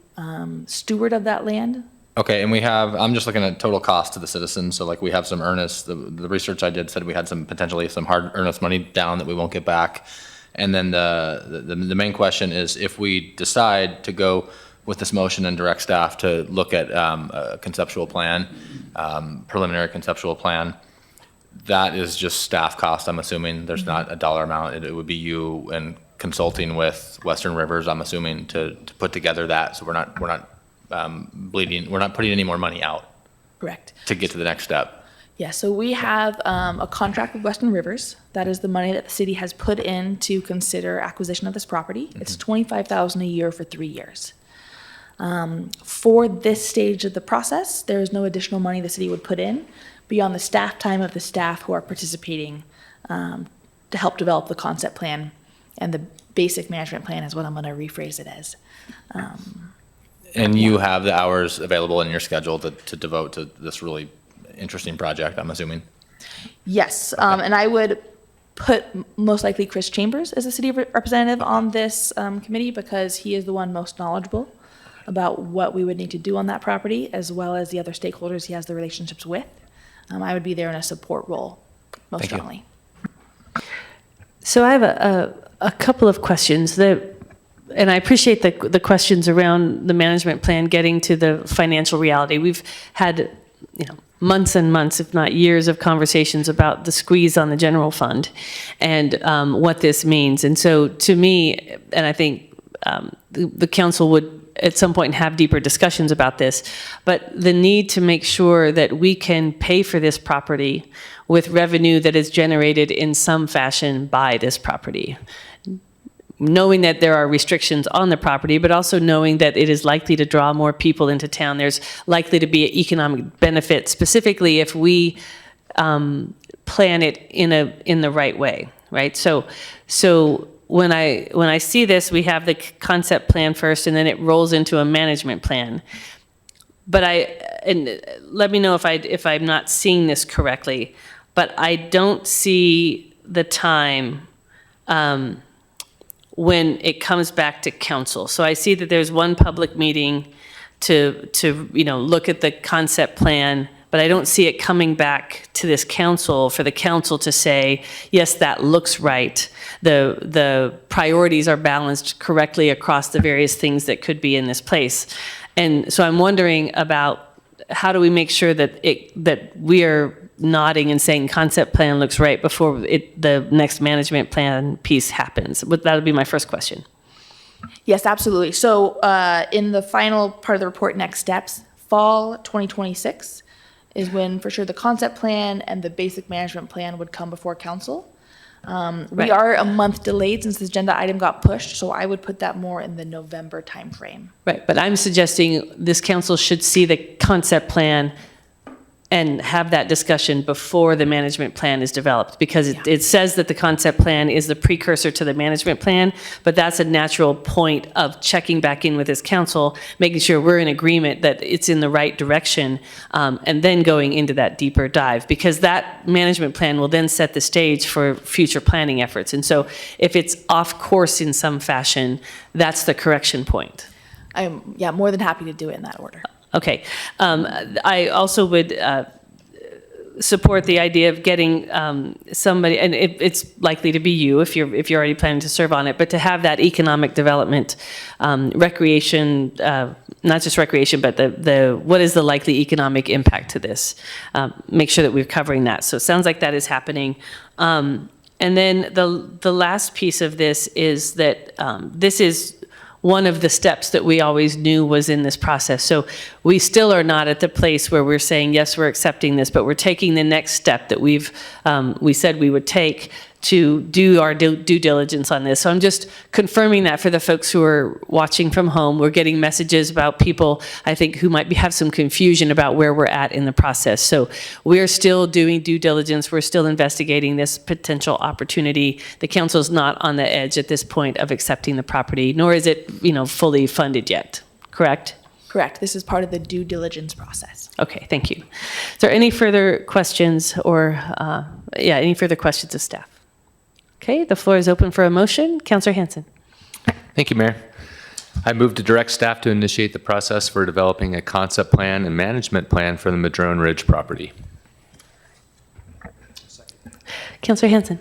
steward of that land. Okay, and I'm just looking at total cost to the citizens, so like we have some earnest, the research I did said we had potentially some hard earnest money down that we won't get back. And then the main question is, if we decide to go with this motion and direct staff to look at a conceptual plan, preliminary conceptual plan, that is just staff cost, I'm assuming. There's not a dollar amount. It would be you and consulting with Western Rivers, I'm assuming, to put together that, so we're not bleeding, we're not putting any more money out. Correct. To get to the next step. Yeah, so we have a contract with Western Rivers. That is the money that the city has put in to consider acquisition of this property. It's $25,000 a year for 3 years. For this stage of the process, there is no additional money the city would put in beyond the staff time of the staff who are participating to help develop the concept plan, and the basic management plan is what I'm going to rephrase it as. And you have the hours available in your schedule to devote to this really interesting project, I'm assuming? Yes, and I would put most likely Chris Chambers as a city representative on this committee, because he is the one most knowledgeable about what we would need to do on that property, as well as the other stakeholders he has the relationships with. I would be there in a support role, most strongly. So I have a couple of questions and I appreciate the questions around the management plan getting to the financial reality. We've had, months and months, if not years, of conversations about the squeeze on the general fund and what this means. And so to me, and I think the council would at some point have deeper discussions about this, but the need to make sure that we can pay for this property with revenue that is generated in some fashion by this property. Knowing that there are restrictions on the property, but also knowing that it is likely to draw more people into town. There's likely to be an economic benefit, specifically if we plan it in the right way, right? So when I see this, we have the concept plan first, and then it rolls into a management plan. But and let me know if I'm not seeing this correctly, but I don't see the time when it comes back to council. So I see that there's one public meeting to look at the concept plan, but I don't see it coming back to this council for the council to say, yes, that looks right. The priorities are balanced correctly across the various things that could be in this place. And so I'm wondering about how do we make sure that we are nodding and saying concept plan looks right before the next management plan piece happens? That would be my first question. Yes, absolutely. So in the final part of the report, next steps, fall 2026 is when for sure the concept plan and the basic management plan would come before council. We are a month delayed since this agenda item got pushed, so I would put that more in the November timeframe. Right, but I'm suggesting this council should see the concept plan and have that discussion before the management plan is developed, because it says that the concept plan is the precursor to the management plan, but that's a natural point of checking back in with this council, making sure we're in agreement that it's in the right direction, and then going into that deeper dive, because that management plan will then set the stage for future planning efforts. And so if it's off course in some fashion, that's the correction point. I'm more than happy to do it in that order. Okay. I also would support the idea of getting somebody, and it's likely to be you if you're already planning to serve on it, but to have that economic development, recreation, not just recreation, but what is the likely economic impact to this? Make sure that we're covering that. So it sounds like that is happening. And then the last piece of this is that this is one of the steps that we always knew was in this process. So we still are not at the place where we're saying, yes, we're accepting this, but we're taking the next step that we said we would take to do our due diligence on this. So I'm just confirming that for the folks who are watching from home. We're getting messages about people, I think, who might have some confusion about where we're at in the process. So we're still doing due diligence. We're still investigating this potential opportunity. The council's not on the edge at this point of accepting the property, nor is it, fully funded yet, correct? Correct. This is part of the due diligence process. Okay, thank you. Is there any further questions or, any further questions of staff? Okay, the floor is open for a motion. Councillor Hanson. Thank you, Mayor. I move to direct staff to initiate the process for developing a concept plan and management plan for the Madrone Ridge property. Councillor Hanson.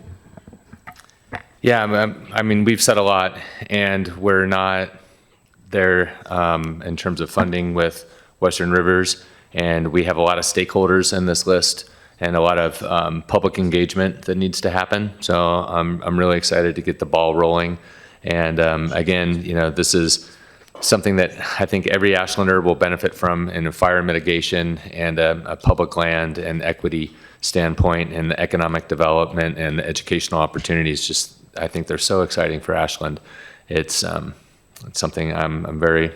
Yeah, I mean, we've said a lot, and we're not there in terms of funding with Western Rivers, and we have a lot of stakeholders in this list and a lot of public engagement that needs to happen. So I'm really excited to get the ball rolling. And again, this is something that I think every Ashlander will benefit from in a fire mitigation and a public land and equity standpoint, and the economic development and the educational opportunities. Just, I think they're so exciting for Ashland. It's something I'm very,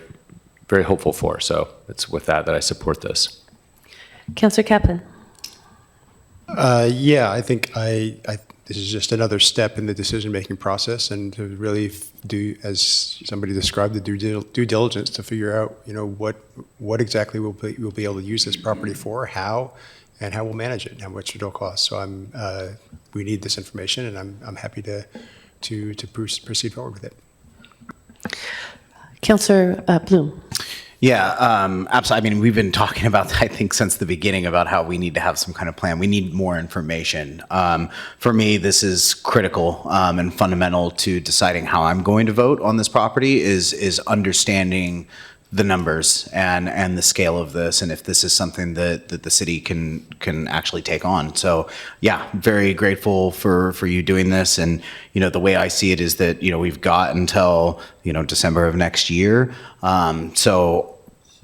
very hopeful for. So it's with that I support this. Councillor Kaplan. I think this is just another step in the decision-making process, and to really do, as somebody described, the due diligence to figure out, what exactly we'll be able to use this property for, how, and how we'll manage it, and how much it'll cost. So we need this information, and I'm happy to proceed forward with it. Councillor Bloom. Yeah, absolutely. I mean, we've been talking about that, I think, since the beginning about how we need to have some kind of plan. We need more information. For me, this is critical and fundamental to deciding how I'm going to vote on this property is understanding the numbers and the scale of this, and if this is something that the city can actually take on. So yeah, very grateful for you doing this. And the way I see it is that we've got until December of next year. So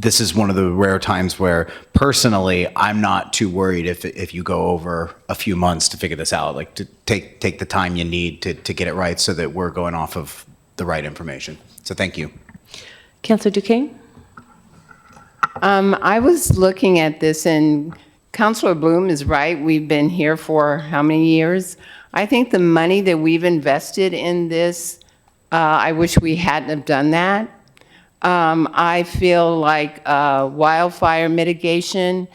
this is one of the rare times where personally I'm not too worried if you go over a few months to figure this out, like to take the time you need to get it right, so that we're going off of the right information. So thank you. Councillor Duquesne. I was looking at this, and Councillor Bloom is right. We've been here for how many years? I think the money that we've invested in this, I wish we hadn't have done that. I feel like wildfire mitigation,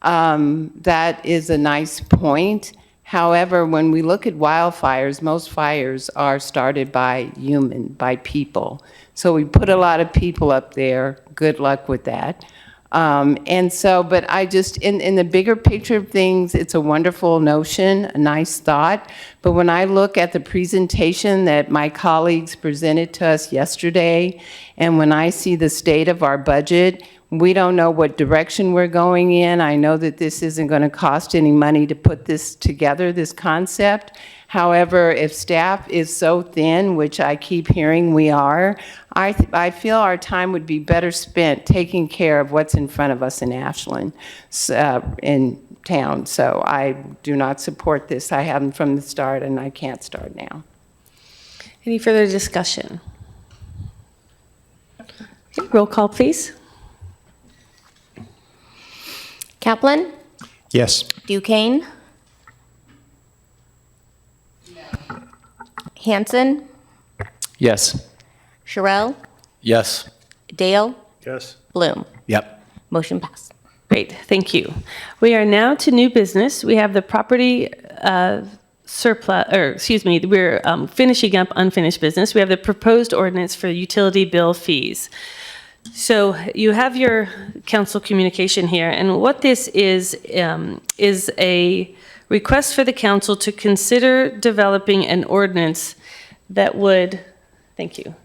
that is a nice point. However, when we look at wildfires, most fires are started by people. So we put a lot of people up there. Good luck with that. But I just, in the bigger picture of things, it's a wonderful notion, a nice thought. But when I look at the presentation that my colleagues presented to us yesterday, and when I see the state of our budget, we don't know what direction we're going in. I know that this isn't going to cost any money to put this together, this concept. However, if staff is so thin, which I keep hearing we are, I feel our time would be better spent taking care of what's in front of us in Ashland, in town. So I do not support this. I haven't from the start, and I can't start now. Any further discussion? Okay, roll call, please. Kaplan? Yes. Duquesne? Hanson? Yes. Sherrill? Yes. Dale? Yes. Bloom? Yep. Motion passed. Great, thank you. We are now to new business. We have the property we're finishing up unfinished business. We have the proposed ordinance for utility bill fees. So you have your council communication here, and what this is a request for the council to consider developing an ordinance that would, thank you,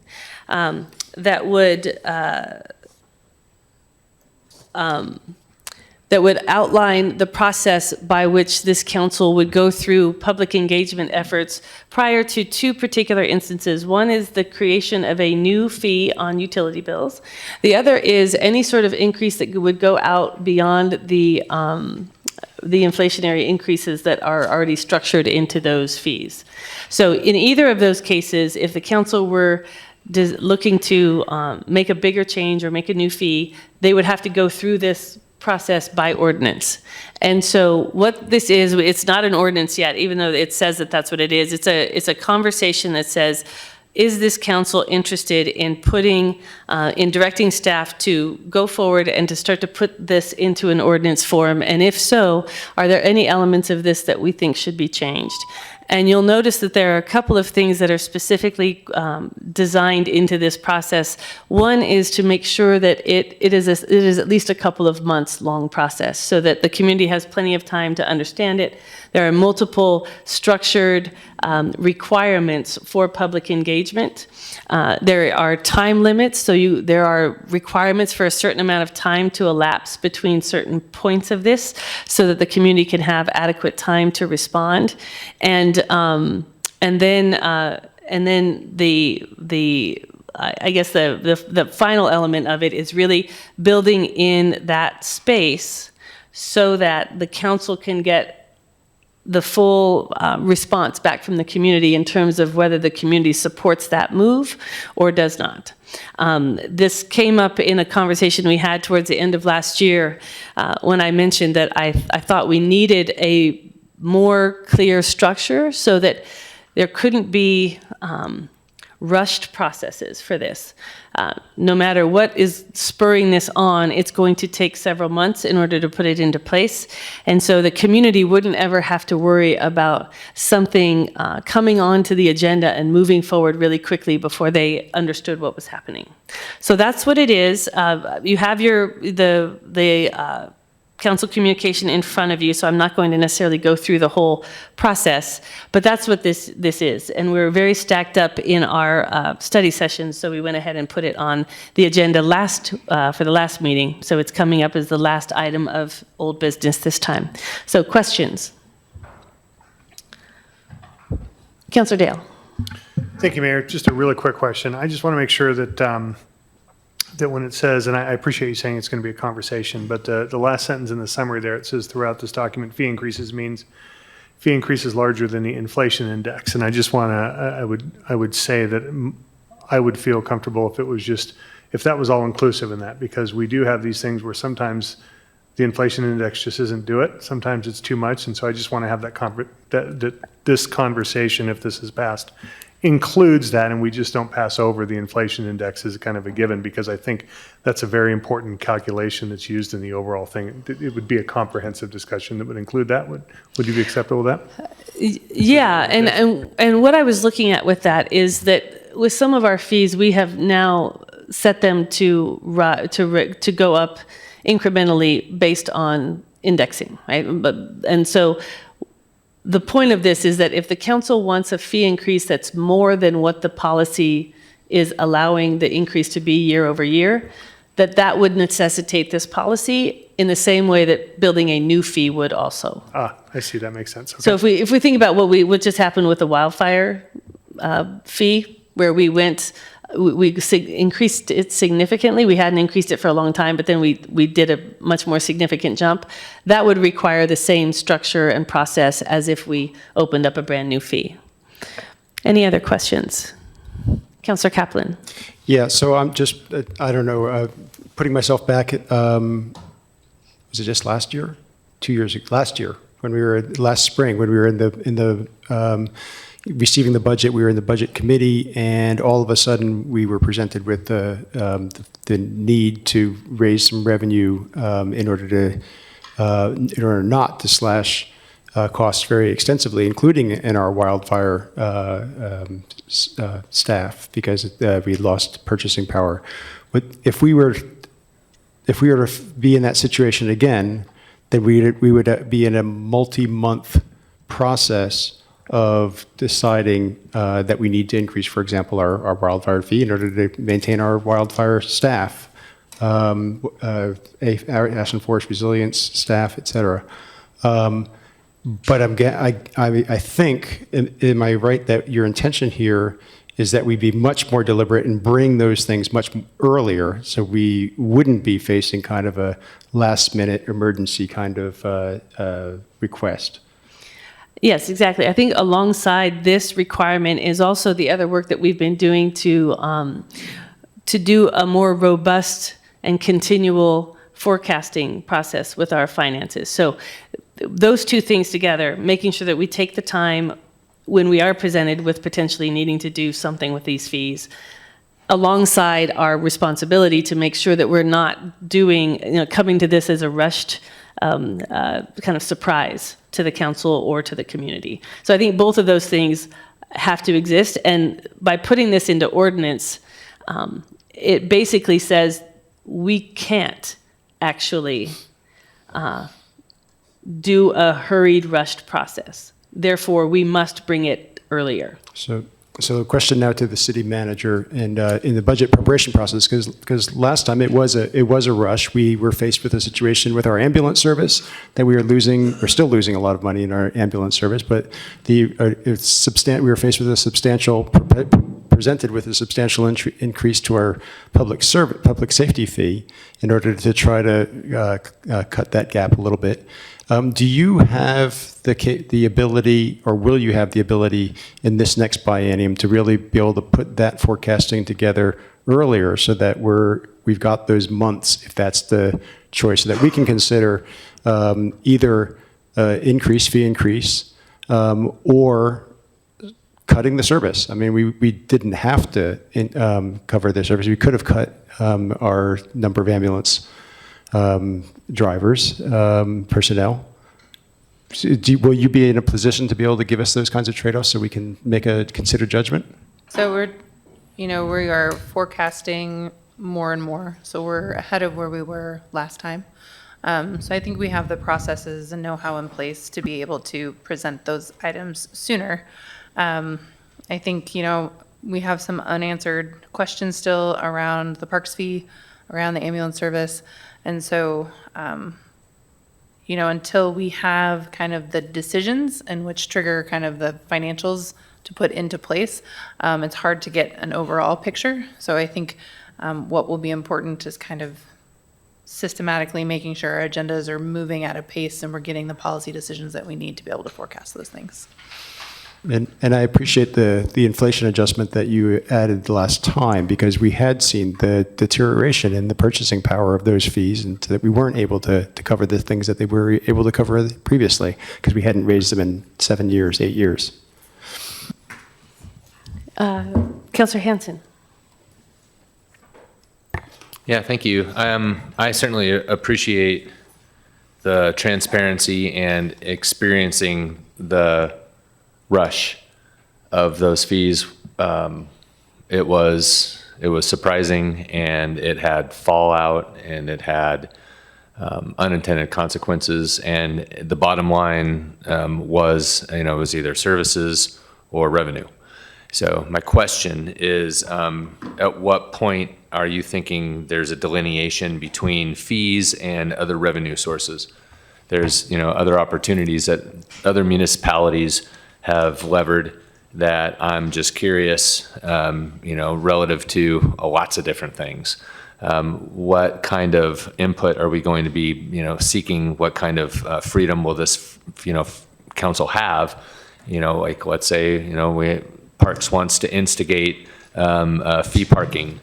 that would that would outline the process by which this council would go through public engagement efforts prior to two particular instances. One is the creation of a new fee on utility bills. The other is any sort of increase that would go out beyond the inflationary increases that are already structured into those fees. So in either of those cases, if the council were looking to make a bigger change or make a new fee, they would have to go through this process by ordinance. And so what this is, it's not an ordinance yet, even though it says that that's what it is. It's a conversation that says, is this council interested in in directing staff to go forward and to start to put this into an ordinance form? And if so, are there any elements of this that we think should be changed? And you'll notice that there are a couple of things that are specifically designed into this process. One is to make sure that it is at least a couple of months long process so that the community has plenty of time to understand it. There are multiple structured requirements for public engagement. There are time limits, so there are requirements for a certain amount of time to elapse between certain points of this so that the community can have adequate time to respond. And then I guess the final element of it is really building in that space so that the council can get the full response back from the community in terms of whether the community supports that move or does not. This came up in a conversation we had towards the end of last year when I mentioned that I thought we needed a more clear structure so that there couldn't be rushed processes for this. No matter what is spurring this on, it's going to take several months in order to put it into place. And so the community wouldn't ever have to worry about something coming onto the agenda and moving forward really quickly before they understood what was happening. So that's what it is. You have the council communication in front of you, so I'm not going to necessarily go through the whole process, but that's what this is. And we're very stacked up in our study sessions, so we went ahead and put it on the agenda for the last meeting. So it's coming up as the last item of old business this time. So questions? Councilor Dale. Thank you, Mayor. Just a really quick question. I just want to make sure that that when it says, and I appreciate you saying it's going to be a conversation, but the last sentence in the summary there, it says throughout this document, fee increases means fee increases larger than the inflation index. And I just want to, I would say that I would feel comfortable if it was just, if that was all inclusive in that, because we do have these things where sometimes the inflation index just isn't do it. Sometimes it's too much. And so I just want to have that this conversation, if this is passed, includes that, and we just don't pass over the inflation index as kind of a given, because I think that's a very important calculation that's used in the overall thing. It would be a comprehensive discussion that would include that. Would you be acceptable with that? Yeah, and what I was looking at with that is that with some of our fees, we have now set them to go up incrementally based on indexing, right? And so the point of this is that if the council wants a fee increase that's more than what the policy is allowing the increase to be year over year, that would necessitate this policy in the same way that building a new fee would also. I see. That makes sense. Okay. So if we think about what just happened with the wildfire fee, where we increased it significantly. We hadn't increased it for a long time, but then we did a much more significant jump. That would require the same structure and process as if we opened up a brand new fee. Any other questions? Councillor Kaplan. Yeah, so I'm just, I don't know, putting myself back, was it just last year? 2 years ago, last year, last spring, when we were in the receiving the budget, we were in the budget committee, and all of a sudden we were presented with the need to raise some revenue in order not to slash costs very extensively, including in our wildfire staff, because we lost purchasing power. But if we were to be in that situation again, then we would be in a multi-month process of deciding that we need to increase, for example, our wildfire fee in order to maintain our wildfire staff. our Ashland Forest Resilience staff, et cetera. But I think, am I right that your intention here is that we be much more deliberate and bring those things much earlier, so we wouldn't be facing kind of a last-minute emergency kind of request? Yes, exactly. I think alongside this requirement is also the other work that we've been doing to do a more robust and continual forecasting process with our finances. So those two things together, making sure that we take the time when we are presented with potentially needing to do something with these fees, alongside our responsibility to make sure that we're not doing, coming to this as a rushed kind of surprise to the council or to the community. So I think both of those things have to exist. And by putting this into ordinance, it basically says we can't actually do a hurried, rushed process. Therefore, we must bring it earlier. So a question now to the city manager, and in the budget preparation process, because last time it was a rush. We were faced with a situation with our ambulance service that we are still losing a lot of money in our ambulance service, but we were faced with presented with a substantial increase to our public safety fee in order to try to cut that gap a little bit. Do you have the ability, or will you have the ability in this next biennium to really be able to put that forecasting together earlier so that we've got those months, if that's the choice, so that we can consider either fee increase or cutting the service? I mean, we didn't have to cover the service. We could have cut our number of ambulance drivers, personnel. Will you be in a position to be able to give us those kinds of trade-offs so we can make a considered judgment? So we are forecasting more and more. So we're ahead of where we were last time. So I think we have the processes and know-how in place to be able to present those items sooner. I think, we have some unanswered questions still around the parks fee, around the ambulance service. And so, until we have kind of the decisions and which trigger kind of the financials to put into place, it's hard to get an overall picture. So I think what will be important is kind of systematically making sure our agendas are moving at a pace and we're getting the policy decisions that we need to be able to forecast those things. And I appreciate the inflation adjustment that you added last time, because we had seen the deterioration in the purchasing power of those fees, and that we weren't able to cover the things that they were able to cover previously because we hadn't raised them in 7 years, 8 years. Councilor Hansen. Yeah, thank you. I certainly appreciate the transparency and experiencing the rush of those fees. It was surprising, and it had fallout, and it had unintended consequences. And the bottom line was, it was either services or revenue. So my question is, at what point are you thinking there's a delineation between fees and other revenue sources? There's, other opportunities that other municipalities have levered that I'm just curious, relative to lots of different things. What kind of input are we going to be, seeking? What kind of freedom will this, council have? Like, let's say, Parks wants to instigate fee parking.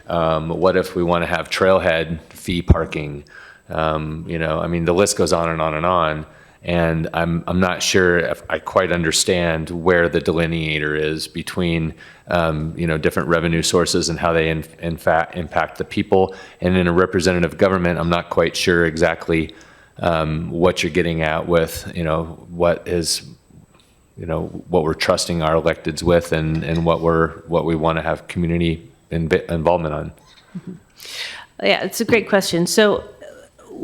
What if we want to have trailhead fee parking? The list goes on and on and on. And I'm not sure if I quite understand where the delineator is between, different revenue sources and how they in fact impact the people. And in a representative government, I'm not quite sure exactly what you're getting at with, what is, what we're trusting our electeds with, and what we want to have community involvement on. Mm-hmm. Yeah, it's a great question. So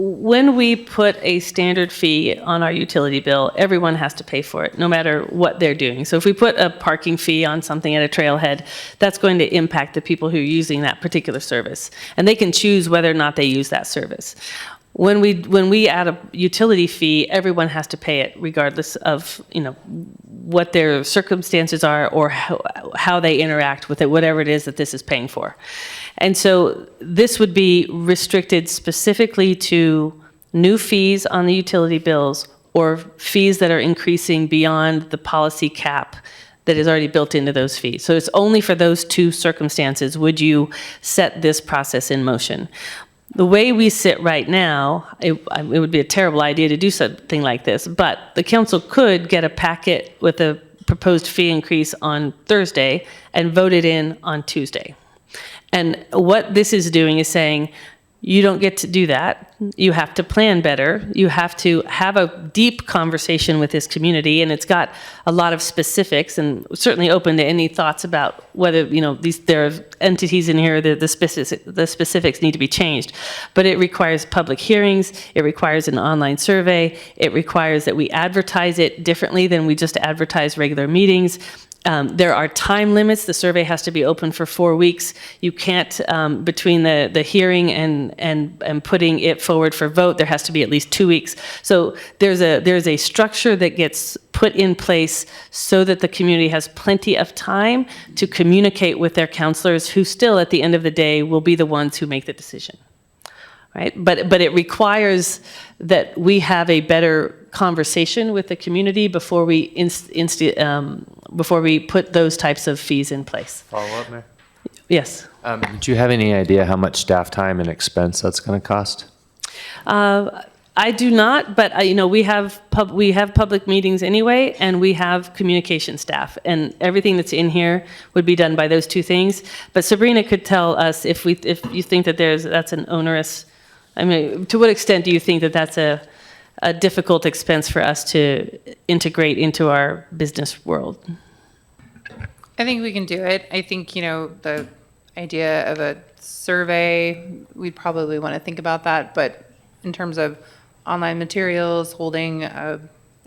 when we put a standard fee on our utility bill, everyone has to pay for it, no matter what they're doing. So if we put a parking fee on something at a trailhead, that's going to impact the people who are using that particular service. And they can choose whether or not they use that service. When we add a utility fee, everyone has to pay it regardless of, what their circumstances are or how they interact with it, whatever it is that this is paying for. And so this would be restricted specifically to new fees on the utility bills or fees that are increasing beyond the policy cap that is already built into those fees. So it's only for those two circumstances would you set this process in motion. The way we sit right now, it would be a terrible idea to do something like this, but the council could get a packet with a proposed fee increase on Thursday and vote it in on Tuesday. And what this is doing is saying, you don't get to do that. You have to plan better. You have to have a deep conversation with this community, and it's got a lot of specifics, and certainly open to any thoughts about whether there are entities in here that the specifics need to be changed. But it requires public hearings. It requires an online survey. It requires that we advertise it differently than we just advertise regular meetings. There are time limits. The survey has to be open for 4 weeks. You can't, between the hearing and putting it forward for vote, there has to be at least 2 weeks. So there's a structure that gets put in place so that the community has plenty of time to communicate with their counselors, who still, at the end of the day, will be the ones who make the decision. Right? But it requires that we have a better conversation with the community before we put those types of fees in place. Follow up, Mayor? Yes. Do you have any idea how much staff time and expense that's going to cost? I do not, but we have public meetings anyway, and we have communication staff, and everything that's in here would be done by those two things. But Sabrina could tell us if you think that that's an onerous. I mean, to what extent do you think that that's a difficult expense for us to integrate into our business world? I think we can do it. I think, the idea of a survey, we'd probably want to think about that. But in terms of online materials, holding a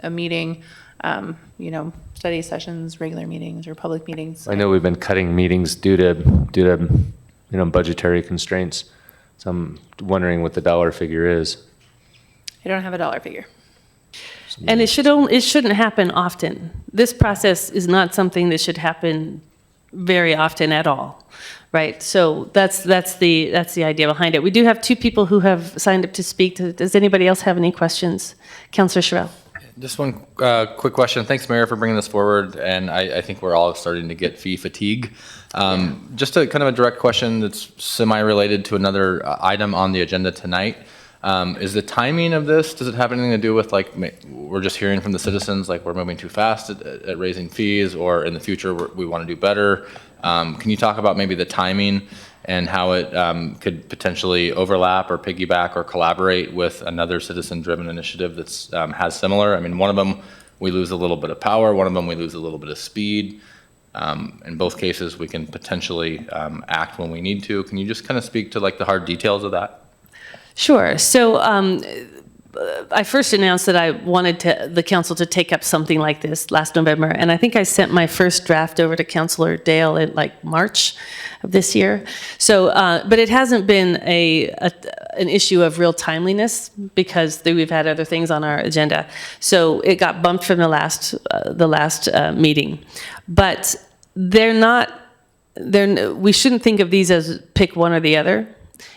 meeting, study sessions, regular meetings or public meetings. I know we've been cutting meetings due to budgetary constraints. So I'm wondering what the dollar figure is. I don't have a dollar figure. And it shouldn't happen often. This process is not something that should happen very often at all, right? So that's the idea behind it. We do have two people who have signed up to speak. Does anybody else have any questions? Councilor Sherrill. Just one quick question. Thanks, Mayor, for bringing this forward. And I think we're all starting to get fee fatigue. Just a kind of a direct question that's semi-related to another item on the agenda tonight. Is the timing of this, does it have anything to do with, like, we're just hearing from the citizens, like we're moving too fast at raising fees, or in the future we want to do better? Can you talk about maybe the timing and how it could potentially overlap or piggyback or collaborate with another citizen-driven initiative that's has similar? I mean, one of them, we lose a little bit of power. One of them, we lose a little bit of speed. In both cases, we can potentially act when we need to. Can you just kind of speak to, like, the hard details of that? Sure. So I first announced that I wanted the council to take up something like this last November, and I think I sent my first draft over to Councilor Dale in like March of this year. So, but it hasn't been an issue of real timeliness because we've had other things on our agenda. So it got bumped from the last meeting, but we shouldn't think of these as pick one or the other.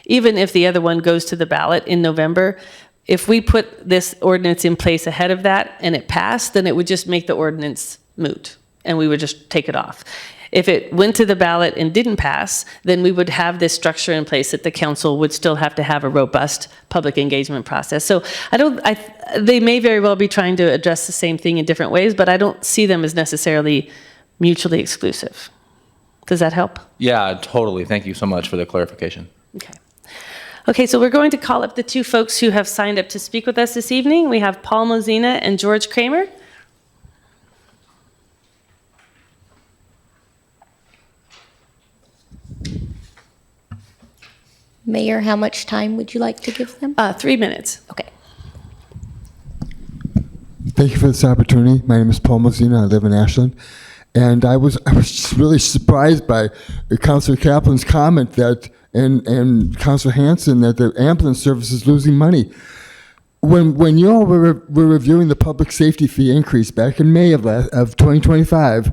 Even if the other one goes to the ballot in November, if we put this ordinance in place ahead of that and it passed, then it would just make the ordinance moot and we would just take it off. If it went to the ballot and didn't pass, then we would have this structure in place that the council would still have to have a robust public engagement process. So they may very well be trying to address the same thing in different ways, but I don't see them as necessarily mutually exclusive. Does that help? Yeah, totally. Thank you so much for the clarification. Okay, so we're going to call up the two folks who have signed up to speak with us this evening. We have Paul Mozina and George Kramer. Mayor, how much time would you like to give them? 3 minutes. Okay. Thank you for this opportunity. My name is Paul Mozina. I live in Ashland. And I was just really surprised by Councilor Kaplan's comment that, and Councilor Hanson, that the ambulance service is losing money. When you all were reviewing the public safety fee increase back in May of 2025,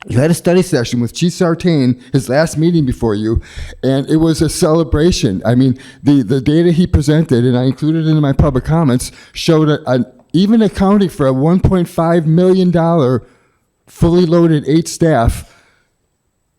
you had a study session with Chief Sartain, his last meeting before you, and it was a celebration. I mean, the data he presented, and I included in my public comments, showed even accounting for a $1.5 million fully loaded 8 staff,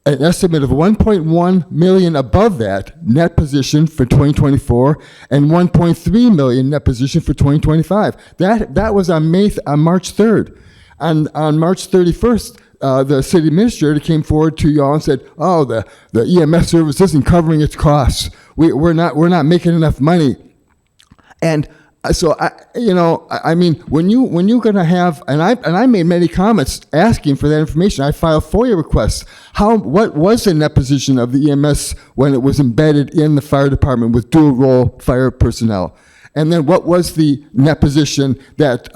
an estimate of 1.1 million above that net position for 2024 and 1.3 million net position for 2025. That was on March 3rd. On March 31st, the city administrator came forward to y'all and said, "Oh, the EMS service isn't covering its costs. We're not making enough money." And so I mean, when you're going to have, and I made many comments asking for that information. I filed FOIA requests. What was the net position of the EMS when it was embedded in the fire department with dual role fire personnel? And then what was the net position that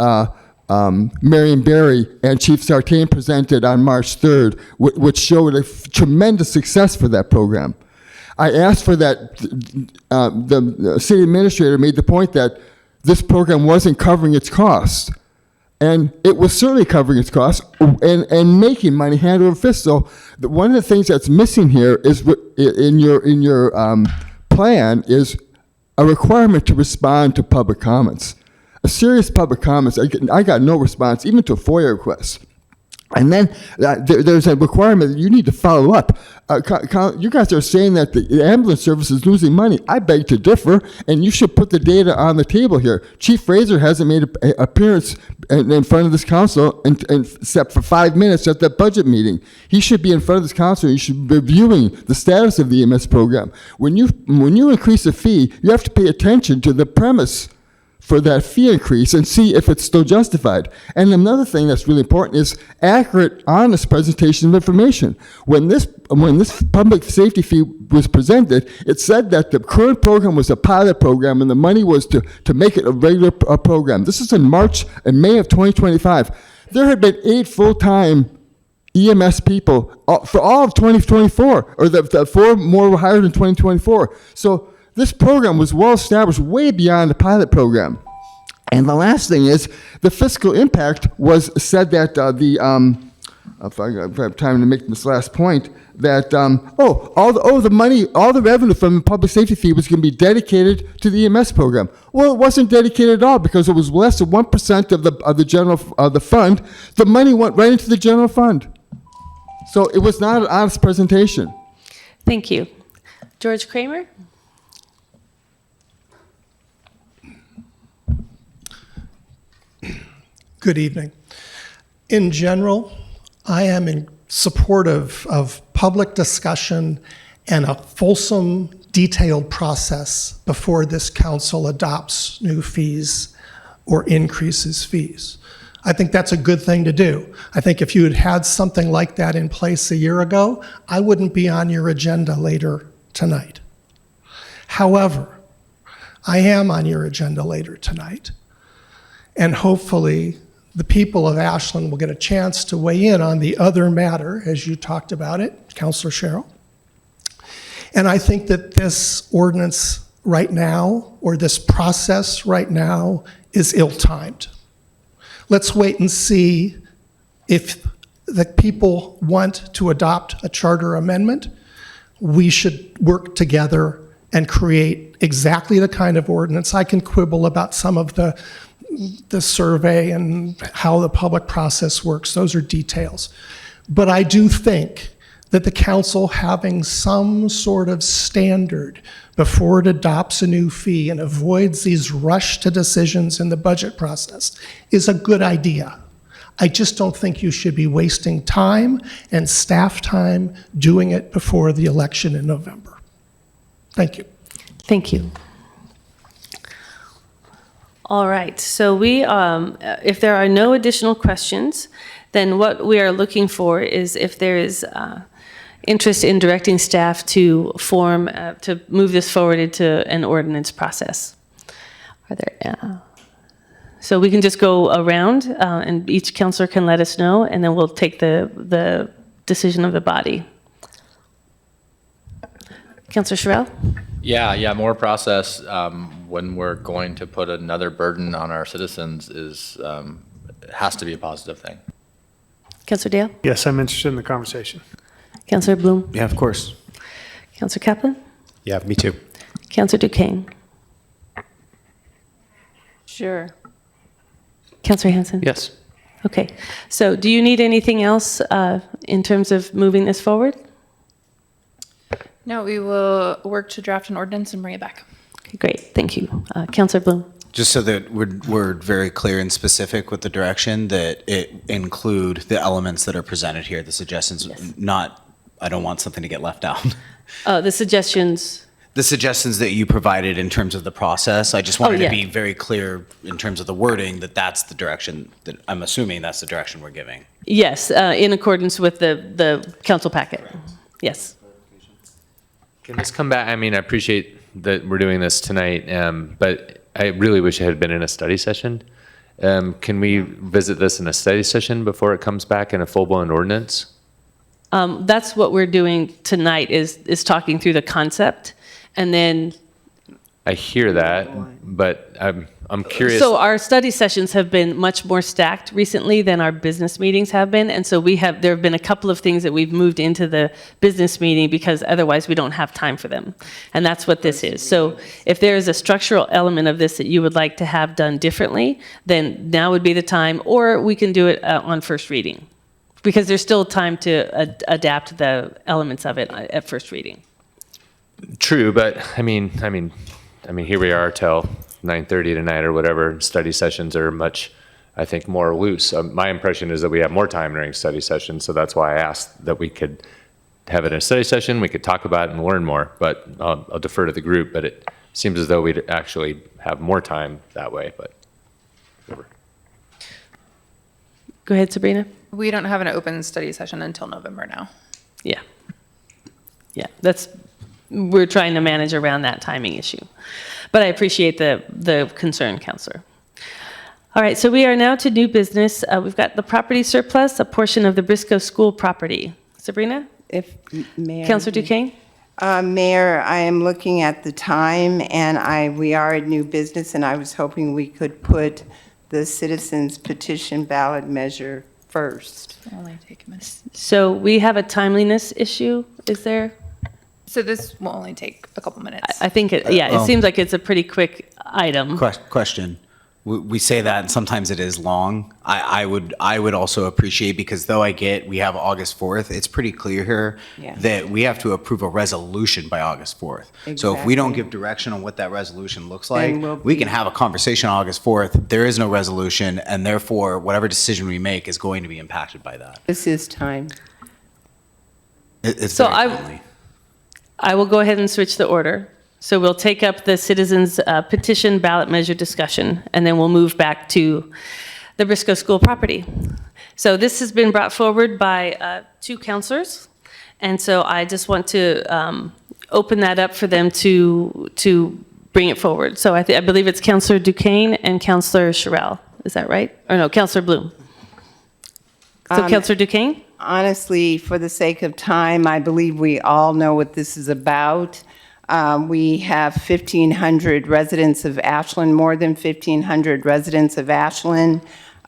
Marion Barry and Chief Sartain presented on March 3rd, which showed a tremendous success for that program? I asked for that. The city administrator made the point that this program wasn't covering its costs. And it was certainly covering its costs and making money hand over fist. So one of the things that's missing here is in your plan is a requirement to respond to public comments. A serious public comments, I got no response, even to a FOIA request. And then there's a requirement that you need to follow up. You guys are saying that the ambulance service is losing money. I beg to differ, and you should put the data on the table here. Chief Fraser hasn't made an appearance in front of this council except for 5 minutes at the budget meeting. He should be in front of this council. You should be reviewing the status of the EMS program. When you increase a fee, you have to pay attention to the premise for that fee increase and see if it's still justified. And another thing that's really important is accurate, honest presentation of information. When this public safety fee was presented, it said that the current program was a pilot program and the money was to make it a regular program. This is in May of 2025. There had been 8 full-time EMS people for all of 2024, or the 4 more were hired in 2024. So this program was well established way beyond the pilot program. And the last thing is the fiscal impact was said that if I have time to make this last point, that the money, all the revenue from the public safety fee was going to be dedicated to the EMS program. Well, it wasn't dedicated at all because it was less than 1% of the general the fund. The money went right into the general fund. So it was not an honest presentation. Thank you. George Kramer? Good evening. In general, I am in support of public discussion and a fulsome, detailed process before this council adopts new fees or increases fees. I think that's a good thing to do. I think if you had had something like that in place a year ago, I wouldn't be on your agenda later tonight. However, I am on your agenda later tonight, and hopefully the people of Ashland will get a chance to weigh in on the other matter, as you talked about it, Councilor Sherrill. And I think that this ordinance right now, or this process right now, is ill-timed. Let's wait and see if the people want to adopt a charter amendment. We should work together and create exactly the kind of ordinance. I can quibble about some of the survey and how the public process works. Those are details. But I do think that the council having some sort of standard before it adopts a new fee and avoids these rush to decisions in the budget process is a good idea. I just don't think you should be wasting time and staff time doing it before the election in November. Thank you. Thank you. All right, so if there are no additional questions, then what we are looking for is if there is interest in directing staff to to move this forward into an ordinance process. Are there, so we can just go around and each counselor can let us know, and then we'll take the decision of the body. Counselor Sherrill? Yeah, more process when we're going to put another burden on our citizens has to be a positive thing. Counselor Dale? Yes, I'm interested in the conversation. Counselor Bloom? Yeah, of course. Counselor Kaplan? Yeah, me too. Counselor Duquesne? Sure. Counselor Hanson? Yes. Okay. So do you need anything else in terms of moving this forward? No, we will work to draft an ordinance and bring it back. Okay, great. Thank you. Counselor Bloom? Just so that we're very clear and specific with the direction, that it include the elements that are presented here, the suggestions, not, I don't want something to get left out. The suggestions. The suggestions that you provided in terms of the process, I just wanted yeah. to be very clear in terms of the wording, that that's the direction, that I'm assuming that's the direction we're giving. Yes, in accordance with the council packet. Yes. Can this come back? I mean, I appreciate that we're doing this tonight, but I really wish it had been in a study session. Can we visit this in a study session before it comes back in a full-blown ordinance? That's what we're doing tonight is talking through the concept, and then. I hear that, but I'm curious. So our study sessions have been much more stacked recently than our business meetings have been, and so there have been a couple of things that we've moved into the business meeting because otherwise we don't have time for them, and that's what this is. So if there is a structural element of this that you would like to have done differently, then now would be the time, or we can do it on first reading, because there's still time to adapt the elements of it at first reading. True, but I mean, here we are till 9:30 tonight or whatever. Study sessions are much, I think, more loose. My impression is that we have more time during study sessions, so that's why I asked that we could have it in a study session, we could talk about it and learn more, but I'll defer to the group, but it seems as though we'd actually have more time that way, but whatever. Go ahead, Sabrina. We don't have an open study session until November now. Yeah. Yeah, we're trying to manage around that timing issue. But I appreciate the concern, Counselor. All right, so we are now to new business. We've got the property surplus, a portion of the Briscoe School property. Sabrina? Mayor. Counselor Duquesne? Mayor, I am looking at the time, and we are at new business, and I was hoping we could put the citizens petition ballot measure first. Only take a minute. So we have a timeliness issue, is there? So this will only take a couple minutes. I think, it seems like it's a pretty quick item. Question. We say that, and sometimes it is long. I would also appreciate, because though we have August 4th, it's pretty clear here that we have to approve a resolution by August 4th. So if we don't give direction on what that resolution looks like, we can have a conversation on August 4th. There is no resolution, and therefore, whatever decision we make is going to be impacted by that. This is time. It's So very timely. I will go ahead and switch the order. So we'll take up the citizens petition ballot measure discussion, and then we'll move back to the Briscoe School property. So this has been brought forward by two counselors, and so I just want to open that up for them to bring it forward. So I believe it's Counselor Duquesne and Counselor Sherrill. Is that right? Or no, Counselor Bloom. So Counselor Duquesne? Honestly, for the sake of time, I believe we all know what this is about. We have 1,500 residents of Ashland, more than 1,500 residents of Ashland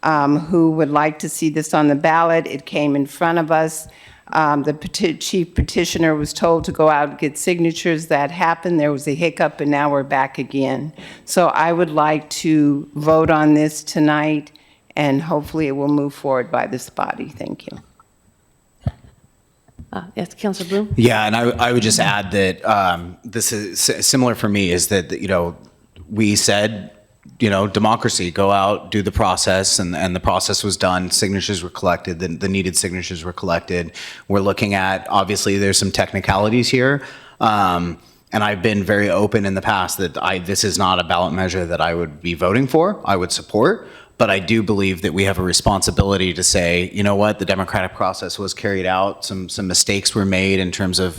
who would like to see this on the ballot. It came in front of us. The chief petitioner was told to go out and get signatures. That happened. There was a hiccup, and now we're back again. So I would like to vote on this tonight, and hopefully it will move forward by this body. Thank you. Yes, Counselor Bloom? Yeah, and I would just add that this is similar for me, is that, we said, democracy, go out, do the process, and the process was done. Signatures were collected, the needed signatures were collected. We're looking at, obviously, there's some technicalities here. And I've been very open in the past that this is not a ballot measure that I would be voting for, I would support. But I do believe that we have a responsibility to say, you know what, the democratic process was carried out. Some mistakes were made in terms of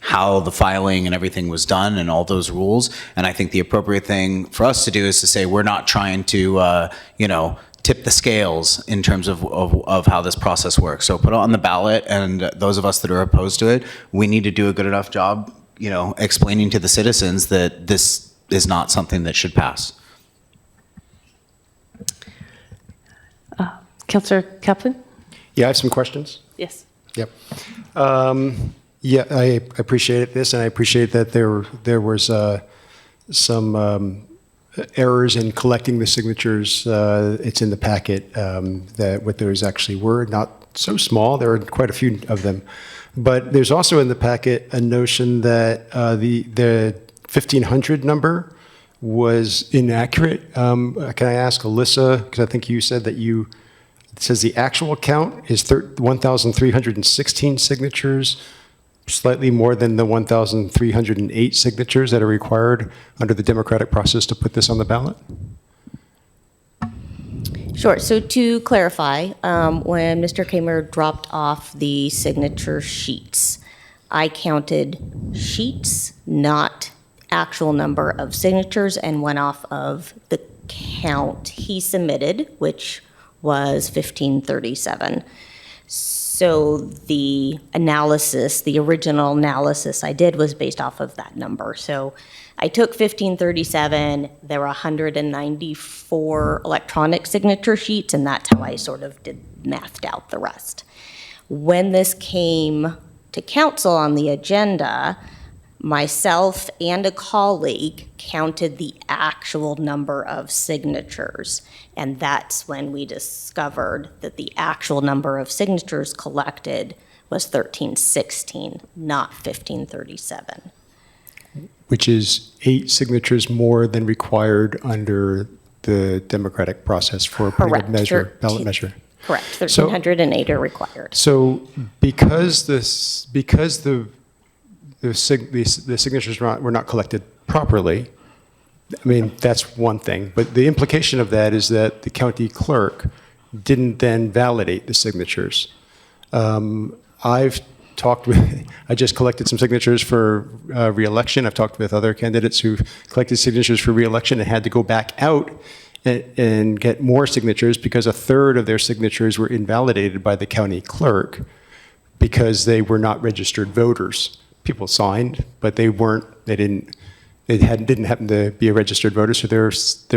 how the filing and everything was done and all those rules. And I think the appropriate thing for us to do is to say, we're not trying to, tip the scales in terms of how this process works. So put it on the ballot, and those of us that are opposed to it, we need to do a good enough job, explaining to the citizens that this is not something that should pass. Councillor Kaplan? Yeah, I have some questions. Yes. Yep. Yeah, I appreciate this, and I appreciate that there was some errors in collecting the signatures. It's in the packet that what those actually were, not so small. There are quite a few of them. But there's also in the packet a notion that the 1,500 number was inaccurate. Can I ask Alyssa, because I think you said that it says the actual count is 1,316 signatures, slightly more than the 1,308 signatures that are required under the democratic process to put this on the ballot? Sure. So to clarify, when Mr. Kramer dropped off the signature sheets, I counted sheets, not actual number of signatures, and went off of the count he submitted, which was 1537. So the analysis, the original analysis I did was based off of that number. So I took 1537, there were 194 electronic signature sheets, and that's how I sort of mathed out the rest. When this came to council on the agenda, myself and a colleague counted the actual number of signatures. And that's when we discovered that the actual number of signatures collected was 1316, not 1537. Which is 8 signatures more than required under the democratic process for putting a measure, ballot measure. Correct, 1,308 are required. So because the signatures were not collected properly, I mean, that's one thing. But the implication of that is that the county clerk didn't then validate the signatures. I just collected some signatures for re-election. I've talked with other candidates who've collected signatures for re-election and had to go back out and get more signatures because a third of their signatures were invalidated by the county clerk because they were not registered voters. People signed, but they didn't happen to be a registered voter, so their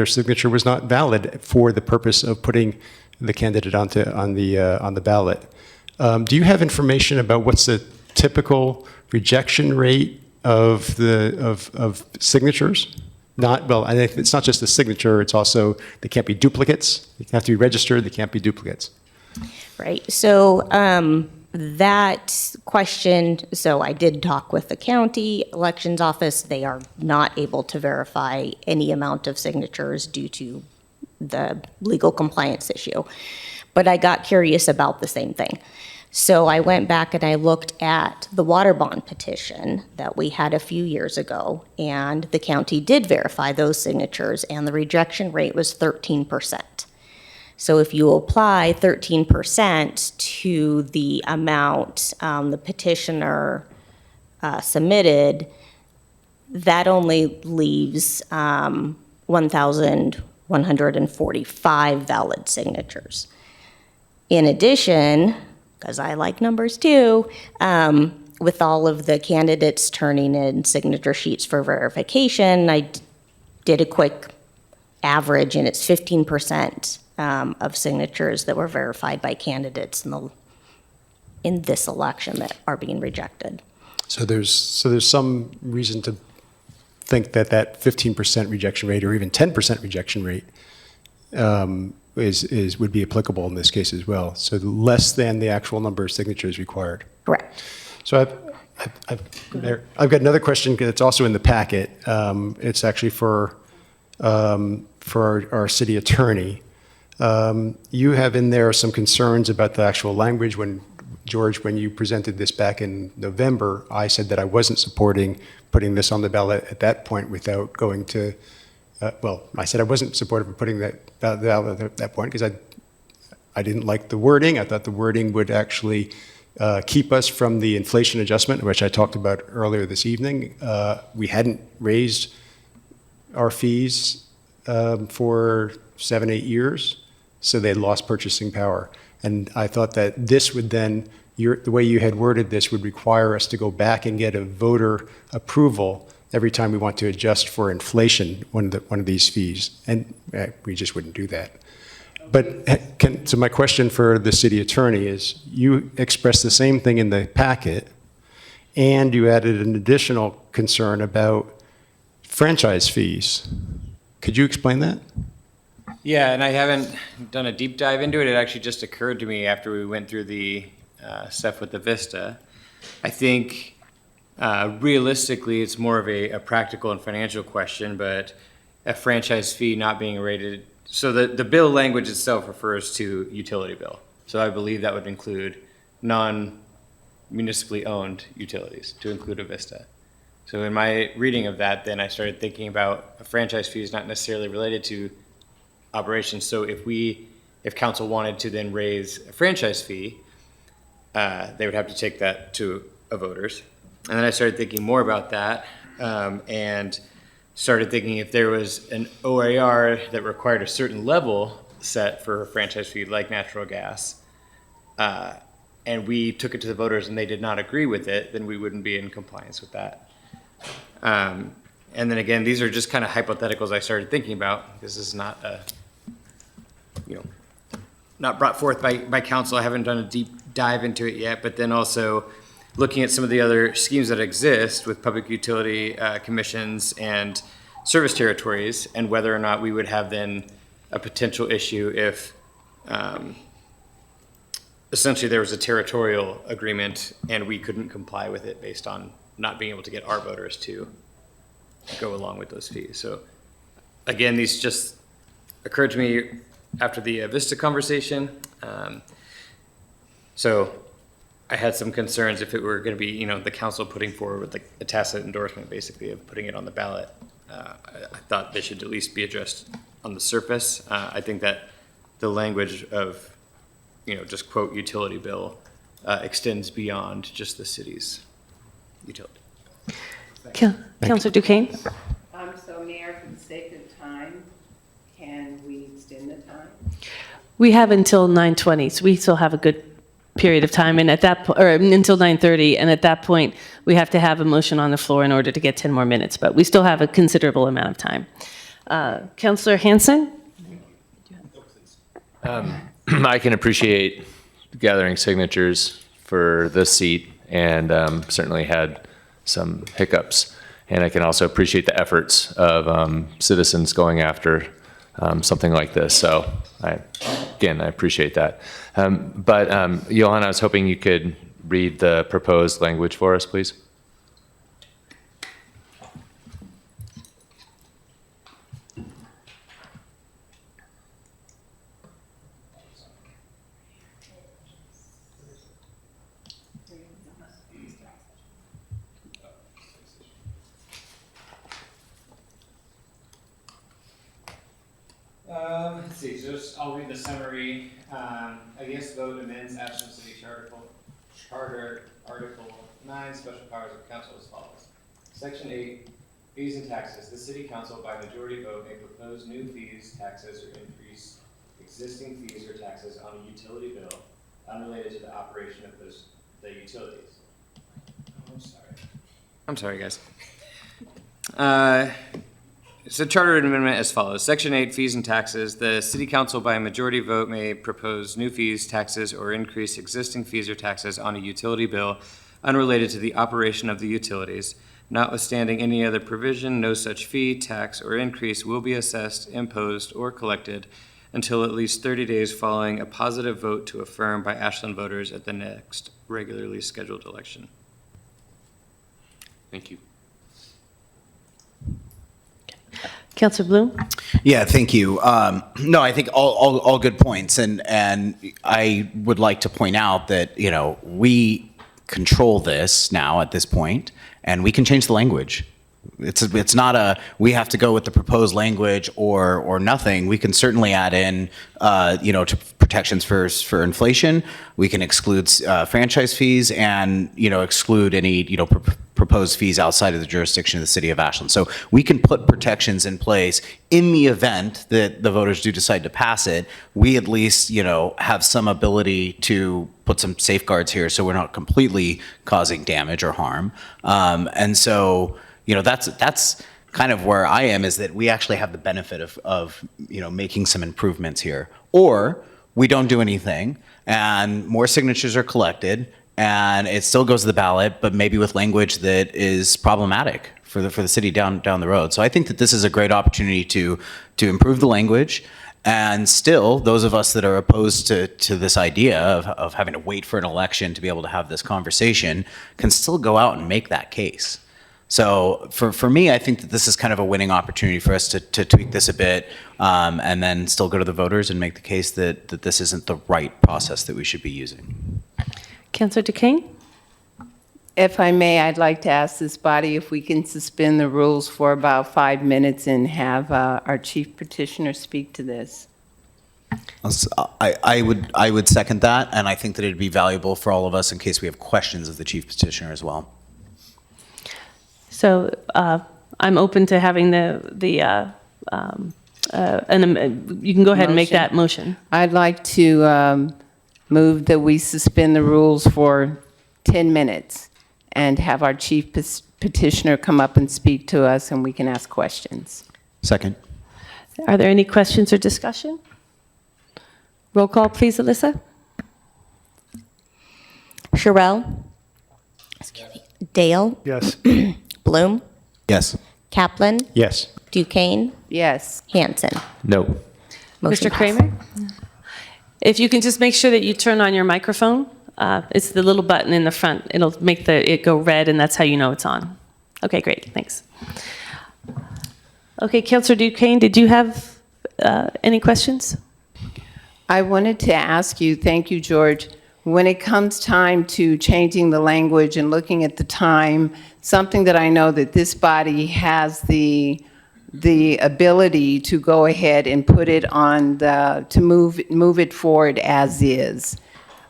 signature was not valid for the purpose of putting the candidate on the ballot. Do you have information about what's the typical rejection rate of signatures? I think it's not just the signature, it's also, they can't be duplicates. They have to be registered, they can't be duplicates. Right, so that question, so I did talk with the county elections office. They are not able to verify any amount of signatures due to the legal compliance issue. But I got curious about the same thing. So I went back and I looked at the water bond petition that we had a few years ago, and the county did verify those signatures, and the rejection rate was 13%. So if you apply 13% to the amount the petitioner submitted, that only leaves 1,145 valid signatures. In addition, because I like numbers too, with all of the candidates turning in signature sheets for verification, I did a quick average, and it's 15% of signatures that were verified by candidates in this election that are being rejected. So there's some reason to think that 15% rejection rate or even 10% rejection rate would be applicable in this case as well. So less than the actual number of signatures required. Correct. So I've got another question that's also in the packet. It's actually for our city attorney. You have in there some concerns about the actual language. George, when you presented this back in November, I said that I wasn't supporting putting this on the ballot at that point without going to well, I said I wasn't supportive of putting that ballot at that point because I didn't like the wording. I thought the wording would actually keep us from the inflation adjustment, which I talked about earlier this evening. We hadn't raised our fees for 7, 8 years, so they lost purchasing power. And I thought that this would then, the way you had worded this would require us to go back and get a voter approval every time we want to adjust for inflation, one of these fees. And we just wouldn't do that. But so my question for the city attorney is, you expressed the same thing in the packet, and you added an additional concern about franchise fees. Could you explain that? Yeah, and I haven't done a deep dive into it. It actually just occurred to me after we went through the stuff with the Vista. I think realistically, it's more of a practical and financial question, but a franchise fee not being rated. So the bill language itself refers to utility bill. So I believe that would include non-municipally owned utilities, to include a Vista. So in my reading of that, then I started thinking about a franchise fee is not necessarily related to operations. So if council wanted to then raise a franchise fee, they would have to take that to a voters. And then I started thinking more about that, and started thinking if there was an ORAR that required a certain level set for a franchise fee, like natural gas, and we took it to the voters and they did not agree with it, then we wouldn't be in compliance with that. And then again, these are just kind of hypotheticals I started thinking about. This is not not brought forth by council. I haven't done a deep dive into it yet, but then also looking at some of the other schemes that exist with public utility commissions and service territories, and whether or not we would have then a potential issue if essentially there was a territorial agreement and we couldn't comply with it based on not being able to get our voters to go along with those fees. So again, these just occurred to me after the Vista conversation. So I had some concerns if it were going to be, the council putting forward with a tacit endorsement, basically, of putting it on the ballot. I thought they should at least be addressed on the surface. I think that the language of, just quote utility bill extends beyond just the city's utility. Councilor Duquesne? So Mayor, for the sake of time, can we extend the time? We have until 9:20, so we still have a good period of time, and at that or until 9:30, and at that point, we have to have a motion on the floor in order to get 10 more minutes, but we still have a considerable amount of time. Councilor Hanson? I can appreciate gathering signatures for this seat, and certainly had some hiccups. And I can also appreciate the efforts of citizens going after something like this. So I appreciate that. But Johanna, I was hoping you could read the proposed language for us, please. Let's see, so I'll read the summary. I guess vote amends Ashland City Charter Article 9, Special Powers of Council as follows. Section 8, fees and taxes. The City Council by majority vote may propose new fees, taxes, or increase existing fees or taxes on a utility bill unrelated to the operation of the utilities. I'm sorry, guys. It's a charter amendment as follows. Section 8, fees and taxes. The City Council by a majority vote may propose new fees, taxes, or increase existing fees or taxes on a utility bill unrelated to the operation of the utilities. Notwithstanding any other provision, no such fee, tax, or increase will be assessed, imposed, or collected until at least 30 days following a positive vote to affirm by Ashland voters at the next regularly scheduled election. Thank you. Councilor Bloom? Yeah, thank you. No, I think all good points, and I would like to point out that we control this now at this point, and we can change the language. It's not a, we have to go with the proposed language or nothing. We can certainly add in, to protections for inflation. We can exclude franchise fees and, exclude any, proposed fees outside of the jurisdiction of the city of Ashland. So we can put protections in place in the event that the voters do decide to pass it. We at least, have some ability to put some safeguards here so we're not completely causing damage or harm. And so, that's kind of where I am, is that we actually have the benefit of making some improvements here. Or we don't do anything and more signatures are collected and it still goes to the ballot, but maybe with language that is problematic for the city down the road. So I think that this is a great opportunity to improve the language. And still, those of us that are opposed to this idea of having to wait for an election to be able to have this conversation can still go out and make that case. So for me, I think that this is kind of a winning opportunity for us to tweak this a bit, and then still go to the voters and make the case that this isn't the right process that we should be using. Councillor Duquesne? If I may, I'd like to ask this body if we can suspend the rules for about 5 minutes and have our chief petitioner speak to this. I would second that, and I think that it'd be valuable for all of us in case we have questions of the chief petitioner as well. So I'm open to having you can go ahead and make that motion. I'd like to move that we suspend the rules for 10 minutes and have our chief petitioner come up and speak to us and we can ask questions. Second. Are there any questions or discussion? Roll call, please, Alyssa. Sherrill? Dale? Yes. Bloom? Yes. Kaplan? Yes. Duquesne? Yes. Hanson? No. Motion Mr. Kramer? If you can just make sure that you turn on your microphone. It's the little button in the front. It'll make it go red, and that's how you know it's on. Okay, great. Thanks. Okay, Councillor Duquesne, did you have any questions? I wanted to ask you, thank you, George, when it comes time to changing the language and looking at the time, something that I know that this body has the ability to go ahead and put it on to move it forward as is.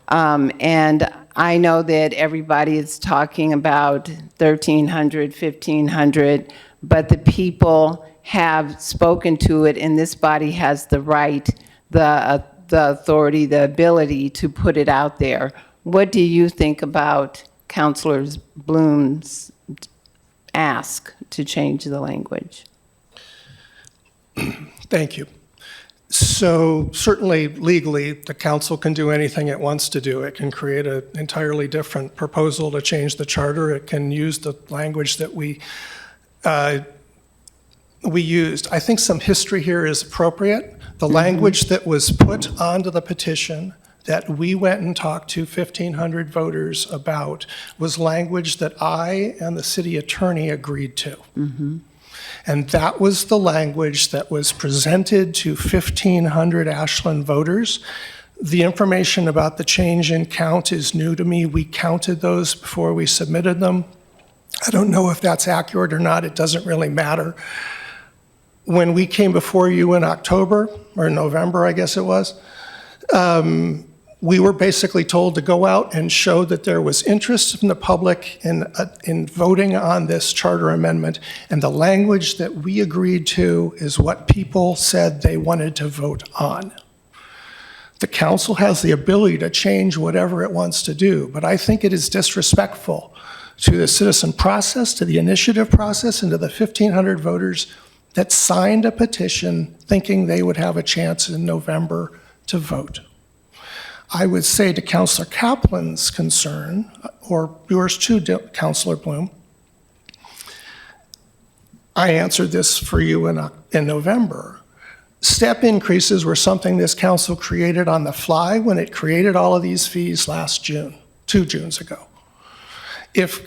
And I know that everybody is talking about 1,300, 1,500, but the people have spoken to it, and this body has the right, the authority, the ability to put it out there. What do you think about Councillor Bloom's ask to change the language? Thank you. So certainly legally, the council can do anything it wants to do. It can create an entirely different proposal to change the charter. It can use the language that we used. I think some history here is appropriate. The language that was put onto the petition that we went and talked to 1,500 voters about was language that I and the city attorney agreed to. Mm-hmm. And that was the language that was presented to 1,500 Ashland voters. The information about the change in count is new to me. We counted those before we submitted them. I don't know if that's accurate or not. It doesn't really matter. When we came before you in October, or November, I guess it was, we were basically told to go out and show that there was interest from the public in voting on this charter amendment, and the language that we agreed to is what people said they wanted to vote on. The council has the ability to change whatever it wants to do, but I think it is disrespectful to the citizen process, to the initiative process, and to the 1,500 voters that signed a petition thinking they would have a chance in November to vote. I would say to Councillor Kaplan's concern, or yours too, Councillor Bloom, I answered this for you in November. Step increases were something this council created on the fly when it created all of these fees last June, 2 Junes ago. If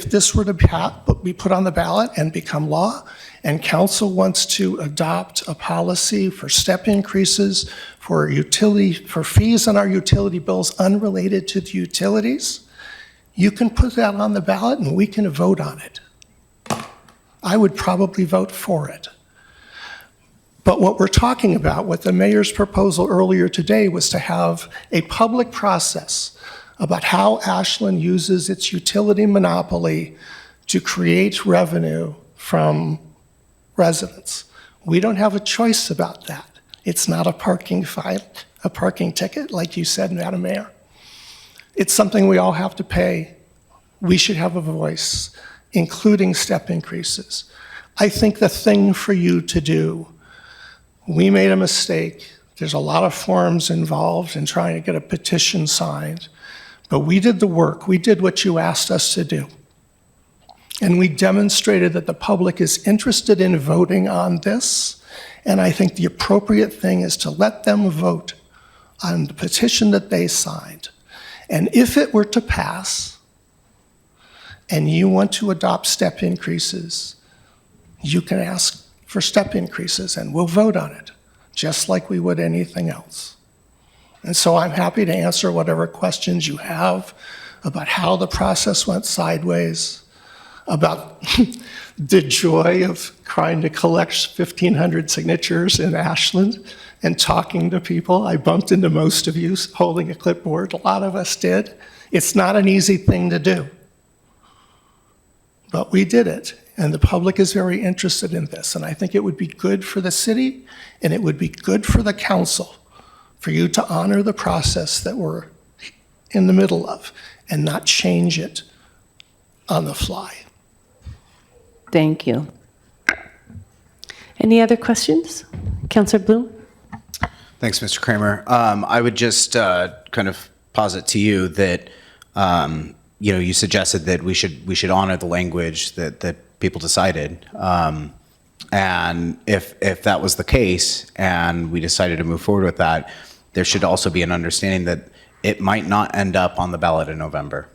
this were to be put on the ballot and become law, and council wants to adopt a policy for step increases for fees on our utility bills unrelated to the utilities, you can put that on the ballot and we can vote on it. I would probably vote for it. But what we're talking about, what the mayor's proposal earlier today was to have a public process about how Ashland uses its utility monopoly to create revenue from residents. We don't have a choice about that. It's not a parking ticket, like you said, Madam Mayor. It's something we all have to pay. We should have a voice, including step increases. I think the thing for you to do, we made a mistake. There's a lot of forms involved in trying to get a petition signed, but we did the work. We did what you asked us to do. And we demonstrated that the public is interested in voting on this, and I think the appropriate thing is to let them vote on the petition that they signed. And if it were to pass, and you want to adopt step increases, you can ask for step increases, and we'll vote on it, just like we would anything else. And so I'm happy to answer whatever questions you have about how the process went sideways, about the joy of trying to collect 1,500 signatures in Ashland and talking to people. I bumped into most of you holding a clipboard. A lot of us did. It's not an easy thing to do, but we did it. And the public is very interested in this. And I think it would be good for the city, and it would be good for the council for you to honor the process that we're in the middle of and not change it on the fly. Thank you. Any other questions? Councilor Bloom? Thanks, Mr. Kramer. I would just kind of posit to you that you suggested that we should honor the language that people decided, and if that was the case and we decided to move forward with that, there should also be an understanding that it might not end up on the ballot in November.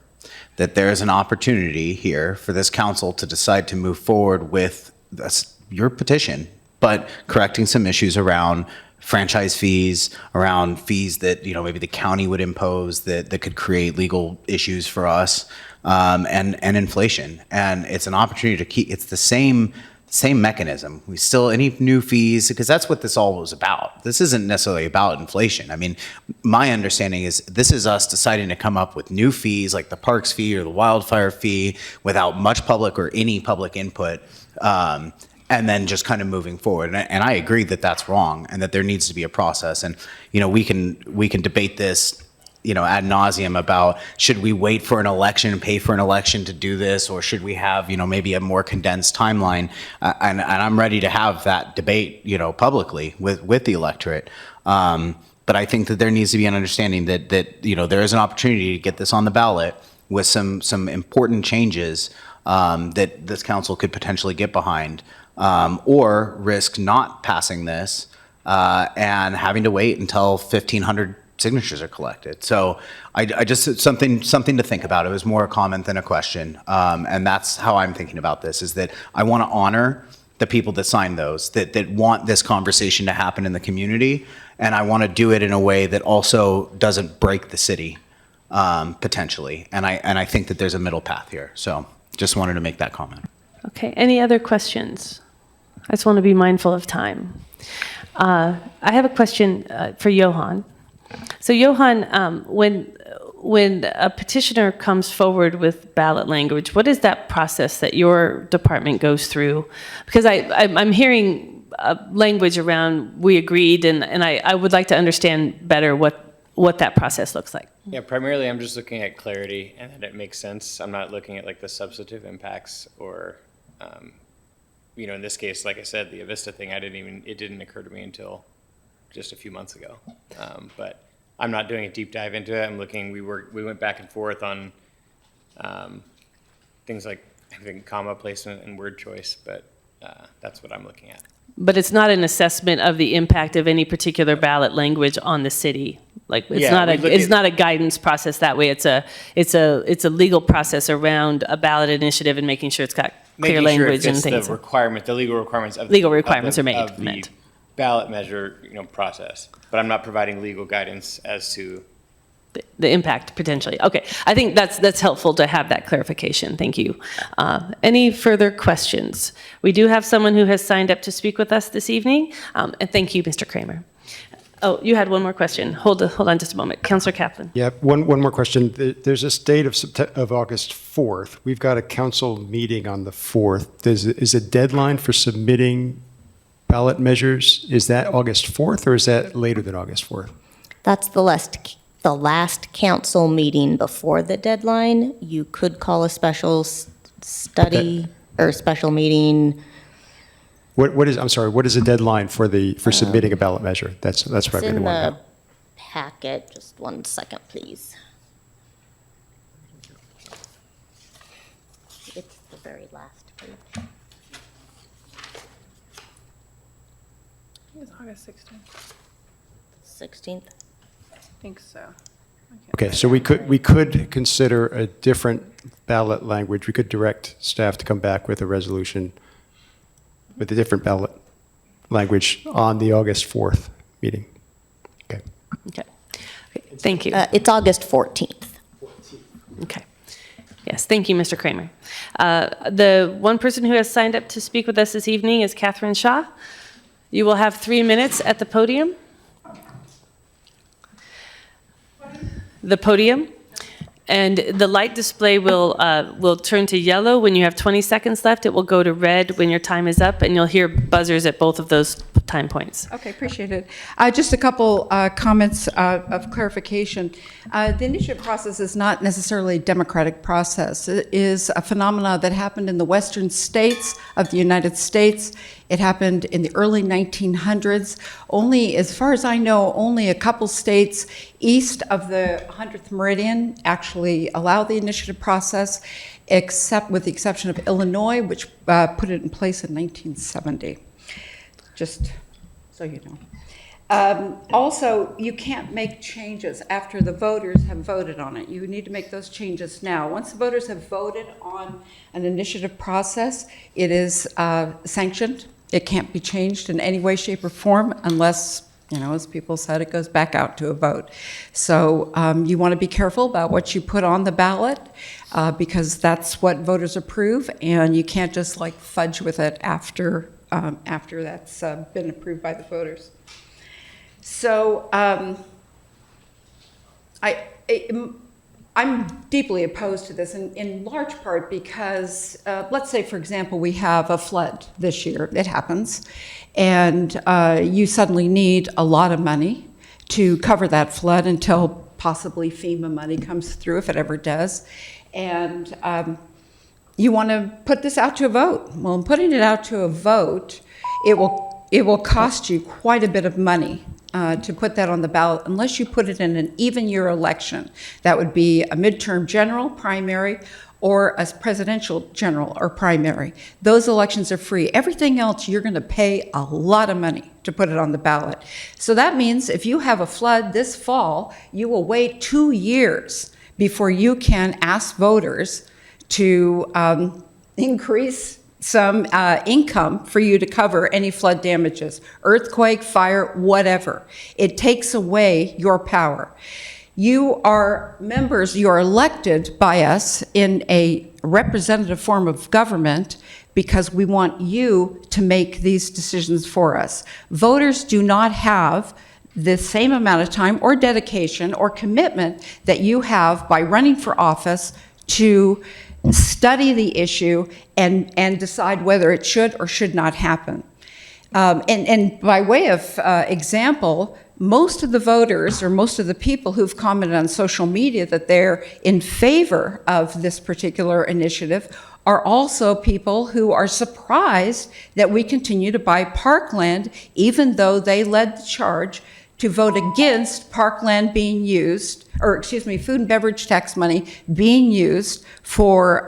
That there is an opportunity here for this council to decide to move forward with your petition, but correcting some issues around franchise fees, around fees that maybe the county would impose that could create legal issues for us, and inflation. And it's an opportunity to keep. It's the same mechanism. We still, any new fees, because that's what this all was about. This isn't necessarily about inflation. I mean, my understanding is this is us deciding to come up with new fees like the parks fee or the wildfire fee without much public or any public input, and then just kind of moving forward. And I agree that that's wrong and that there needs to be a process. And, we can debate this ad nauseum about should we wait for an election and pay for an election to do this, or should we have, maybe a more condensed timeline? And I'm ready to have that debate, publicly with the electorate. But I think that there needs to be an understanding that there is an opportunity to get this on the ballot with some important changes that this council could potentially get behind, or risk not passing this and having to wait until 1,500 signatures are collected. So I just, something to think about. It was more a comment than a question. And that's how I'm thinking about this, is that I want to honor the people that signed those, that want this conversation to happen in the community. And I want to do it in a way that also doesn't break the city, potentially. And I think that there's a middle path here. So just wanted to make that comment. Okay, any other questions? I just want to be mindful of time. I have a question for Johan. So Johan, when a petitioner comes forward with ballot language, what is that process that your department goes through? Because I'm hearing language around we agreed, and I would like to understand better what that process looks like. Yeah, primarily I'm just looking at clarity and that it makes sense. I'm not looking at like the substantive impacts or, in this case, like I said, the Avista thing, it didn't occur to me until just a few months ago. But I'm not doing a deep dive into it. I'm looking, we went back and forth on things like, I think, comma placement and word choice, but that's what I'm looking at. But it's not an assessment of the impact of any particular ballot language on the city. Like it's not a guidance process that way. It's a legal process around a ballot initiative and making sure it's got clear language and things. The legal requirements of legal requirements are of the ballot measure, process. But I'm not providing legal guidance as to the impact potentially. Okay, I think that's helpful to have that clarification. Thank you. Any further questions? We do have someone who has signed up to speak with us this evening, and thank you, Mr. Kramer. Oh, you had one more question. Hold on just a moment. Councilor Kaplan. Yeah, one more question. There's a date of August 4th. We've got a council meeting on the 4th. Is a deadline for submitting ballot measures, is that August 4th or is that later than August 4th? That's the last council meeting before the deadline. You could call a special study or special meeting. What is the deadline for submitting a ballot measure? That's what I It's really in want to the know. packet. Just 1 second, please. It's the very last page. I think it's August 16th. 16th. I think so. Okay, so we could consider a different ballot language. We could direct staff to come back with a resolution with a different ballot language on the August 4th meeting. Okay. Okay. Thank you. It's August 14th. Okay. Yes, thank you, Mr. Kramer. The one person who has signed up to speak with us this evening is Catherine Shaw. You will have 3 minutes at the podium. And the light display will turn to yellow when you have 20 seconds left. It will go to red when your time is up, and you'll hear buzzers at both of those time points. Okay, appreciate it. Just a couple comments of clarification. The initiative process is not necessarily a democratic process. It is a phenomenon that happened in the western states of the United States. It happened in the early 1900s. Only, as far as I know, only a couple states east of the 100th meridian actually allow the initiative process, except with the exception of Illinois, which put it in place in 1970. Just so you know. Also, you can't make changes after the voters have voted on it. You need to make those changes now. Once the voters have voted on an initiative process, it is sanctioned. It can't be changed in any way, shape, or form unless, as people said, it goes back out to a vote. So you want to be careful about what you put on the ballot because that's what voters approve, and you can't just fudge with it after that's been approved by the voters. So I'm deeply opposed to this in large part because, let's say, for example, we have a flood this year. It happens. And you suddenly need a lot of money to cover that flood until possibly FEMA money comes through, if it ever does. And you want to put this out to a vote. Well, in putting it out to a vote, it will cost you quite a bit of money to put that on the ballot unless you put it in an even year election. That would be a midterm general primary or a presidential general or primary. Those elections are free. Everything else, you're going to pay a lot of money to put it on the ballot. So that means if you have a flood this fall, you will wait 2 years before you can ask voters to increase some income for you to cover any flood damages, earthquake, fire, whatever. It takes away your power. You are members, you are elected by us in a representative form of government because we want you to make these decisions for us. Voters do not have the same amount of time or dedication or commitment that you have by running for office to study the issue and decide whether it should or should not happen. And by way of example, most of the voters or most of the people who've commented on social media that they're in favor of this particular initiative are also people who are surprised that we continue to buy parkland, even though they led the charge to vote against parkland being used, or excuse me, food and beverage tax money being used for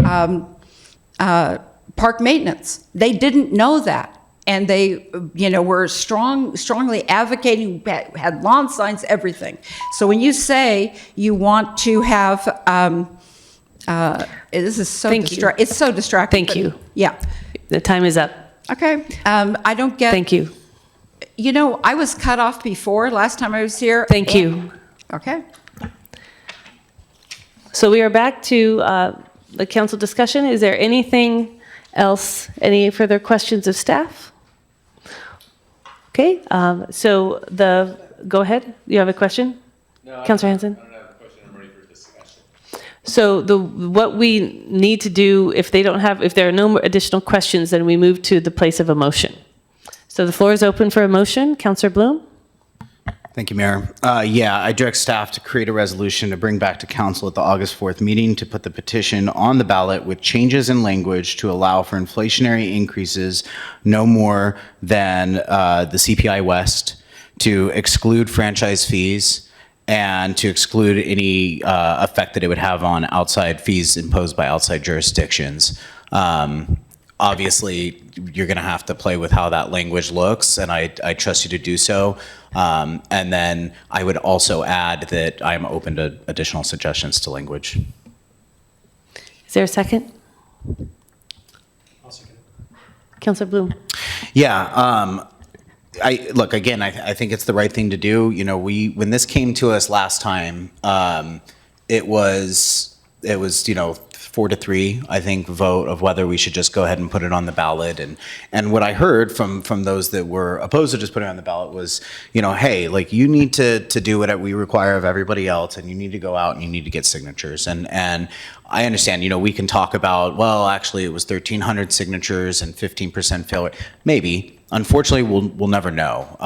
park maintenance. They didn't know that. And they, were strongly advocating, had lawn signs, everything. So when you say you want to have, this is so it's so distracting. Thank you. Yeah. The time is up. Okay. I don't get. Thank you. I was cut off before last time I was here. Thank you. Okay. So we are back to the council discussion. Is there anything else, any further questions of staff? Okay, go ahead. You have a question? No, Councilor Hanson? I don't have a question. I'm ready for discussion. So what we need to do, if there are no more additional questions, then we move to the place of a motion. So the floor is open for a motion. Councilor Bloom? Thank you, Mayor. I direct staff to create a resolution to bring back to council at the August 4th meeting to put the petition on the ballot with changes in language to allow for inflationary increases no more than the CPI West, to exclude franchise fees, and to exclude any effect that it would have on outside fees imposed by outside jurisdictions. Obviously, you're going to have to play with how that language looks, and I trust you to do so. And then I would also add that I'm open to additional suggestions to language. Is there a second? I'll second it. Councilor Bloom? Yeah. I think it's the right thing to do. You know, when this came to us last time, it was 4-3, I think, vote of whether we should just go ahead and put it on the ballot. And what I heard from those that were opposed to just putting it on the ballot was, hey, like, you need to do what we require of everybody else, and you need to go out and you need to get signatures. And I understand, we can talk about, well, actually it was 1,300 signatures and 15% failure. Maybe. Unfortunately, we'll never know.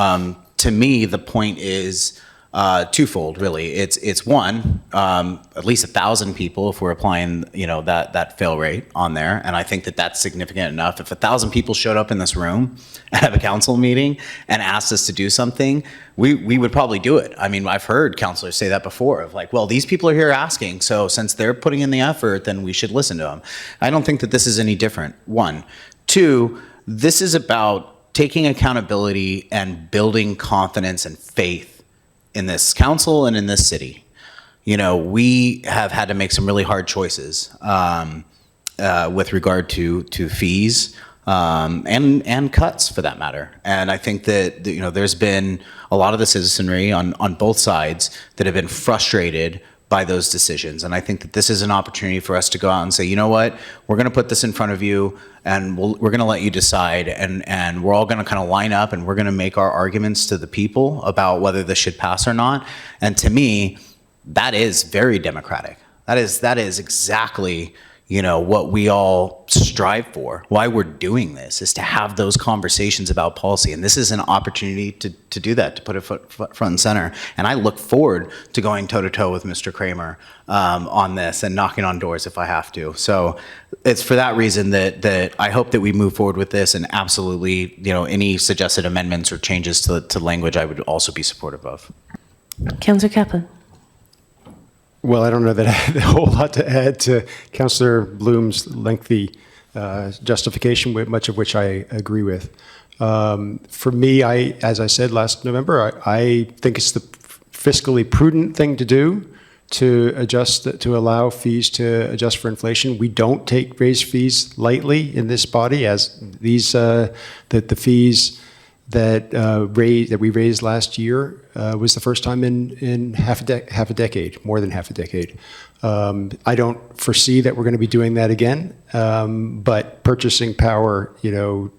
To me, the point is twofold, really. It's one, at least 1,000 people, if we're applying, that fail rate on there. And I think that that's significant enough. If 1,000 people showed up in this room at a council meeting and asked us to do something, we would probably do it. I mean, I've heard councilors say that before, of like, well, these people are here asking, so since they're putting in the effort, then we should listen to them. I don't think that this is any different, one. Two, this is about taking accountability and building confidence and faith in this council and in this city. We have had to make some really hard choices with regard to fees and cuts, for that matter. And I think that there's been a lot of the citizenry on both sides that have been frustrated by those decisions. And I think that this is an opportunity for us to go out and say, you know what, we're going to put this in front of you, and we're going to let you decide, and we're all going to kind of line up, and we're going to make our arguments to the people about whether this should pass or not. And to me, that is very democratic. That is exactly what we all strive for. Why we're doing this is to have those conversations about policy. And this is an opportunity to do that, to put it front and center. And I look forward to going toe-to-toe with Mr. Kramer on this and knocking on doors if I have to. So it's for that reason that I hope that we move forward with this, and absolutely, any suggested amendments or changes to language I would also be supportive of. Councilor Kaplan? Well, I don't know that I have a whole lot to add to Councilor Bloom's lengthy justification, much of which I agree with. For me, as I said last November, I think it's the fiscally prudent thing to do to allow fees to adjust for inflation. We don't raise fees lightly in this body, as the fees that we raised last year was the first time in half a decade, more than half a decade. I don't foresee that we're going to be doing that again, but purchasing power,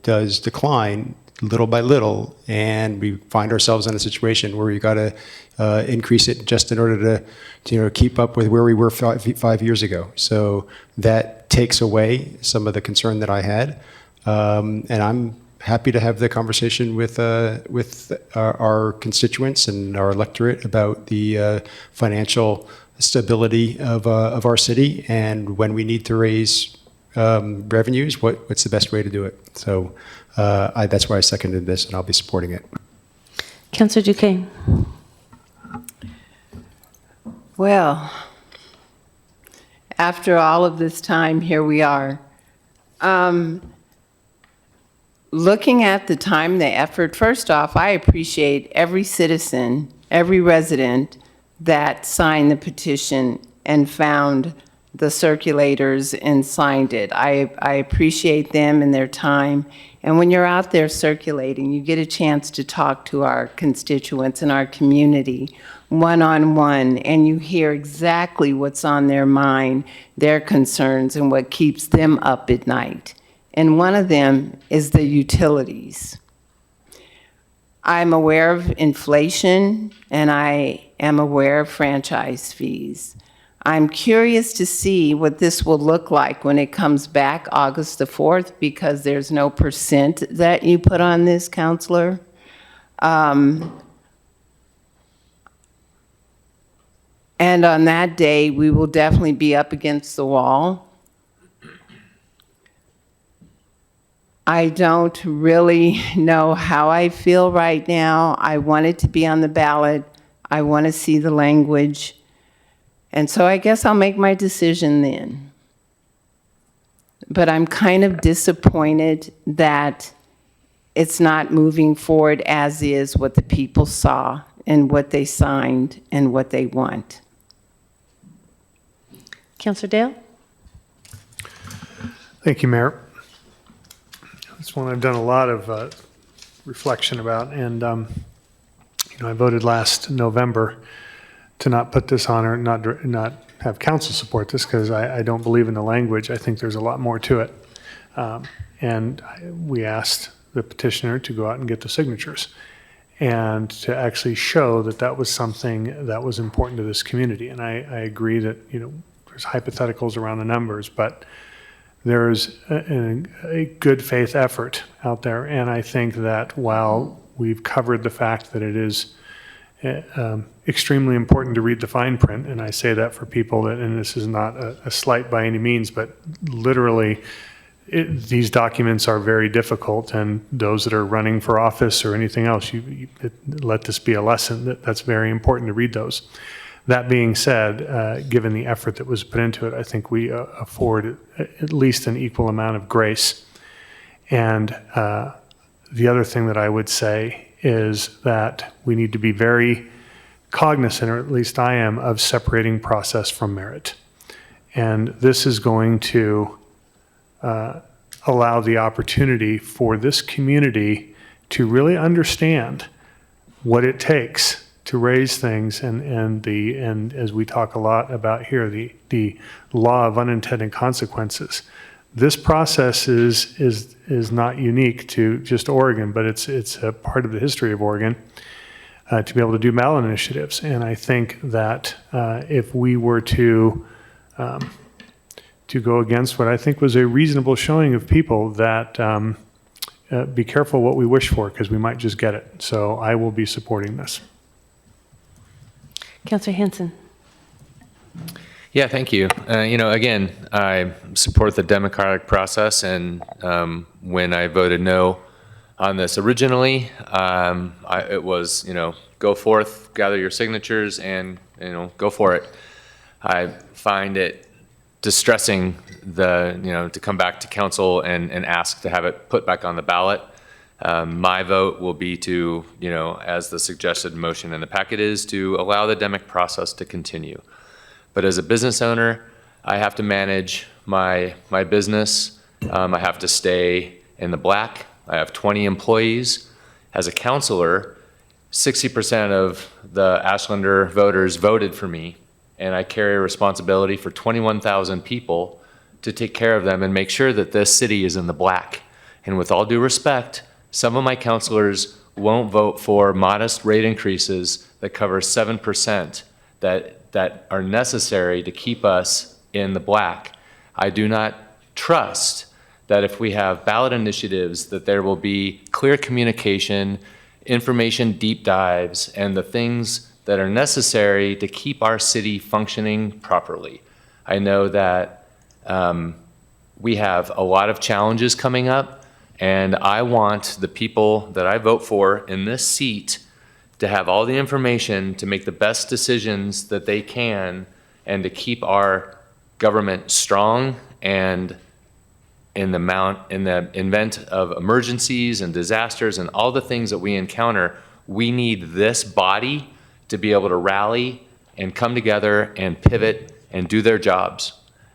does decline little by little, and we find ourselves in a situation where we got to increase it just in order to keep up with where we were 5 years ago. So that takes away some of the concern that I had, and I'm happy to have the conversation with our constituents and our electorate about the financial stability of our city, and when we need to raise revenues, what's the best way to do it. So that's why I seconded this, and I'll be supporting it. Councilor Duquesne? Well, after all of this time, here we are. Looking at the time, the effort, first off, I appreciate every citizen, every resident that signed the petition and found the circulators and signed it. I appreciate them and their time. And when you're out there circulating, you get a chance to talk to our constituents in our community one-on-one, and you hear exactly what's on their mind, their concerns, and what keeps them up at night. And one of them is the utilities. I'm aware of inflation, and I am aware of franchise fees. I'm curious to see what this will look like when it comes back August the 4th, because there's no percent that you put on this, Counselor. And on that day, we will definitely be up against the wall. I don't really know how I feel right now. I want it to be on the ballot. I want to see the language. And so I guess I'll make my decision then. But I'm kind of disappointed that it's not moving forward as is what the people saw and what they signed and what they want. Councillor Dale? Thank you, Mayor. It's one I've done a lot of reflection about, and I voted last November to not put this on or not have council support this because I don't believe in the language. I think there's a lot more to it. And we asked the petitioner to go out and get the signatures and to actually show that that was something that was important to this community. And I agree that, there's hypotheticals around the numbers, but there's a good faith effort out there. And I think that while we've covered the fact that it is extremely important to read the fine print, and I say that for people that, and this is not a slight by any means, but literally these documents are very difficult, and those that are running for office or anything else, let this be a lesson that's very important to read those. That being said, given the effort that was put into it, I think we afford at least an equal amount of grace. And the other thing that I would say is that we need to be very cognizant, or at least I am, of separating process from merit. And this is going to allow the opportunity for this community to really understand what it takes to raise things, and as we talk a lot about here, the law of unintended consequences. This process is not unique to just Oregon, but it's a part of the history of Oregon to be able to do ballot initiatives. And I think that if we were to go against what I think was a reasonable showing of people, that be careful what we wish for, because we might just get it. So I will be supporting this. Councillor Hanson. Yeah, thank you. Again, I support the democratic process, and when I voted no on this originally, it was, go forth, gather your signatures, and, go for it. I find it distressing to come back to council and ask to have it put back on the ballot. My vote will be to, as the suggested motion in the packet is, to allow the democratic process to continue. But as a business owner, I have to manage my business. I have to stay in the black. I have 20 employees. As a counselor, 60% of the Ashlander voters voted for me, and I carry a responsibility for 21,000 people to take care of them and make sure that this city is in the black. And with all due respect, some of my counselors won't vote for modest rate increases that cover 7% that are necessary to keep us in the black. I do not trust that if we have ballot initiatives that there will be clear communication, information deep dives, and the things that are necessary to keep our city functioning properly. I know that we have a lot of challenges coming up, and I want the people that I vote for in this seat to have all the information to make the best decisions that they can, and to keep our government strong. And in the event of emergencies and disasters and all the things that we encounter, we need this body to be able to rally and come together and pivot and do their jobs.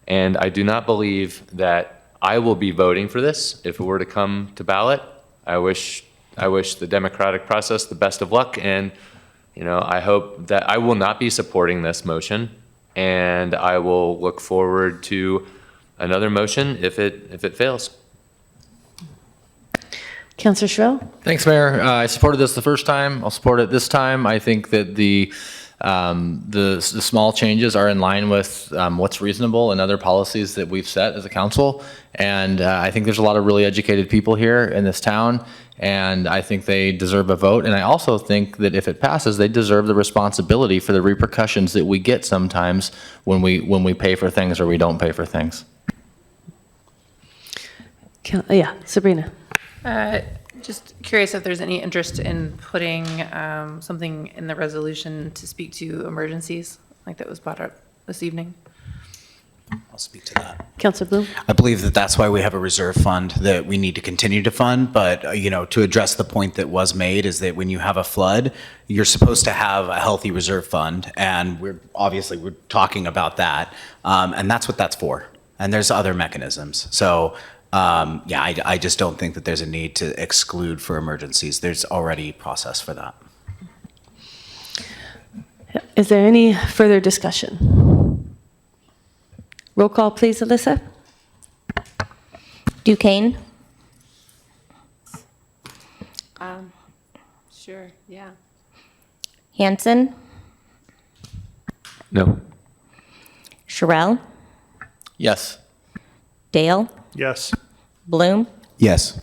And I do not believe that I will be voting for this if it were to come to ballot. I wish the democratic process the best of luck, and I hope that I will not be supporting this motion, and I will look forward to another motion if it fails. Councillor Schrill? Thanks, Mayor. I supported this the first time. I'll support it this time. I think that the small changes are in line with what's reasonable and other policies that we've set as a council. And I think there's a lot of really educated people here in this town, and I think they deserve a vote. And I also think that if it passes, they deserve the responsibility for the repercussions that we get sometimes when we pay for things or we don't pay for things. Yeah, Sabrina. Just curious if there's any interest in putting something in the resolution to speak to emergencies, like that was brought up this evening. I'll speak to that. Councillor Bloom? I believe that that's why we have a reserve fund that we need to continue to fund. But, to address the point that was made is that when you have a flood, you're supposed to have a healthy reserve fund. And we're talking about that. And that's what that's for. And there's other mechanisms. So, I just don't think that there's a need to exclude for emergencies. There's already a process for that. Is there any further discussion? Roll call, please, Alyssa. Duquesne? Sure, yeah. Hanson? No. Sherrill? Yes. Dale? Yes. Bloom? Yes.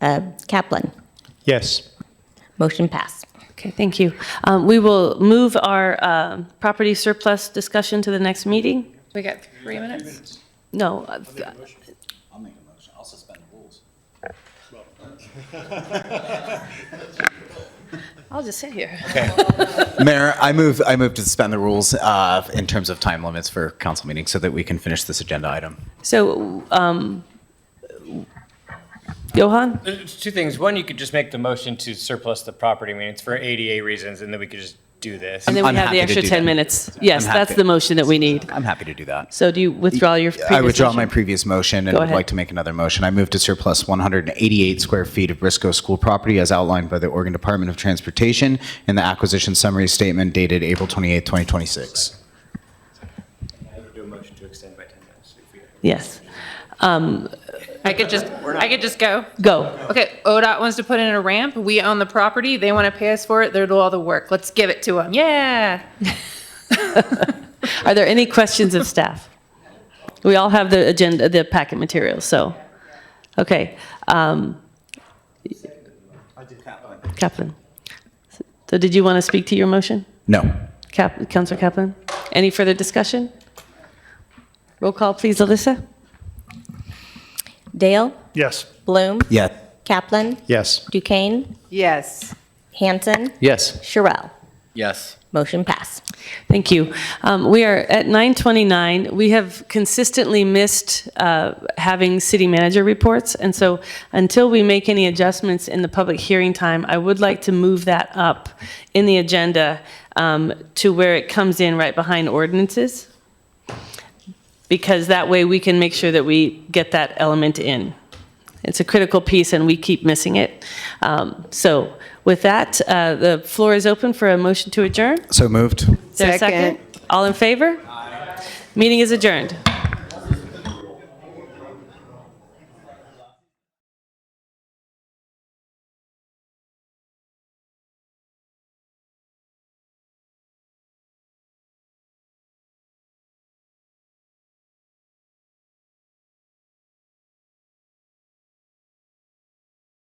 Kaplan? Yes. Motion passed. Okay, thank you. We will move our property surplus discussion to the next meeting. We got 3 minutes? No. I'll make a motion. I'll suspend the rules. I'll just sit here. Mayor, I move to suspend the rules in terms of time limits for council meetings so that we can finish this agenda item. So, Johan? There's two things. One, you could just make the motion to surplus the property. I mean, it's for ADA reasons, and then we could just do this. And then we have the extra 10 minutes. Yes, that's the motion that we need. I'm happy to do that. So do you withdraw your previous I withdraw motion? my previous motion and Go would ahead. like to make another motion. I move to surplus 188 square feet of Briscoe School property as outlined by the Oregon Department of Transportation in the acquisition summary statement dated April 28, 2026. I would do a motion to extend by 10 minutes. Yes. I could just go. Go. Okay, ODOT wants to put in a ramp. We own the property. They want to pay us for it. They'll do all the work. Let's give it to them. Yeah. Are there any questions of staff? We all have the agenda, the packet materials, so. Okay. Kaplan. So did you want to speak to your motion? No. Councilor Kaplan? Any further discussion? Roll call, please, Alyssa. Dale? Yes. Bloom? Yes. Kaplan? Yes. Duquesne? Yes. Hanson? Yes. Sherrill? Yes. Motion passed. Thank you. We are at 9:29. We have consistently missed having city manager reports, and so until we make any adjustments in the public hearing time, I would like to move that up in the agenda to where it comes in right behind ordinances, because that way we can make sure that we get that element in. It's a critical piece, and we keep missing it. So with that, the floor is open for a motion to adjourn. So moved. Is there a second? All in favor? Meeting is adjourned.